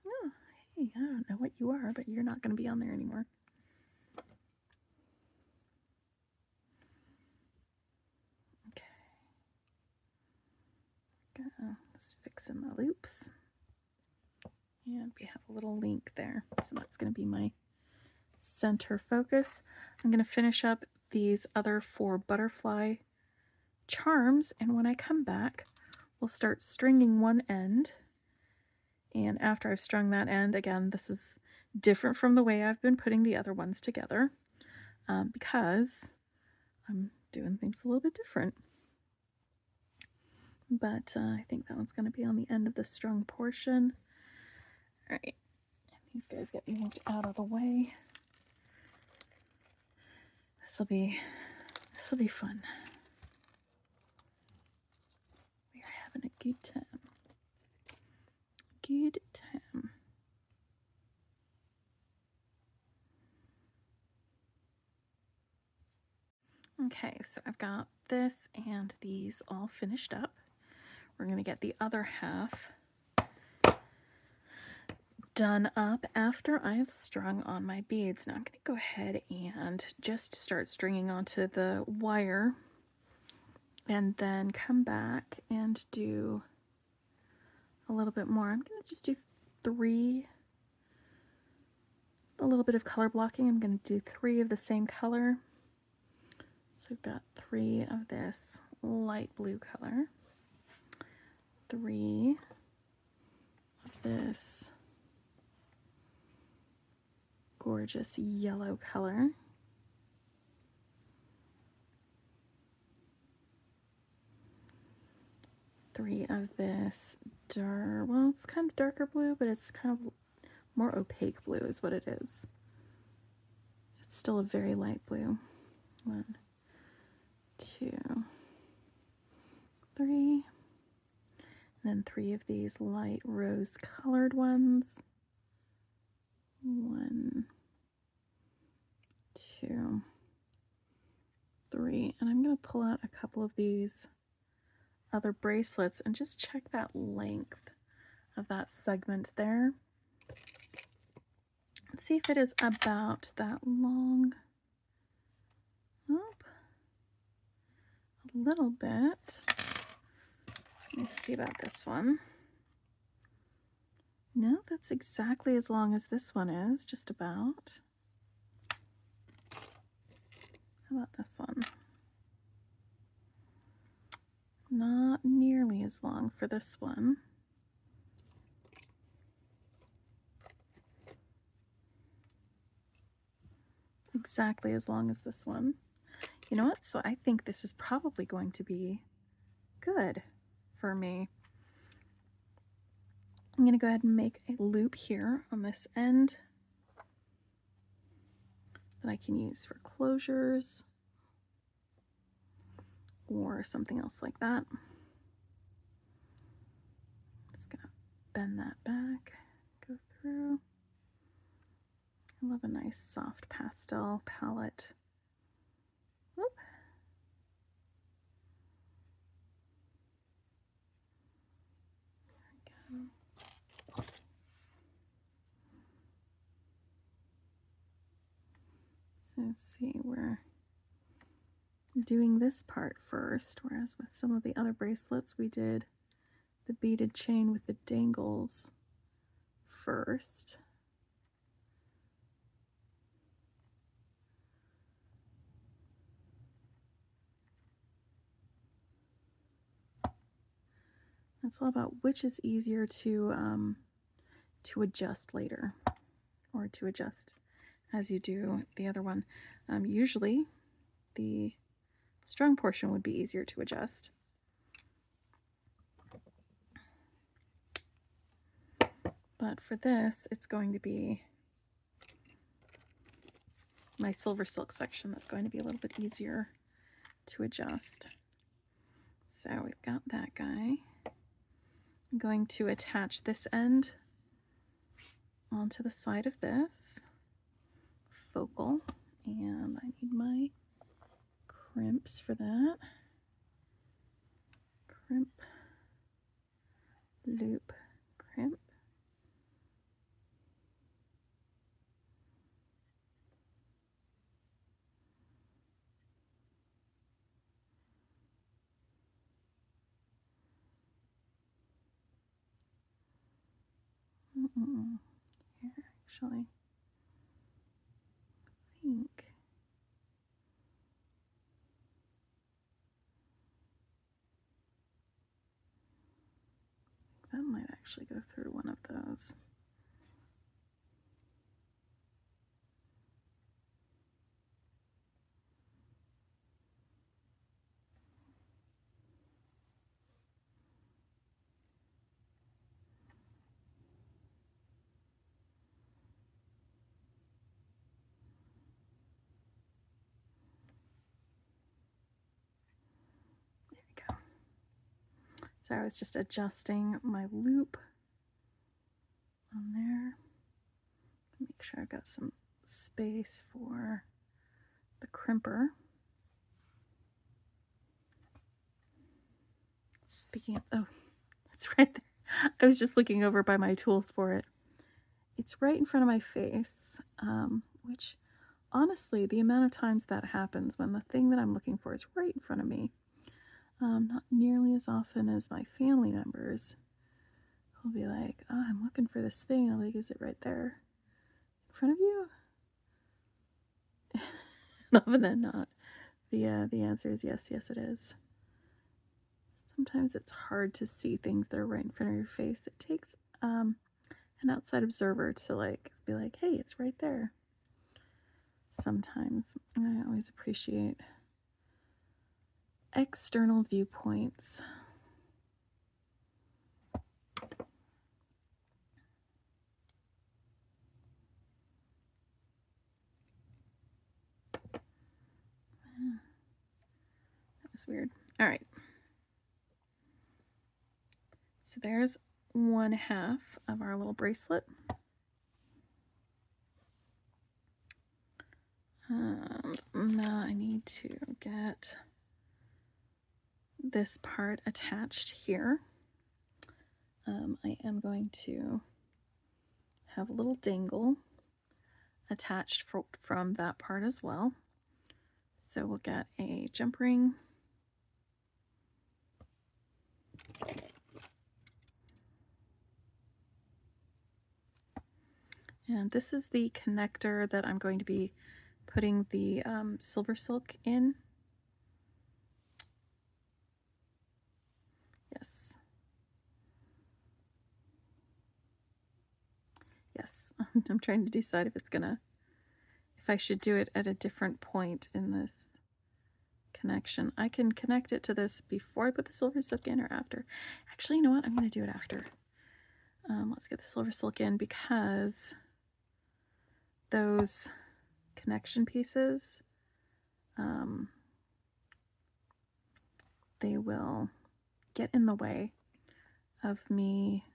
Oh, hey, I don't know what you are, but you're not going to be on there anymore. Okay. Just fixing my loops. And we have a little link there. So that's going to be my center focus. I'm going to finish up these other 4 butterfly charms, and when I come back, we'll start stringing one end. And after I've strung that end, again, this is different from the way I've been putting the other ones together, because I'm doing things a little bit different. But I think that one's going to be on the end of the strung portion. All right, these guys get moved out of the way. This will be fun. We are having a good time. Good time. Okay, so I've got this and these all finished up. We're going to get the other half done up after I have strung on my beads. Now I'm going to go ahead and just start stringing onto the wire, and then come back and do a little bit more. I'm going to just do 3, a little bit of color blocking. I'm going to do 3 of the same color. So I've got 3 of this light blue color, 3 of this gorgeous yellow color, 3 of this dark, well, it's kind of darker blue, but it's kind of more opaque blue is what it is. It's still a very light blue. 1, 2, 3, and then 3 of these light rose colored ones. 1, 2, 3, and I'm going to pull out a couple of these other bracelets and just check that length of that segment there. Let's see if it is about that long. Oh, a little bit. Let me see about this one. No, that's exactly as long as this one is, just about. How about this one? Not nearly as long for this one. Exactly as long as this one. You know what? So I think this is probably going to be good for me. I'm going to go ahead and make a loop here on this end that I can use for closures or something else like that. Just going to bend that back, go through. I love a nice soft pastel palette. So let's see, we're doing this part first, whereas with some of the other bracelets we did the beaded chain with the dangles first. It's all about which is easier to adjust later, or to adjust as you do the other one. Usually the strong portion would be easier to adjust. But for this, it's going to be my SilverSilk section that's going to be a little bit easier to adjust. So we've got that guy. I'm going to attach this end onto the side of this focal, and I need my crimps for that. Crimp, loop, crimp. Here, actually, I think that might actually go through one of those. There we go. So I was just adjusting my loop on there. Make sure I've got some space for the crimper. Speaking of, oh, it's right there. I was just looking over by my tools for it. It's right in front of my face, which honestly, the amount of times that happens when the thing that I'm looking for is right in front of me, not nearly as often as my family members will be like, oh, I'm looking for this thing. I'm like, is it right there in front of you? And often than not, the answer is yes, yes it is. Sometimes it's hard to see things that are right in front of your face. It takes an outside observer to like be like, hey, it's right there. Sometimes I always appreciate external viewpoints. That was weird. All right. So there's 1/2 of our little bracelet. And now I need to get this part attached here. I am going to have a little dangle attached from that part as well. So we'll get a jump ring. And this is the connector that I'm going to be putting the SilverSilk in. Yes. Yes. I'm trying to decide if I should do it at a different point in this connection. I can connect it to this before I put the SilverSilk in or after. Actually, you know what? I'm going to do it after. Let's get the SilverSilk in because those connection pieces, they will get in the way of me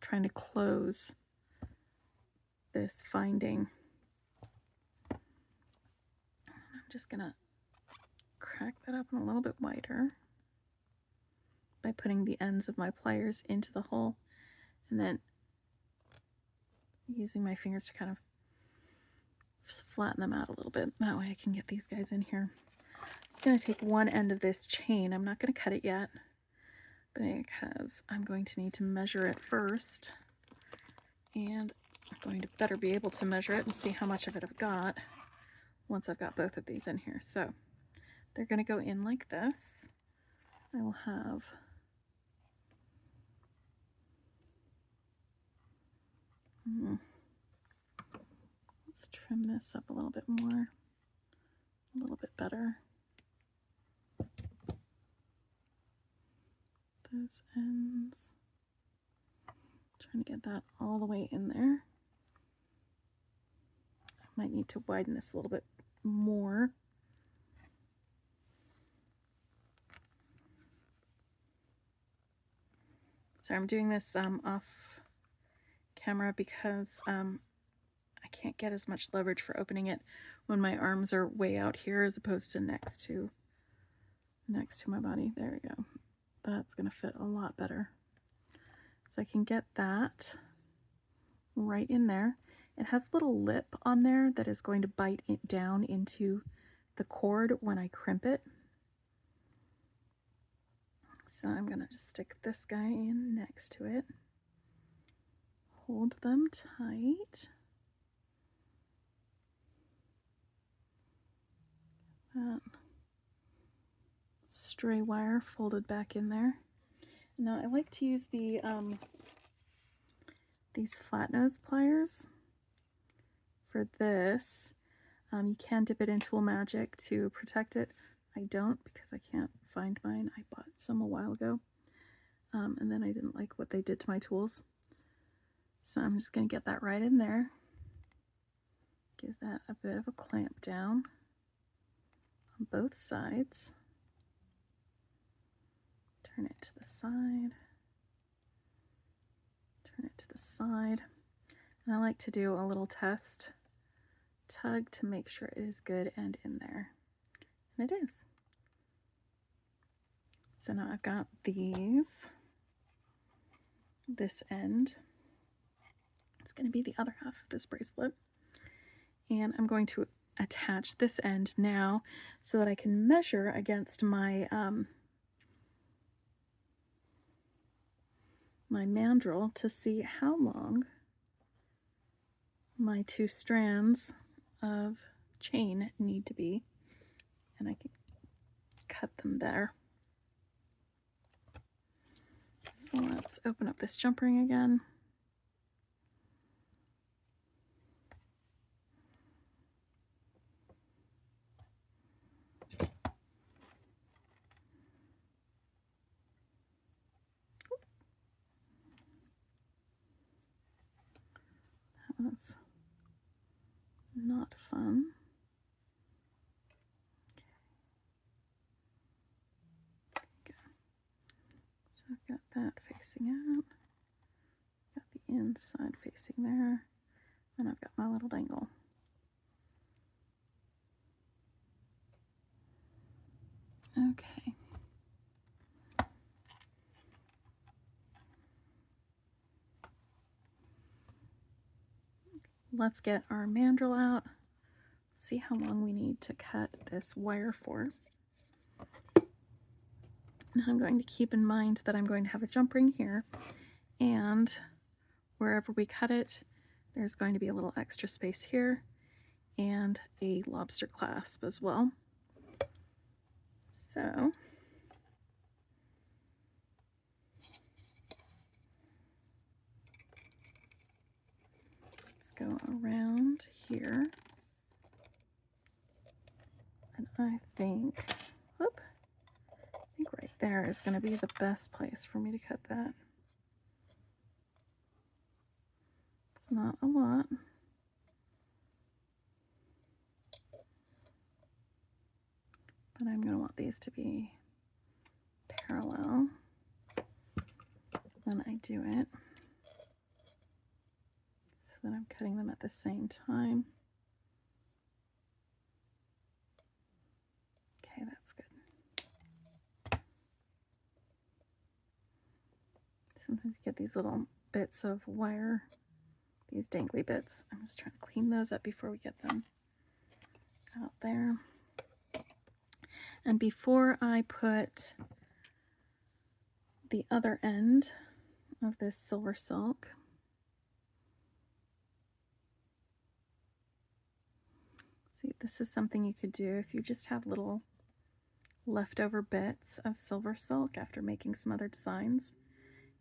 trying to close this finding. I'm just gonna crack that up a little bit wider by putting the ends of my pliers into the hole and then using my fingers to kind of just flatten them out a little bit. That way I can get these guys in here. I'm just going to take one end of this chain. I'm not going to cut it yet because I'm going to need to measure it first. And I'm going to better be able to measure it and see how much of it I've got once I've got both of these in here. So they're going to go in like this. I will have let's trim this up a little bit more, a little bit better. Those ends, trying to get that all the way in there. I might need to widen this a little bit more. So I'm doing this off camera because I can't get as much leverage for opening it when my arms are way out here as opposed to next to my body. There we go. That's going to fit a lot better. So I can get that right in there. It has a little lip on there that is going to bite it down into the cord when I crimp it. So I'm going to just stick this guy in next to it. Hold them tight. That stray wire folded back in there. Now I like to use the these flat nose pliers for this. You can dip it in Tool Magic to protect it. I don't because I can't find mine. I bought some a while ago, and then I didn't like what they did to my tools. So I'm just going to get that right in there. Give that a bit of a clamp down on both sides. Turn it to the side. Turn it to the side. And I like to do a little test tug to make sure it is good and in there. And it is. So now I've got this end. It's going to be the other half of this bracelet. And I'm going to attach this end now so that I can measure against my my mandrel to see how long my two strands of chain need to be, and I can cut them there. So let's open up this jump ring again. That was not fun. Okay. So I've got that facing out, got the inside facing there, and I've got my little dangle. Okay. Let's get our mandrel out, see how long we need to cut this wire for. Now I'm going to keep in mind that I'm going to have a jump ring here, and wherever we cut it, there's going to be a little extra space here and a lobster clasp as well. So let's go around here, and I think right there is going to be the best place for me to cut that. It's not a lot. But I'm going to want these to be parallel when I do it, so that I'm cutting them at the same time. Okay, that's good. Sometimes you get these little bits of wire, these dangly bits. I'm just trying to clean those up before we get them out there. And before I put the other end of this SilverSilk, see, this is something you could do if you just have little leftover bits of SilverSilk after making some other designs.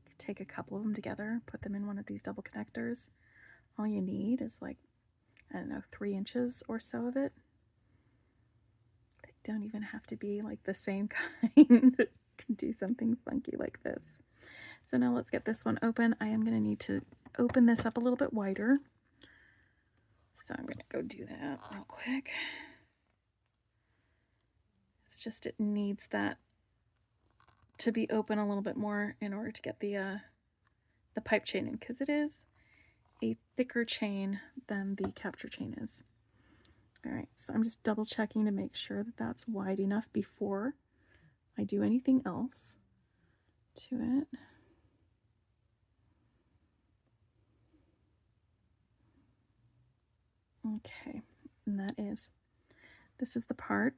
You could take a couple of them together, put them in one of these double connectors. All you need is like, I don't know, 3 inches or so of it. They don't even have to be like the same kind. You can do something funky like this. So now let's get this one open. I am going to need to open this up a little bit wider. So I'm going to go do that real quick. It's just it needs that to be open a little bit more in order to get the pipe chain in, because it is a thicker chain than the capture chain is. All right, so I'm just double checking to make sure that that's wide enough before I do anything else to it. Okay, and this is the part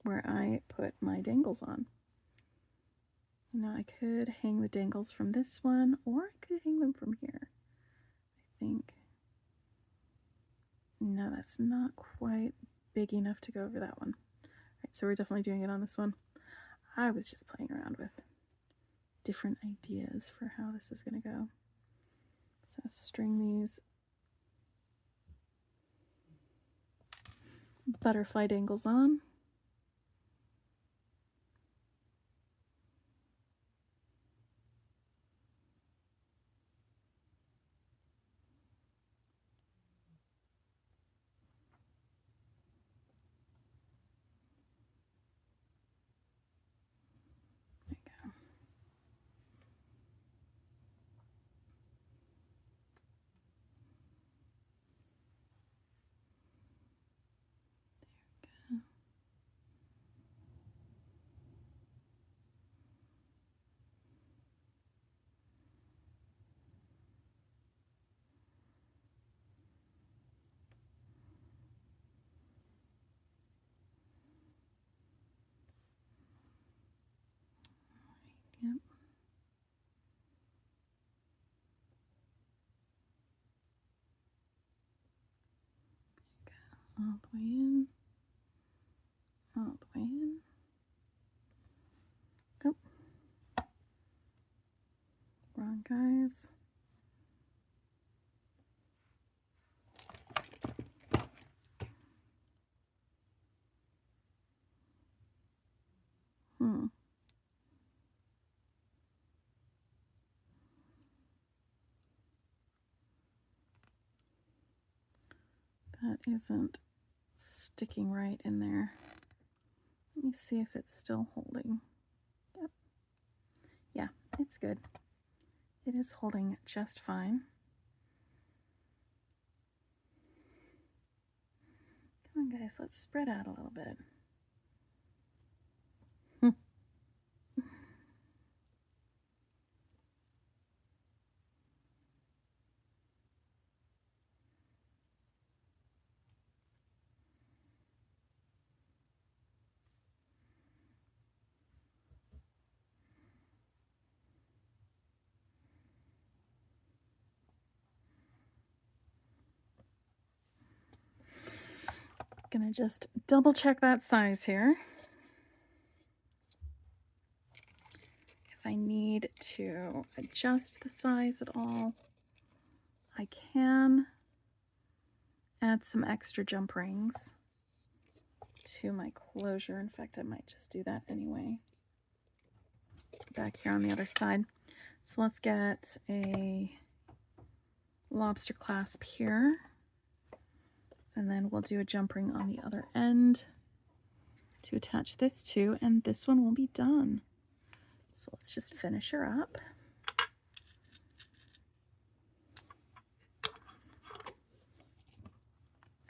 where I put my dangles on. Now I could hang the dangles from this one, or I could hang them from here, I think. No, that's not quite big enough to go over that one. All right, so we're definitely doing it on this one. I was just playing around with different ideas for how this is going to go. So string these butterfly dangles on. Yep. All the way in. All the way in. Oh. Wrong, guys. That isn't sticking right in there. Let me see if it's still holding. Yep. Yeah, it's good. It is holding just fine. Come on, guys, let's spread out a little bit. Gonna just double check that size here. If I need to adjust the size at all, I can add some extra jump rings to my closure. In fact, I might just do that anyway. Back here on the other side. So let's get a lobster clasp here. And then we'll do a jump ring on the other end to attach this to, and this one will be done. So let's just finish her up.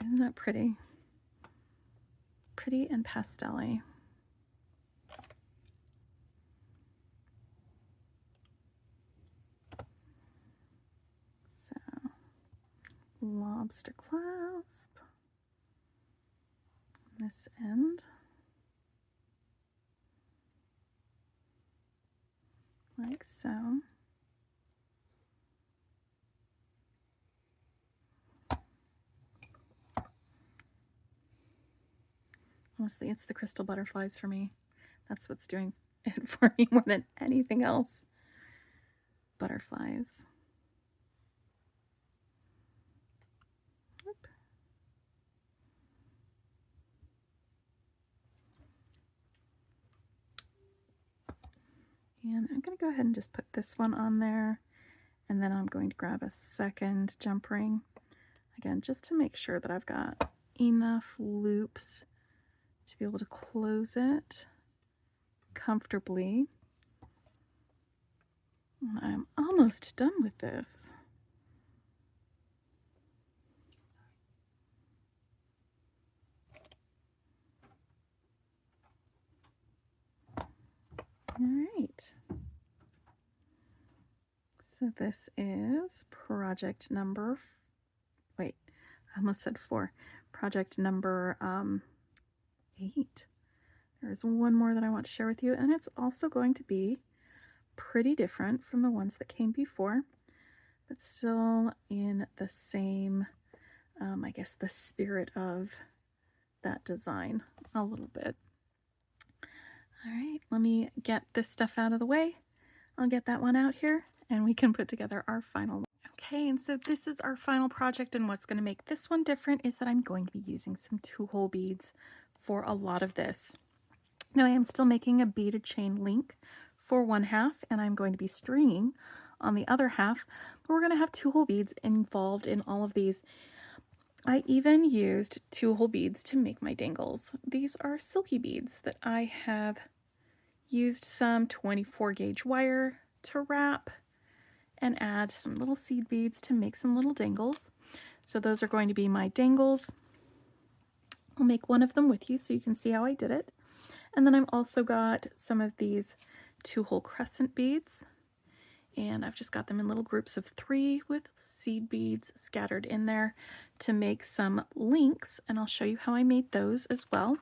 Isn't that pretty? Pretty and pastel-y. lobster clasp on this end, like so. Honestly, it's the crystal butterflies for me. That's what's doing it for me more than anything else. Butterflies. Oop. And I'm going to go ahead and just put this one on there. And then I'm going to grab a second jump ring. Again, just to make sure that I've got enough loops to be able to close it comfortably. And I'm almost done with this. All right. So this is project number, wait, I almost said 4. Project number 8. There's one more that I want to share with you, and it's also going to be pretty different from the ones that came before, but still in the same, I guess, the spirit of that design a little bit. All right, let me get this stuff out of the way. I'll get that one out here, and we can put together our final one. Okay, and so this is our final project, and what's going to make this one different is that I'm going to be using some 2-hole beads for a lot of this. Now I am still making a beaded chain link for one half, and I'm going to be stringing on the other half, but we're going to have 2-hole beads involved in all of these. I even used 2-hole beads to make my dangles. These are silky beads that I have used some 24 gauge wire to wrap and add some little seed beads to make some little dangles. So those are going to be my dangles. I'll make one of them with you so you can see how I did it. And then I've also got some of these 2-hole crescent beads, and I've just got them in little groups of 3 with seed beads scattered in there to make some links, and I'll show you how I made those as well.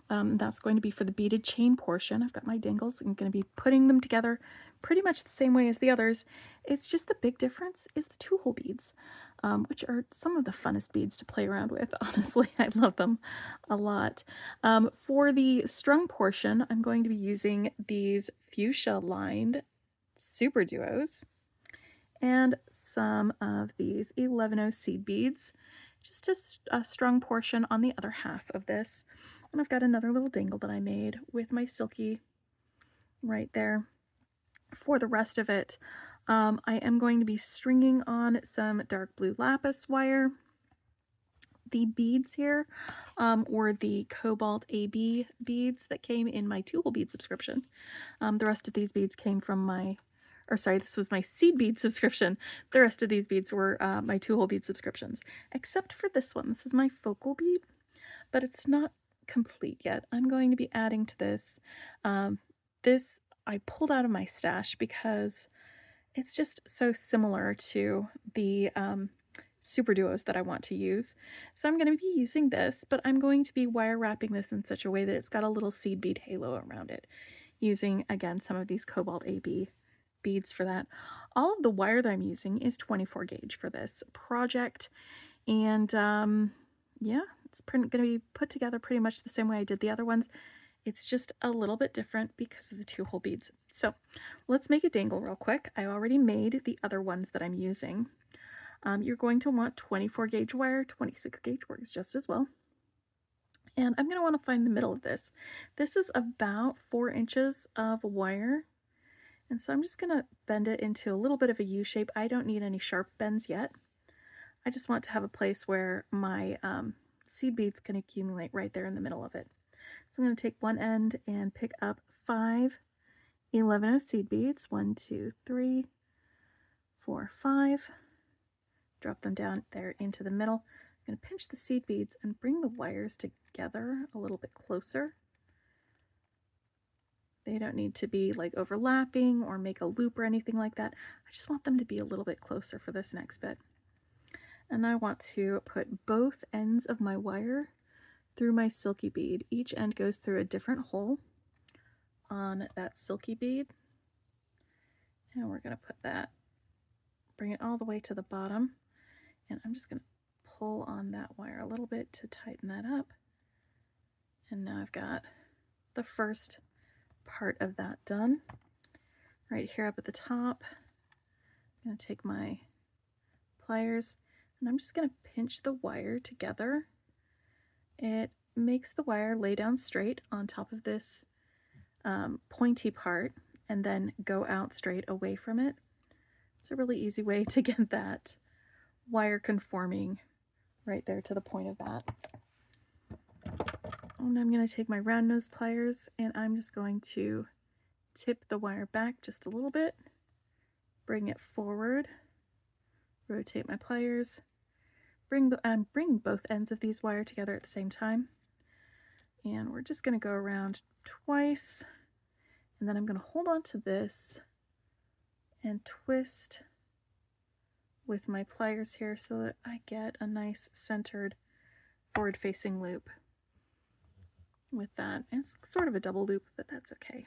That's going to be for the beaded chain portion. I've got my dangles. I'm going to be putting them together pretty much the same way as the others. It's just the big difference is the 2-hole beads, which are some of the funnest beads to play around with. Honestly, I love them a lot. For the strung portion, I'm going to be using these fuchsia lined super duos and some of these 11-0 seed beads, just a strung portion on the other half of this. And I've got another little dangle that I made with my silky right there. For the rest of it, I am going to be stringing on some dark blue lapis wire. The beads here were the Cobalt AB beads that came in my 2-hole bead subscription. The rest of these beads came from my, or sorry, this was my seed bead subscription. The rest of these beads were my 2-hole bead subscriptions, except for this one. This is my focal bead, but it's not complete yet. I'm going to be adding to this. This I pulled out of my stash because it's just so similar to the super duos that I want to use. So I'm going to be using this, but I'm going to be wire wrapping this in such a way that it's got a little seed bead halo around it, using, again, some of these Cobalt AB beads for that. All of the wire that I'm using is 24 gauge for this project, and yeah, it's going to be put together pretty much the same way I did the other ones. It's just a little bit different because of the 2-hole beads. So let's make a dangle real quick. I already made the other ones that I'm using. You're going to want 24 gauge wire, 26 gauge works just as well. And I'm going to want to find the middle of this. This is about 4 inches of wire. And so I'm just going to bend it into a little bit of a U shape. I don't need any sharp bends yet. I just want to have a place where my seed beads can accumulate right there in the middle of it. So I'm going to take one end and pick up 5 11-0 seed beads. 1, 2, 3, 4, 5. Drop them down there into the middle. I'm going to pinch the seed beads and bring the wires together a little bit closer. They don't need to be like overlapping or make a loop or anything like that. I just want them to be a little bit closer for this next bit. And I want to put both ends of my wire through my silky bead. Each end goes through a different hole on that silky bead. And we're going to put that, bring it all the way to the bottom. And I'm just going to pull on that wire a little bit to tighten that up. And now I've got the first part of that done. Right here up at the top, I'm going to take my pliers and I'm just going to pinch the wire together. It makes the wire lay down straight on top of this pointy part and then go out straight away from it. It's a really easy way to get that wire conforming right there to the point of that. And I'm going to take my round nose pliers and I'm just going to tip the wire back just a little bit, bring it forward, rotate my pliers, bring both ends of these wire together at the same time. And we're just going to go around twice, and then I'm going to hold on to this and twist with my pliers here so that I get a nice centered forward-facing loop with that. It's sort of a double loop, but that's okay.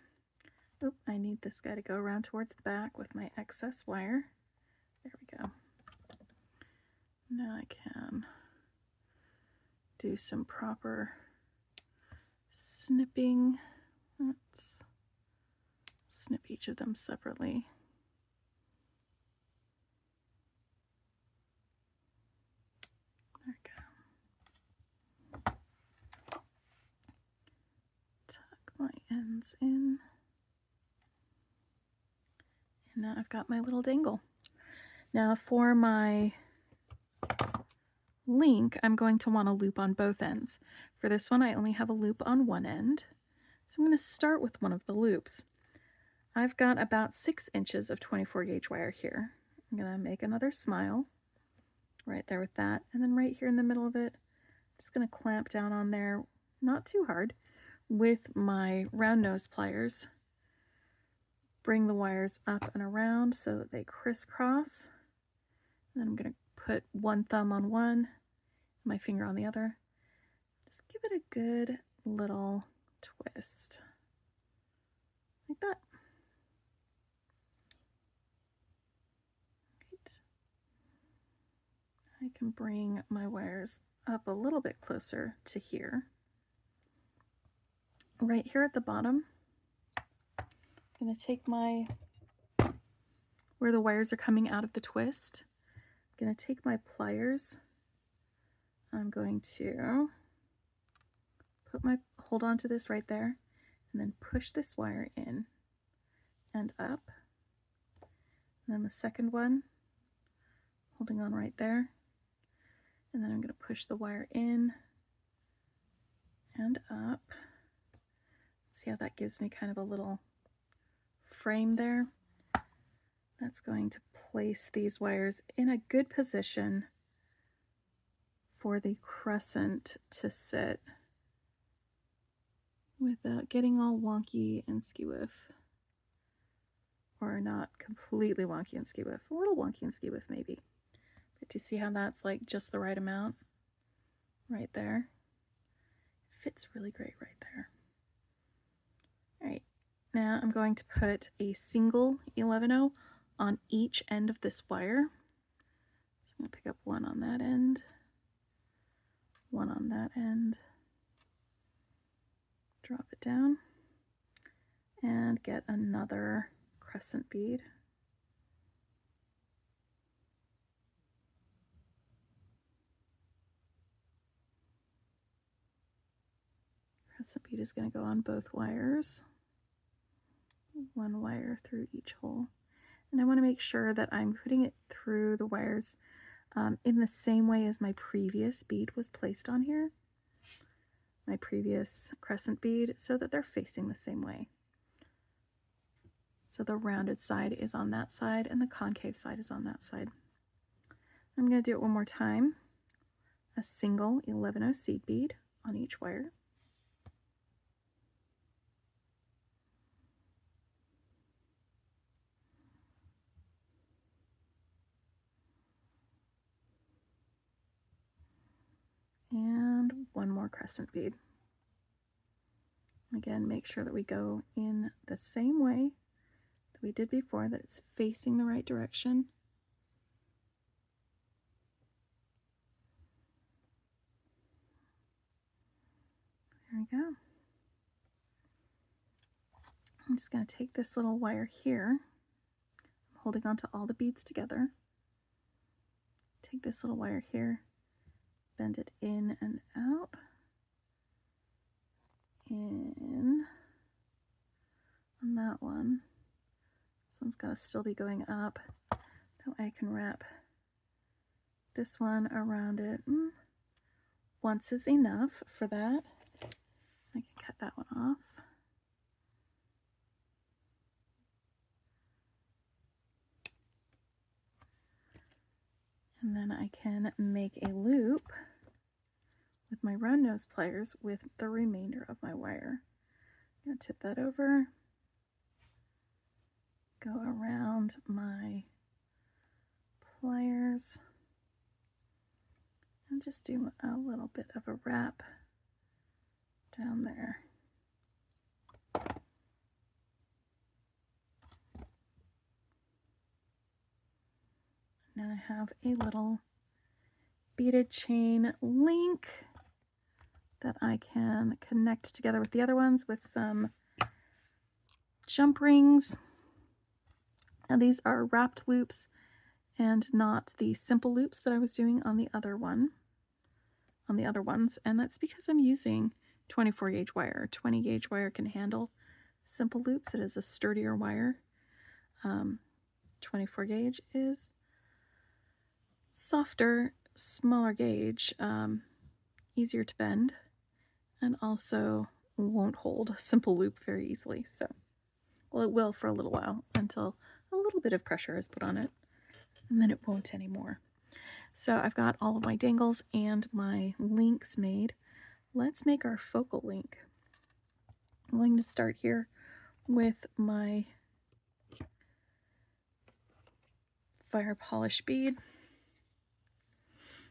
Oop, I need this guy to go around towards the back with my excess wire. There we go. Now I can do some proper snipping. Let's snip each of them separately. There we go. Tuck my ends in. And now I've got my little dangle. Now for my link, I'm going to want a loop on both ends. For this one, I only have a loop on one end. So I'm going to start with one of the loops. I've got about 6 inches of 24 gauge wire here. I'm going to make another smile right there with that. And then right here in the middle of it, I'm just going to clamp down on there, not too hard, with my round nose pliers. Bring the wires up and around so that they crisscross. And then I'm going to put one thumb on one, my finger on the other. Just give it a good little twist, like that. Right. I can bring my wires up a little bit closer to here. Right here at the bottom, I'm going to take where the wires are coming out of the twist, I'm going to take my pliers. I'm going to hold on to this right there and then push this wire in and up. And then the second one, holding on right there. And then I'm going to push the wire in and up. See how that gives me kind of a little frame there? That's going to place these wires in a good position for the crescent to sit without getting all wonky and skewiff. Or not completely wonky and skewiff, a little wonky and skewiff maybe. But do you see how that's like just the right amount right there? It fits really great right there. All right, now I'm going to put a single 11/0 on each end of this wire. So I'm going to pick up one on that end, one on that end, drop it down, and get another crescent bead. Crescent bead is going to go on both wires, one wire through each hole. And I want to make sure that I'm putting it through the wires in the same way as my previous bead was placed on here, my previous crescent bead, so that they're facing the same way. So the rounded side is on that side and the concave side is on that side. I'm going to do it one more time. A single 11/0 seed bead on each wire. And one more crescent bead. Again, make sure that we go in the same way that we did before, that it's facing the right direction. There we go. I'm just going to take this little wire here, I'm holding on to all the beads together. Take this little wire here, bend it in and out, in on that one. This one's got to still be going up. That way I can wrap this one around it. Once is enough for that. I can cut that one off. And then I can make a loop with my round nose pliers with the remainder of my wire. I'm going to tip that over, go around my pliers, and just do a little bit of a wrap down there. Now I have a little beaded chain link that I can connect together with the other ones with some jump rings. Now these are wrapped loops and not the simple loops that I was doing on the other ones, and that's because I'm using 24 gauge wire. 20 gauge wire can handle simple loops. It is a sturdier wire. 24 gauge is softer, smaller gauge, easier to bend, and also won't hold a simple loop very easily. So, well, it will for a little while until a little bit of pressure is put on it, and then it won't anymore. So I've got all of my dangles and my links made. Let's make our focal link. I'm going to start here with my fire polish bead.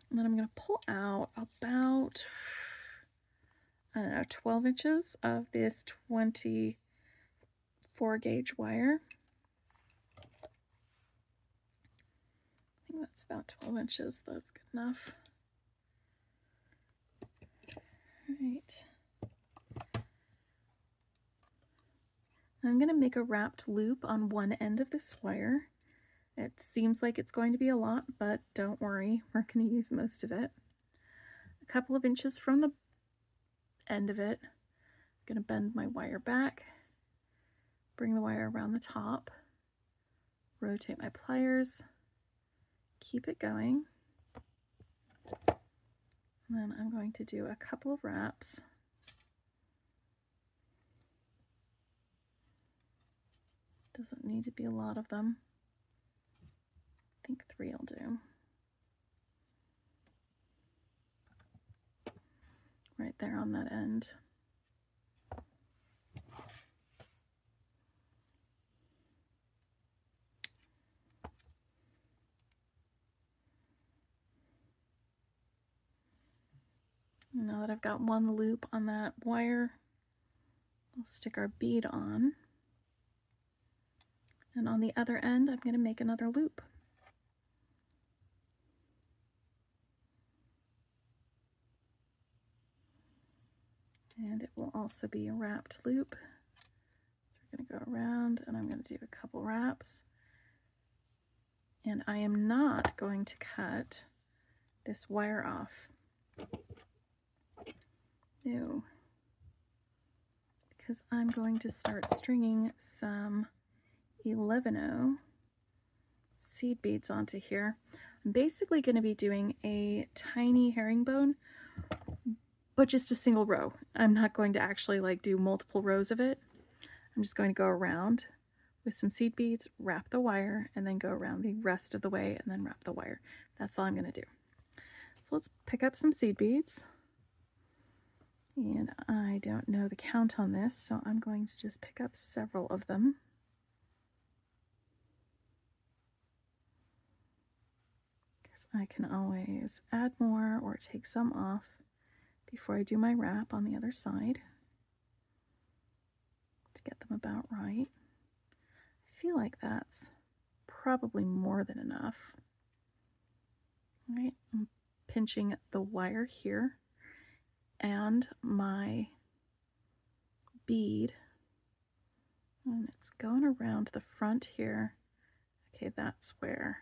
And then I'm going to pull out about, I don't know, 12 inches of this 24 gauge wire. I think that's about 12 inches. That's good enough. All right. I'm going to make a wrapped loop on one end of this wire. It seems like it's going to be a lot, but don't worry, we're going to use most of it. A couple of inches from the end of it, I'm going to bend my wire back, bring the wire around the top, rotate my pliers, keep it going, and then I'm going to do a couple of wraps. Doesn't need to be a lot of them. I think 3 will do. Right there on that end. Now that I've got one loop on that wire, we'll stick our bead on. And on the other end, I'm going to make another loop. And it will also be a wrapped loop. So we're going to go around, and I'm going to do a couple wraps. And I am not going to cut this wire off. No. Because I'm going to start stringing some 11-0 seed beads onto here. I'm basically going to be doing a tiny herringbone, but just a single row. I'm not going to actually like do multiple rows of it. I'm just going to go around with some seed beads, wrap the wire, and then go around the rest of the way and then wrap the wire. That's all I'm going to do. So let's pick up some seed beads. And I don't know the count on this, so I'm going to just pick up several of them. Because I can always add more or take some off before I do my wrap on the other side to get them about right. I feel like that's probably more than enough. All right, I'm pinching the wire here and my bead, and it's going around the front here. Okay, that's where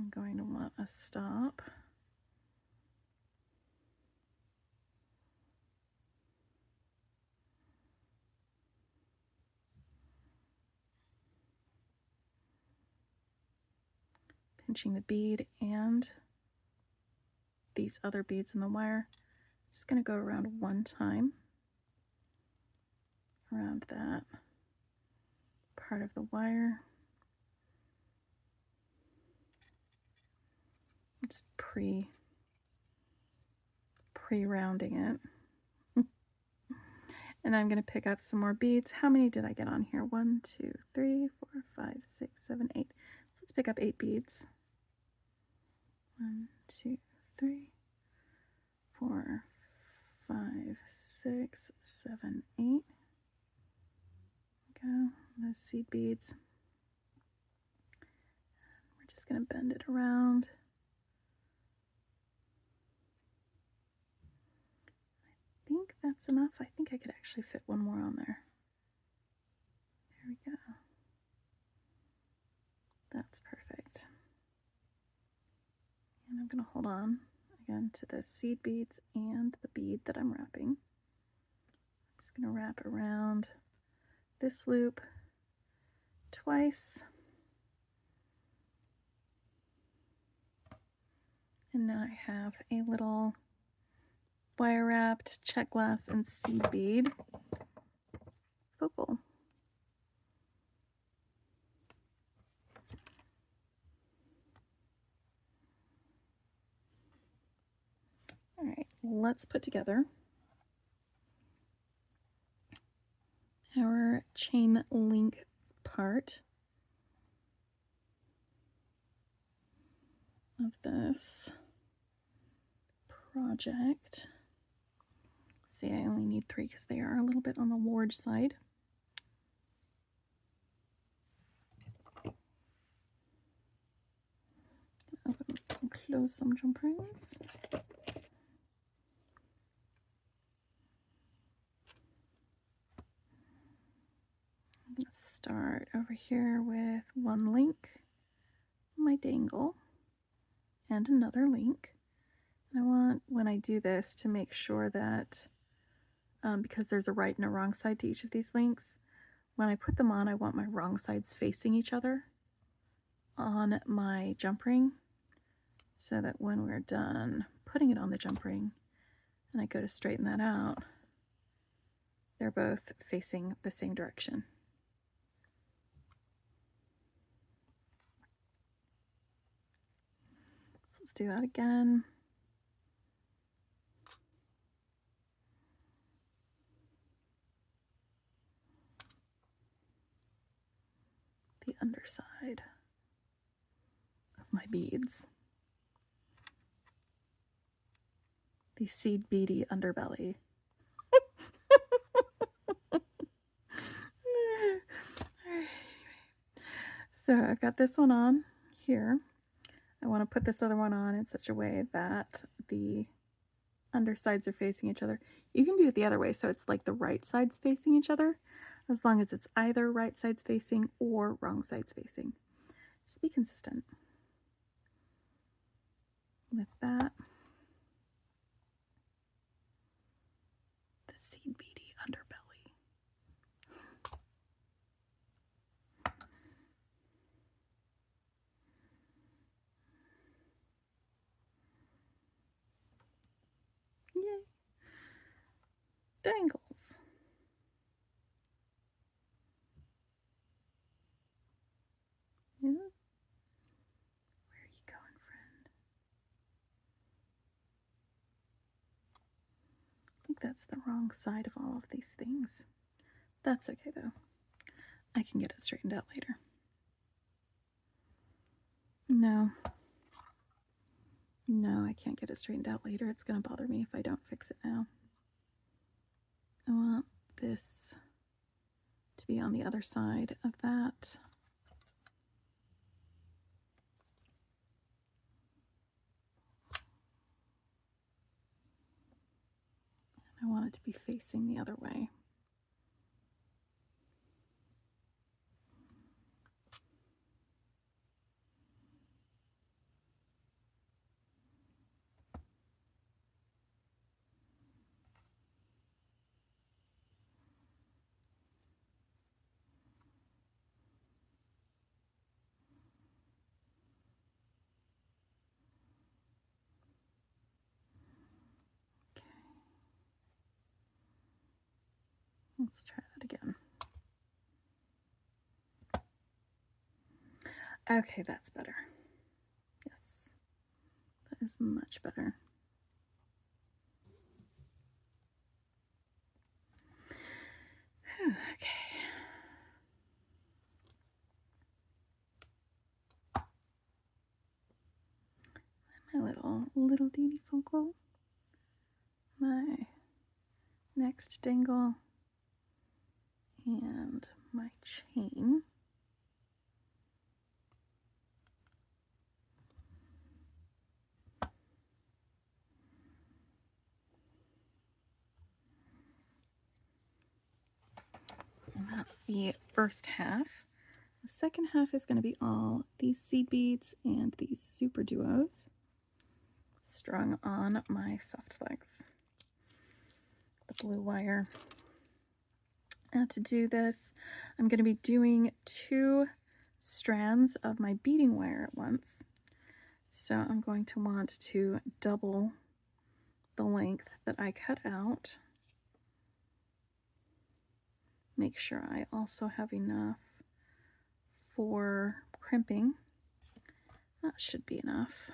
I'm going to want a stop. Pinching the bead and these other beads in the wire. Just going to go around one time around that part of the wire. Just pre-rounding it. And I'm going to pick up some more beads. How many did I get on here? 1, 2, 3, 4, 5, 6, 7, 8. So let's pick up 8 beads. 1, 2, 3, 4, 5, 6, 7, 8. Go, those seed beads. We're just going to bend it around. I think that's enough. I think I could actually fit one more on there. There we go. That's perfect. And I'm going to hold on again to the seed beads and the bead that I'm wrapping. I'm just going to wrap around this loop twice. And now I have a little wire wrapped check glass and seed bead focal. All right, let's put together our chain link part of this project. See, I only need 3 because they are a little bit on the large side. Open and close some jump rings. I'm going to start over here with one link, my dangle, and another link. And I want, when I do this, to make sure that because there's a right and a wrong side to each of these links, when I put them on, I want my wrong sides facing each other on my jump ring, so that when we're done putting it on the jump ring and I go to straighten that out, they're both facing the same direction. So let's do that again. The underside of my beads. The seed beady underbelly. So I've got this one on here. I want to put this other one on in such a way that the undersides are facing each other. You can do it the other way, so it's like the right sides facing each other, as long as it's either right sides facing or wrong sides facing. Just be consistent with that. The seed beady underbelly. Yay! Dangles. Yeah. Where are you going, friend? I think that's the wrong side of all of these things. That's okay though. I can get it straightened out later. No. No, I can't get it straightened out later. It's going to bother me if I don't fix it now. I want this to be on the other side of that. I want it to be facing the other way. Let's try that again. Okay, that's better. Yes, that is much better. Okay. My little Dini Funko. My next dangle. And my chain. And that's the first half. The second half is going to be all these seed beads and these super duos strung on my Softflex, the blue wire. Now to do this, I'm going to be doing 2 strands of my beading wire at once. So I'm going to want to double the length that I cut out. Make sure I also have enough for crimping. That should be enough.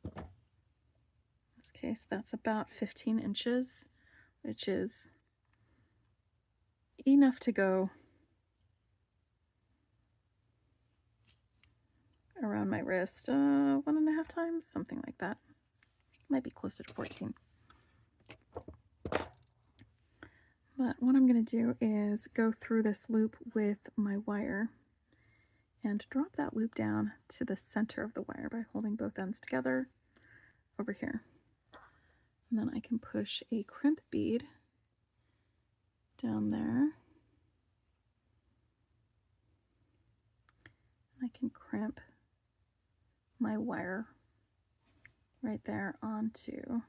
In this case, that's about 15 inches, which is enough to go around my wrist 1.5 times, something like that. Might be closer to 14. But what I'm going to do is go through this loop with my wire and drop that loop down to the center of the wire by holding both ends together over here. And then I can push a crimp bead down there. I can crimp my wire right there onto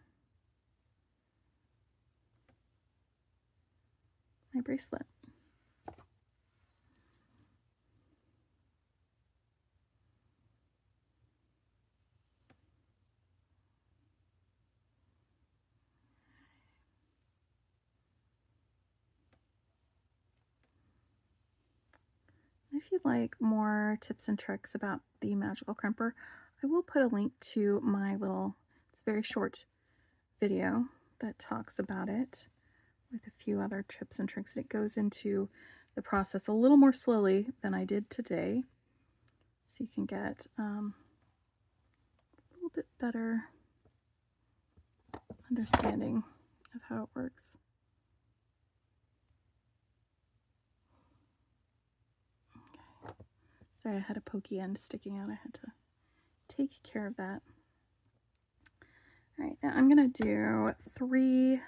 my bracelet. If you'd like more tips and tricks about the magical crimper, I will put a link to my it's a very short video that talks about it with a few other tips and tricks. It goes into the process a little more slowly than I did today, so you can get a little bit better understanding of how it works. Okay. Sorry, I had a pokey end sticking out. I had to take care of that. All right, now I'm gonna do 3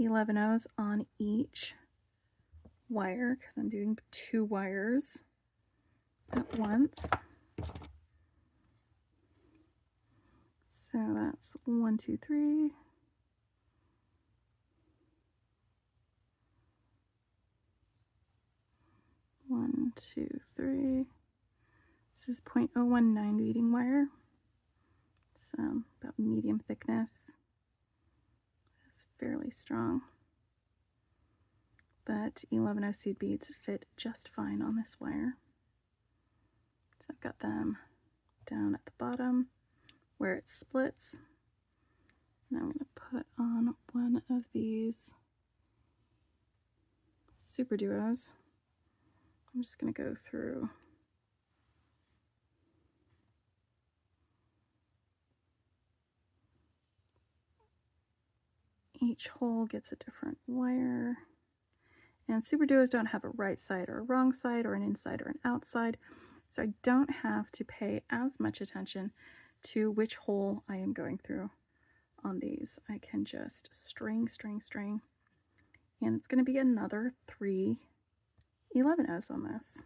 11/0s on each wire because I'm doing 2 wires at once. So that's 1, 2, 3. One, 2, 3. This is 0.019 beading wire. It's about medium thickness. It's fairly strong. But 11/0 seed beads fit just fine on this wire. So I've got them down at the bottom where it splits. Now I'm going to put on one of these super duos. I'm just going to go through each hole gets a different wire. And super duos don't have a right side or a wrong side or an inside or an outside, so I don't have to pay as much attention to which hole I am going through on these. I can just string, string, string, and it's going to be another 3 11-ohs on this.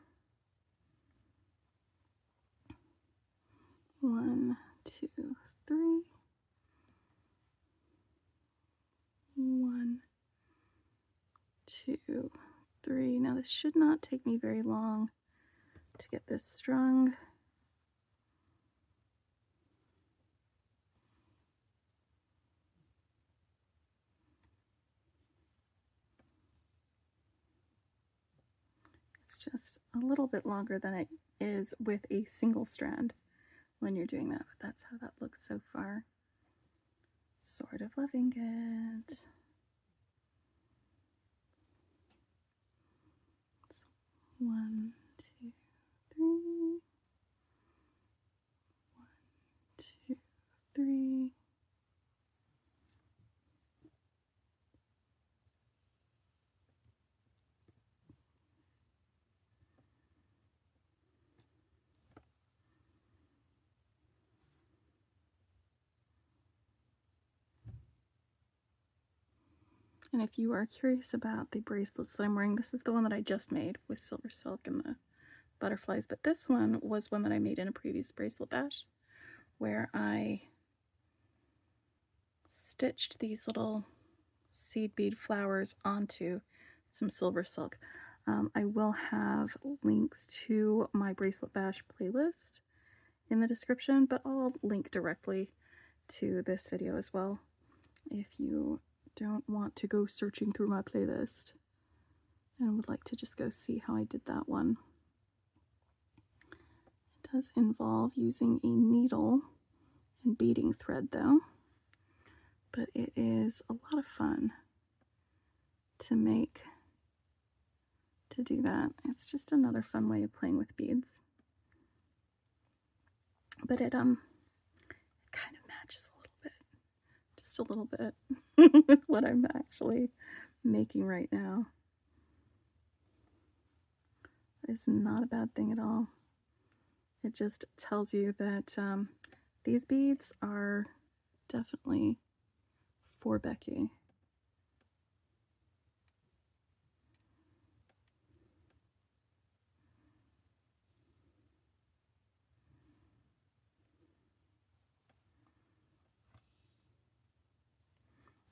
1, 2, 3. 1, 2, 3. Now this should not take me very long to get this strung. It's just a little bit longer than it is with a single strand when you're doing that, but that's how that looks so far. Sort of loving it. So 1, 2, 3. 1, 2, 3. And if you are curious about the bracelets that I'm wearing, this is the one that I just made with SilverSilk and the butterflies, but this one was one that I made in a previous Bracelet Bash where I stitched these little seed bead flowers onto some SilverSilk. I will have links to my Bracelet Bash playlist in the description, but I'll link directly to this video as well if you don't want to go searching through my playlist and would like to just go see how I did that one. It does involve using a needle and beading thread though, but it is a lot of fun to do that. It's just another fun way of playing with beads. But it kind of matches a little bit, just a little bit with what I'm actually making right now. It's not a bad thing at all. It just tells you that these beads are definitely for Beki.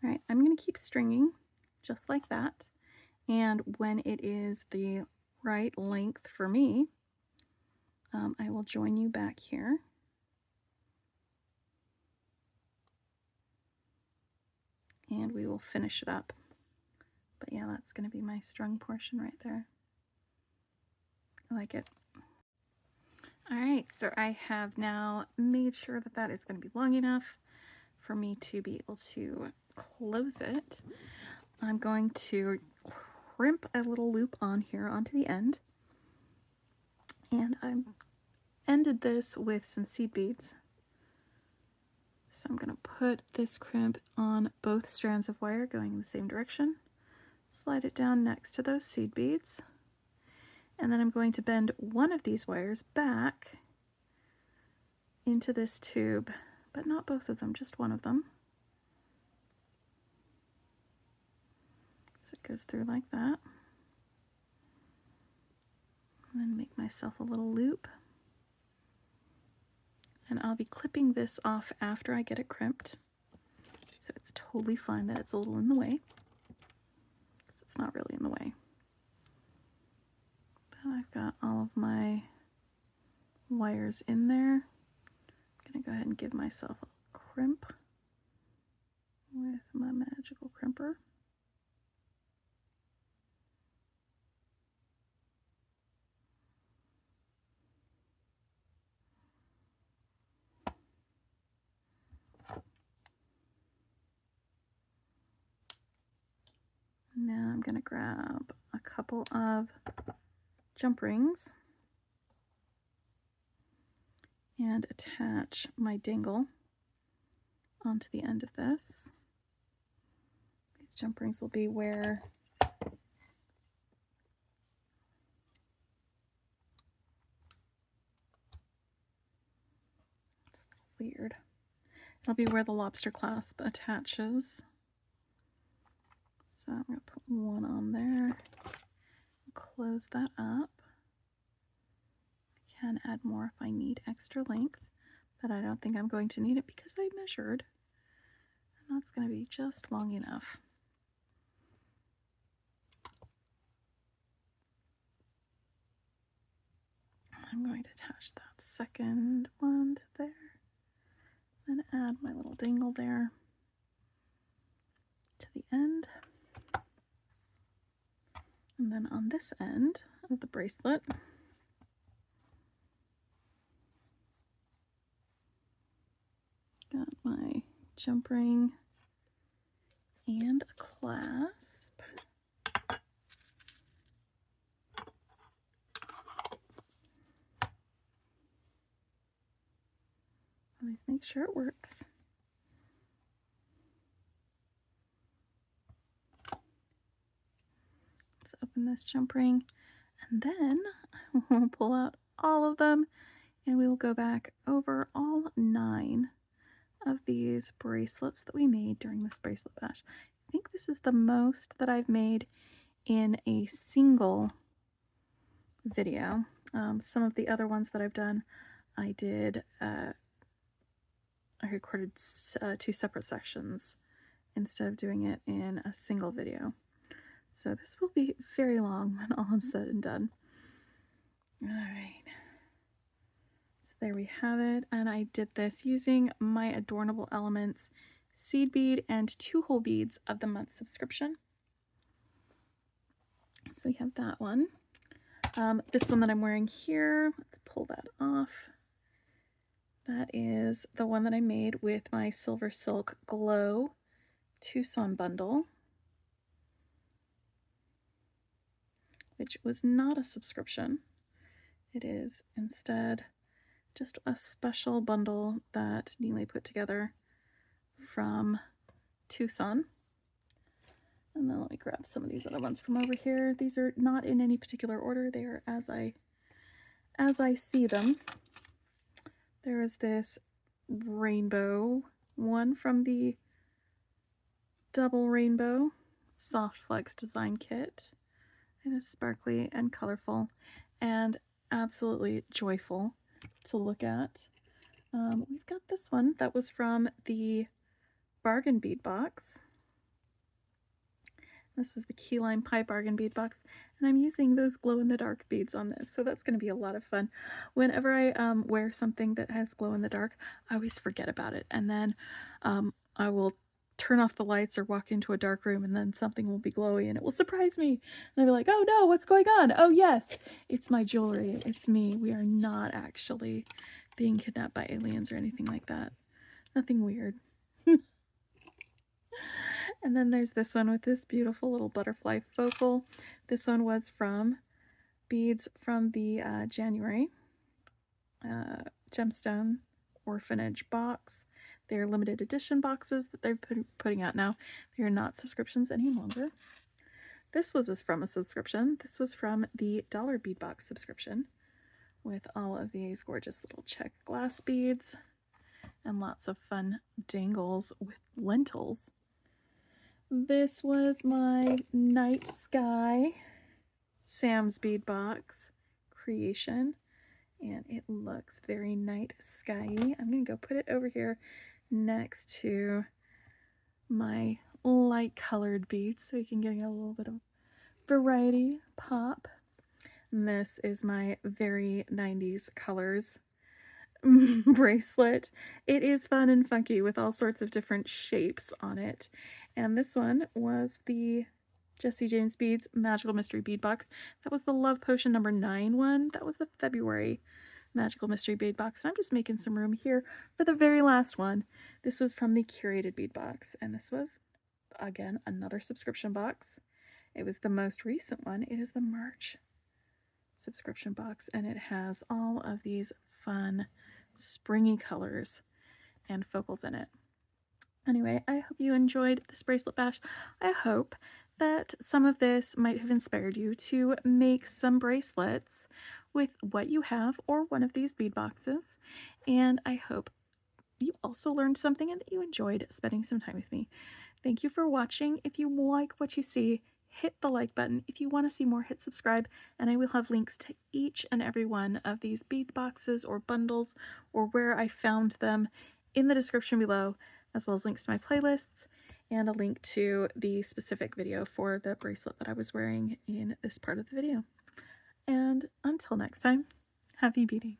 All right, I'm going to keep stringing just like that. And when it is the right length for me, I will join you back here. And we will finish it up. But yeah, that's going to be my strung portion right there. I like it. All right, so I have now made sure that that is going to be long enough for me to be able to close it. I'm going to crimp a little loop on here onto the end. And I ended this with some seed beads. So I'm going to put this crimp on both strands of wire going in the same direction. Slide it down next to those seed beads. And then I'm going to bend one of these wires back into this tube, but not both of them, just one of them. So it goes through like that. And then make myself a little loop. And I'll be clipping this off after I get it crimped. So it's totally fine that it's a little in the way, because it's not really in the way. But I've got all of my wires in there. I'm going to go ahead and give myself a crimp with my magical crimper. Now I'm going to grab a couple of jump rings and attach my dangle onto the end of this. These jump rings will be where it's weird. It'll be where the lobster clasp attaches. So I'm going to put one on there, close that up. I can add more if I need extra length, but I don't think I'm going to need it because I measured. And that's going to be just long enough. I'm going to attach that second one to there, then add my little dangle there to the end. And then on this end of the bracelet, got my jump ring and a clasp. Always make sure it works. Let's open this jump ring, and then we'll pull out all of them, and we will go back over all 9 of these bracelets that we made during this bracelet bash. I think this is the most that I've made in a single video. Some of the other ones that I've done, I recorded 2 separate sections instead of doing it in a single video. So this will be very long when all is said and done. All right. So there we have it. And I did this using my Adornable Elements seed bead and 2 whole beads of the month subscription. So we have that one. This one that I'm wearing here, let's pull that off. That is the one that I made with my SilverSilk Glow Tucson bundle, which was not a subscription. It is instead just a special bundle that Neely put together from Tucson. And then let me grab some of these other ones from over here. These are not in any particular order. They are as I see them. There is this rainbow one from the Double Rainbow Softflex design kit. It is sparkly and colorful and absolutely joyful to look at. We've got this one that was from the Bargain Bead Box. This is the Key Lime Pie Bargain Bead Box, and I'm using those glow-in-the-dark beads on this, so that's going to be a lot of fun. Whenever I wear something that has glow-in-the-dark, I always forget about it, and then I will turn off the lights or walk into a dark room, and then something will be glowy, and it will surprise me. And I'll be like, oh no, what's going on? Oh yes, it's my jewelry. It's me. We are not actually being kidnapped by aliens or anything like that. Nothing weird. And then there's this one with this beautiful little butterfly focal. This one was from beads from the January Gemstone Orphanage box. They're limited edition boxes that they're putting out now. They are not subscriptions any longer. This was from a subscription. This was from the Dollar Bead Box subscription with all of these gorgeous little check glass beads and lots of fun dangles with lentils. This was my Night Sky Sam's Bead Box creation, and it looks very night sky-y. I'm going to go put it over here next to my light colored beads so you can get a little bit of variety pop. And this is my very 90s colors bracelet. It is fun and funky with all sorts of different shapes on it. And this one was the Jesse James Beads Magical Mystery Bead Box. That was the Love Potion number 9 one. That was the February Magical Mystery Bead Box. And I'm just making some room here for the very last one. This was from the Curated Bead Box. And this was, again, another subscription box. It was the most recent one. It is the March subscription box. And it has all of these fun, springy colors and focals in it. Anyway, I hope you enjoyed this bracelet bash. I hope that some of this might have inspired you to make some bracelets with what you have or one of these bead boxes. And I hope you also learned something and that you enjoyed spending some time with me. Thank you for watching. If you like what you see, hit the like button. If you want to see more, hit subscribe, and I will have links to each and every one of these bead boxes or bundles or where I found them in the description below, as well as links to my playlists and a link to the specific video for the bracelet that I was wearing in this part of the video. And until next time, happy beading.